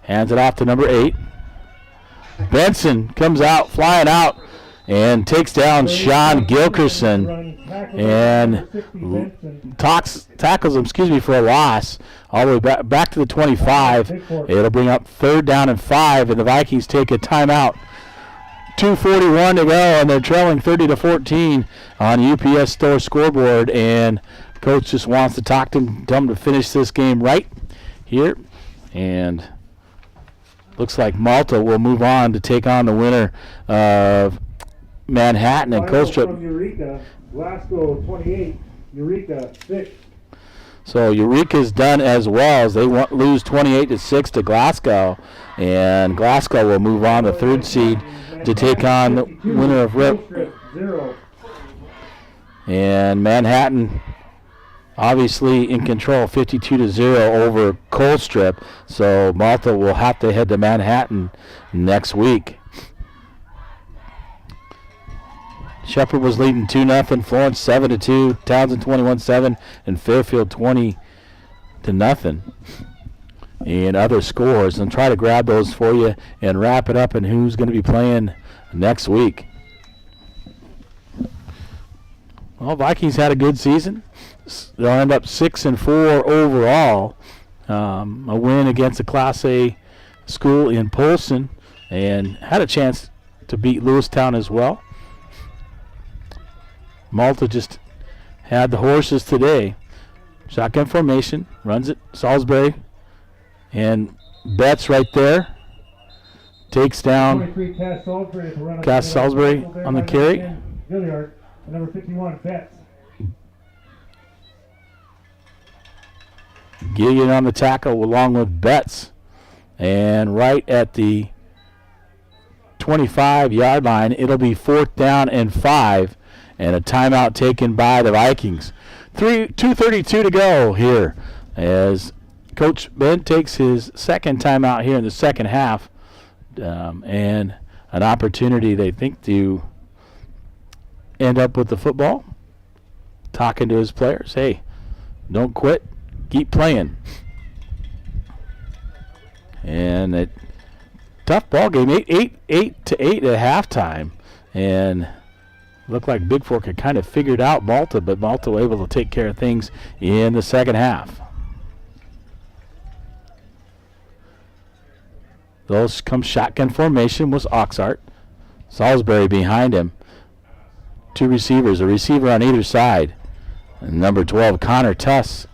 Hands it off to number 8. Benson comes out, flying out, and takes down Sean Gilkerson and tackles him, for a loss all the way back to the 25. It'll bring up 3rd down and 5, and the Vikings take a timeout. 2:41 to go, and they're trailing 30-14 on UPS Store scoreboard, and coach just wants to talk to them, tell them to finish this game right here, and looks like Malta will move on to take on the winner of Manhattan and Final Colstrip. from Eureka, Glasgow 28, Eureka 6. So Eureka's done as well as they lose 28-6 to Glasgow, and Glasgow will move on the third seed to take on the winner of RIP. Colstrip 0. And Manhattan obviously in control, 52-0 over Colstrip. So Malta will have to head to Manhattan next week. Shepherd was leading 2-0, Florence 7-2, Townsend 21-7, and Fairfield 20-0. And other scores, and try to grab those for you and wrap it up and who's going to be playing next week. Well, Vikings had a good season. They'll end up 6-4 overall. A win against a Class A school in Polson, and had a chance to beat Lewistown as well. Malta just had the horses today. Shotgun formation, runs it, Salisbury, and Betts right there. Takes down 23 Cass Salisbury to run up Cass the Salisbury middle. on the By carry. number 10, Gilliard, and number 51 Betts. Gillian on the tackle along with Betts. And right at the 25-yard line, it'll be 4th down and 5. And a timeout taken by the Vikings. 2:32 to go here as Coach Ben takes his second timeout here in the second half. And an opportunity, they think, to end up with the football. Talking to his players, hey, don't quit, keep playing. And a tough ball game, 8-8 at halftime. And looked like Bigfork had kind of figured out Malta, but Malta were able to take care of things in the second half. Those come shotgun formation was Oxart. Salisbury behind him. 2 receivers, a receiver on either side. And number 12, Connor Tuss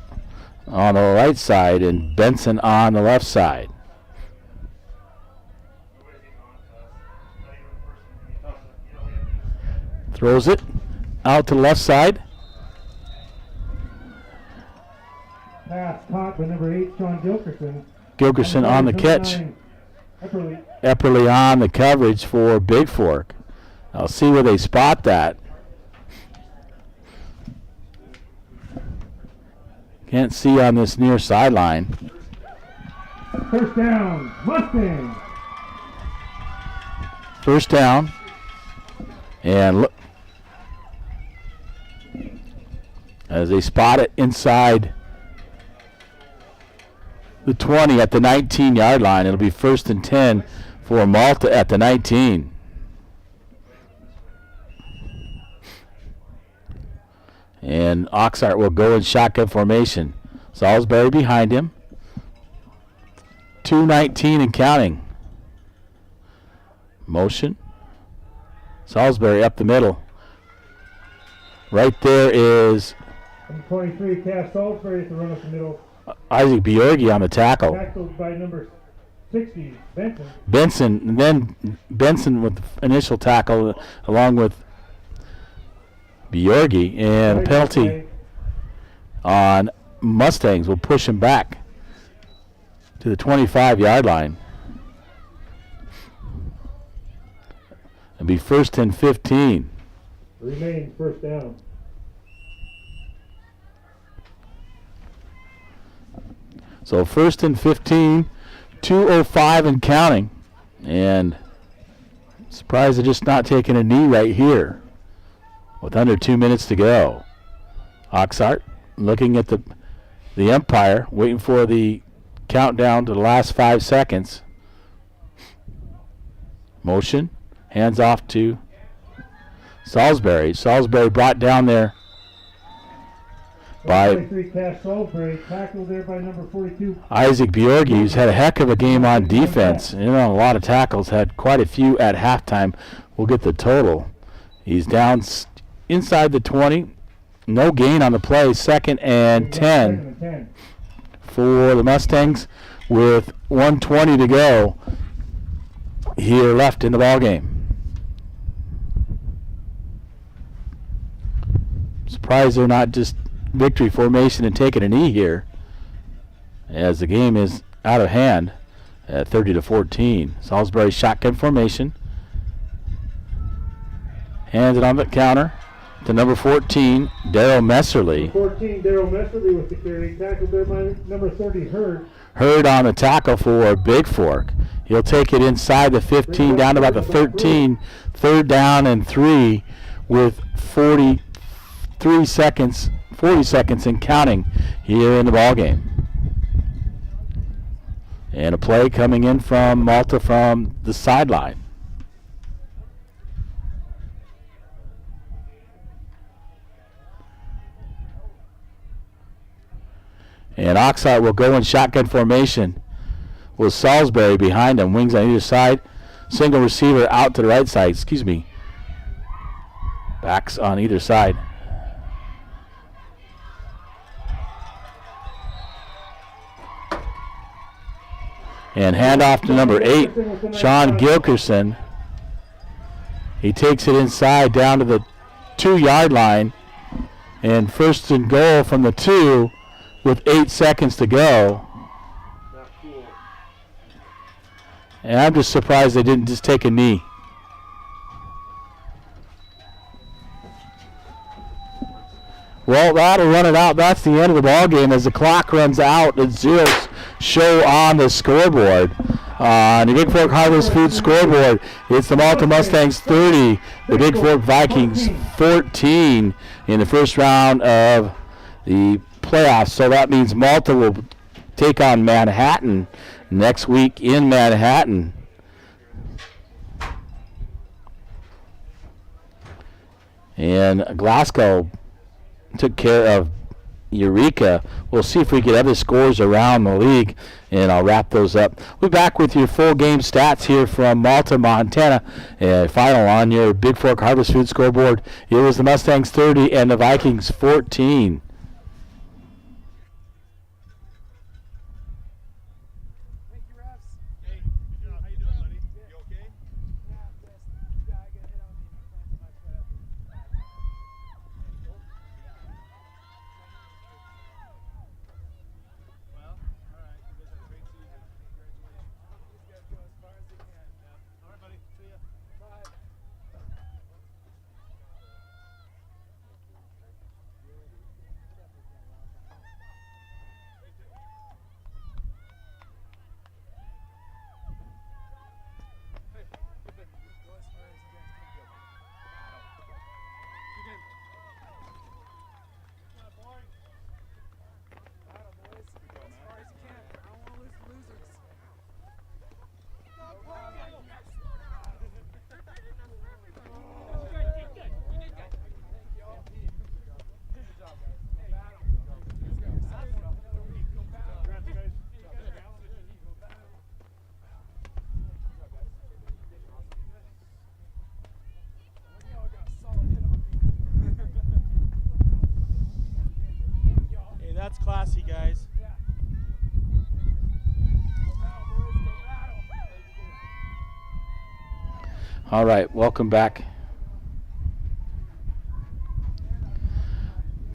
on the right side and Benson on the left side. Throws it out to the left side. Pass caught by number 8 Sean Gilkerson. Gilkerson on the catch. 9, Epperly. Epperly on the coverage for Bigfork. I'll see where they spot that. Can't see on this near sideline. First down, Mustangs. First down. And look, as they spot it inside the 20 at the 19-yard line. It'll be 1st and 10 for Malta at the 19. And Oxart will go in shotgun formation. Salisbury behind him. 2:19 and counting. Motion. Salisbury up the middle. Right there is Number 23 Cass Salisbury to run up the middle. Isaac Bjorgi on the tackle. Tackled by number 60 Benson. Benson, and then Benson with the initial tackle along with Bjorgi, and a penalty on Mustangs will push him back to the 25-yard line. It'll be 1st and 15. Remains first down. So 1st and 15, 2:05 and counting. And surprised they're just not taking a knee right here with under 2 minutes to go. Oxart looking at the umpire, waiting for the countdown to the last 5 seconds. Motion, hands off to Salisbury. Salisbury brought down there by 23 Cass Salisbury, tackled there by number 42. Isaac Bjorgi, who's had a heck of a game on defense. You know, a lot of tackles, had quite a few at halftime. We'll get the total. He's down inside the 20. No gain on the play. 2nd and 10 for the Mustangs with 1:20 to go. here left in the ball game. Surprised they're not just victory formation and taking a knee here, as the game is out of hand at 30-14. Salisbury shotgun formation. Hands it on the counter to number 14, Daryl Messerly. 14, Daryl Messerly with the carry. Tackled there by number 30, Hurd. Hurd on the tackle for Bigfork. He'll take it inside the 15 down to about the 13. 3rd down and 3 with 40 seconds and counting here in the ball game. And a play coming in from Malta from the sideline. And Oxheart will go in shotgun formation with Salisbury behind him. Wings on either side. Single receiver out to the right side. Backs on either side. And handoff to number 8, Sean Gilkerson. He takes it inside down to the 2-yard line. And 1st and goal from the 2 with 8 seconds to go. And I'm just surprised they didn't just take a knee. Well, that'll run it out. That's the end of the ball game as the clock runs out. The zeros show on the scoreboard. On the Bigfork Harvest Food scoreboard, it's the Malta Mustangs 30, the Bigfork Vikings 14 in the first round of the playoffs. So that means Malta will take on Manhattan next week in Manhattan. And Glasgow took care of Eureka. We'll see if we get other scores around the league, and I'll wrap those up. We'll be back with your full game stats here from Malta, Montana. Final on your Bigfork Harvest Food scoreboard. It was the Mustangs 30 and the Vikings 14. That's classy, guys. All right, welcome back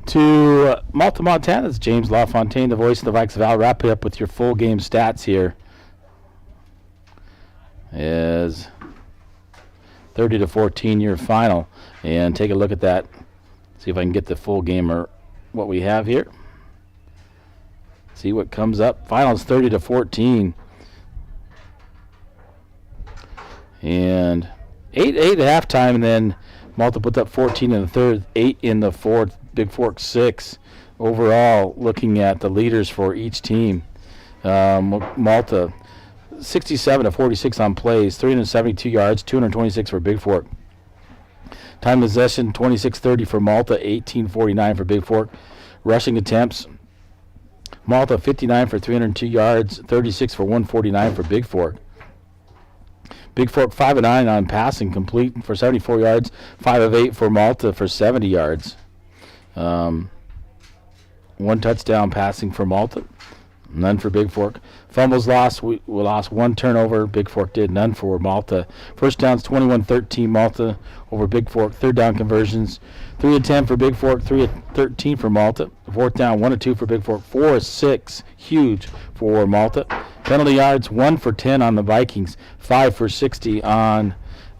to Malta, Montana. It's James LaFontaine, the voice of the Vikings. I'll wrap it up with your full game stats here. Is 30-14 your final, and take a look at that. See if I can get the full game or what we have here. See what comes up. Finals 30-14. And 8 at halftime, and then Malta puts up 14 in the third, 8 in the fourth, Bigfork 6. Overall, looking at the leaders for each team, Malta 67-46 on plays, 372 yards, 226 for Bigfork. Time possession 26-30 for Malta, 18-49 for Bigfork. Rushing attempts, Malta 59 for 302 yards, 36 for 149 for Bigfork. Bigfork 5 of 9 on passing, complete for 74 yards, 5 of 8 for Malta for 70 yards. One touchdown passing for Malta. None for Bigfork. Fumbles lost. We lost 1 turnover. Bigfork did. None for Malta. First downs 21-13 Malta over Bigfork. Third down conversions 3 of 10 for Bigfork. 3 of 13 for Malta. Fourth down 1 of 2 for Bigfork. 4 of 6 huge for Malta. Penalty yards 1 for 10 on the Vikings. 5 for 60 on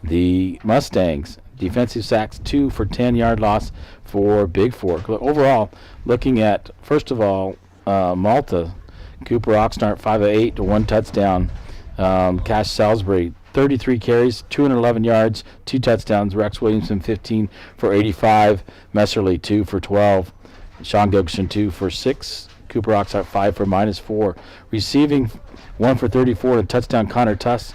the Mustangs. Defensive sacks 2 for 10 yard loss for Bigfork. Overall, looking at first of all Malta. Cooper Oxnard 5 of 8 to 1 touchdown. Cash Salisbury 33 carries, 211 yards, 2 touchdowns. Rex Williamson 15 for 85. Messerly 2 for 12. Sean Gilkison 2 for 6. Cooper Oxnard 5 for -4. Receiving 1 for 34 and touchdown. Connor Tuss.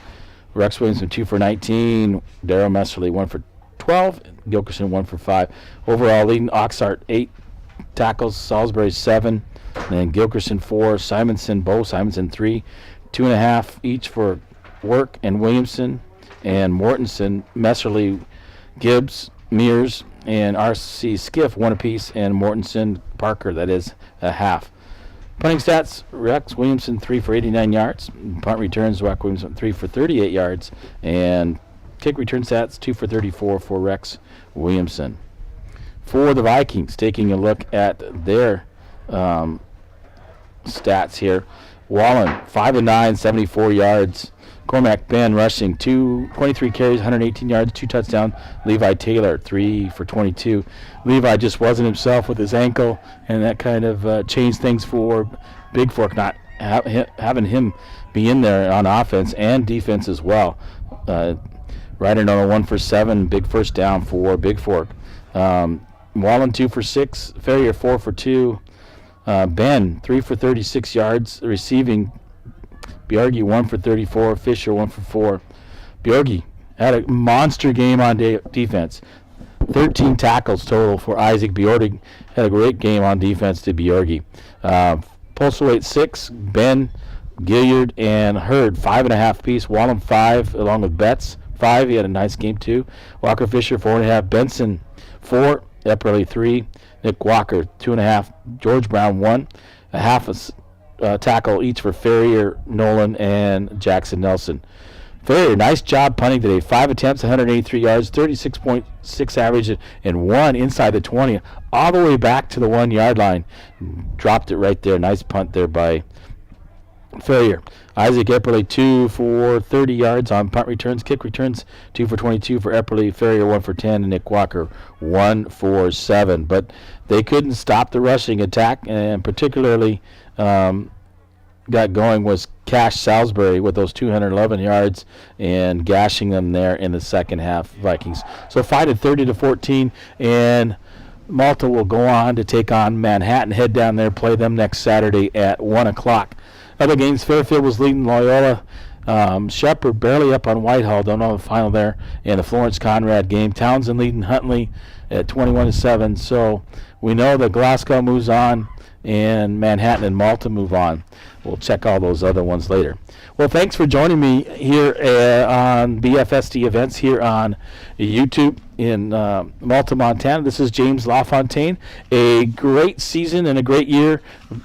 Rex Williamson 2 for 19. Darryl Messerly 1 for 12. Gilkison 1 for 5. Overall leading Oxnard 8 tackles. Salisbury 7. And Gilkerson 4, Bo Simonson 3, 2.5 each for Work and Williamson, and Mortensen, Messerly, Gibbs, Mears, and R.C. Skiff 1 apiece, and Mortensen, Parker, that is a half. Punting stats, Rex Williamson 3 for 89 yards. Punt returns, Rex Williamson 3 for 38 yards. And kick return stats, 2 for 34 for Rex Williamson. For the Vikings, taking a look at their stats here. Wallen 5 of 9, 74 yards. Cormac Ben rushing 23 carries, 118 yards, 2 touchdowns. Levi Taylor 3 for 22. Levi just wasn't himself with his ankle, and that kind of changed things for Bigfork, not having him be in there on offense and defense as well. Riding on a 1 for 7, big first down for Bigfork. Wallen 2 for 6, Ferrier 4 for 2. Ben 3 for 36 yards receiving. Bjorgi 1 for 34. Fisher 1 for 4. Bjorgi had a monster game on defense. 13 tackles total for Isaac Bjorgi. Had a great game on defense to Bjorgi. Postlethwaite 6. Ben, Gilliard, and Hurd 5.5 piece. Wallen 5 along with Betts 5. He had a nice game too. Walker Fisher 4.5. Benson 4. Epperly 3. Nick Walker 2.5. George Brown 1. A half a tackle each for Ferrier, Nolan, and Jackson Nelson. Ferrier, nice job punting today. 5 attempts, 183 yards, 36.6 average, and 1 inside the 20, all the way back to the 1 yard line. Dropped it right there. Nice punt there by Ferrier. Isaac Epperly 2 for 30 yards on punt returns. Kick returns 2 for 22 for Epperly. Ferrier 1 for 10, and Nick Walker 1 for 7. But they couldn't stop the rushing attack, and particularly got going was Cash Salisbury with those 211 yards and gashing them there in the second half. Vikings so fighting 30-14, and Malta will go on to take on Manhattan. Head down there, play them next Saturday at 1 o'clock. Other games, Fairfield was leading Loyola. Shepherd barely up on Whitehall. Don't know the final there. And the Florence Conrad game. Townsend leading Huntley at 21-7. So we know that Glasgow moves on and Manhattan and Malta move on. We'll check all those other ones later. Well, thanks for joining me here on BFSD Events here on YouTube in Malta, Montana. This is James LaFontaine. A great season and a great year,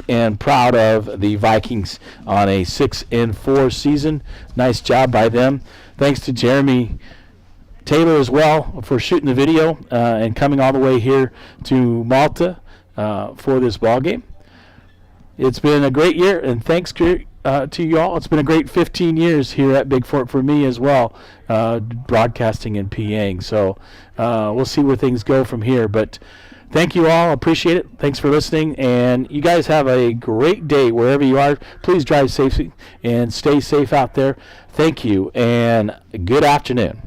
and proud of the Vikings on a 6-4 season. Nice job by them. Thanks to Jeremy Taylor as well for shooting the video and coming all the way here to Malta for this ball game. It's been a great year, and thanks to you all. It's been a great 15 years here at Bigfork for me as well, broadcasting in Pyongyang. So we'll see where things go from here. But thank you all. Appreciate it. Thanks for listening. And you guys have a great day wherever you are. Please drive safely and stay safe out there. Thank you, and good afternoon.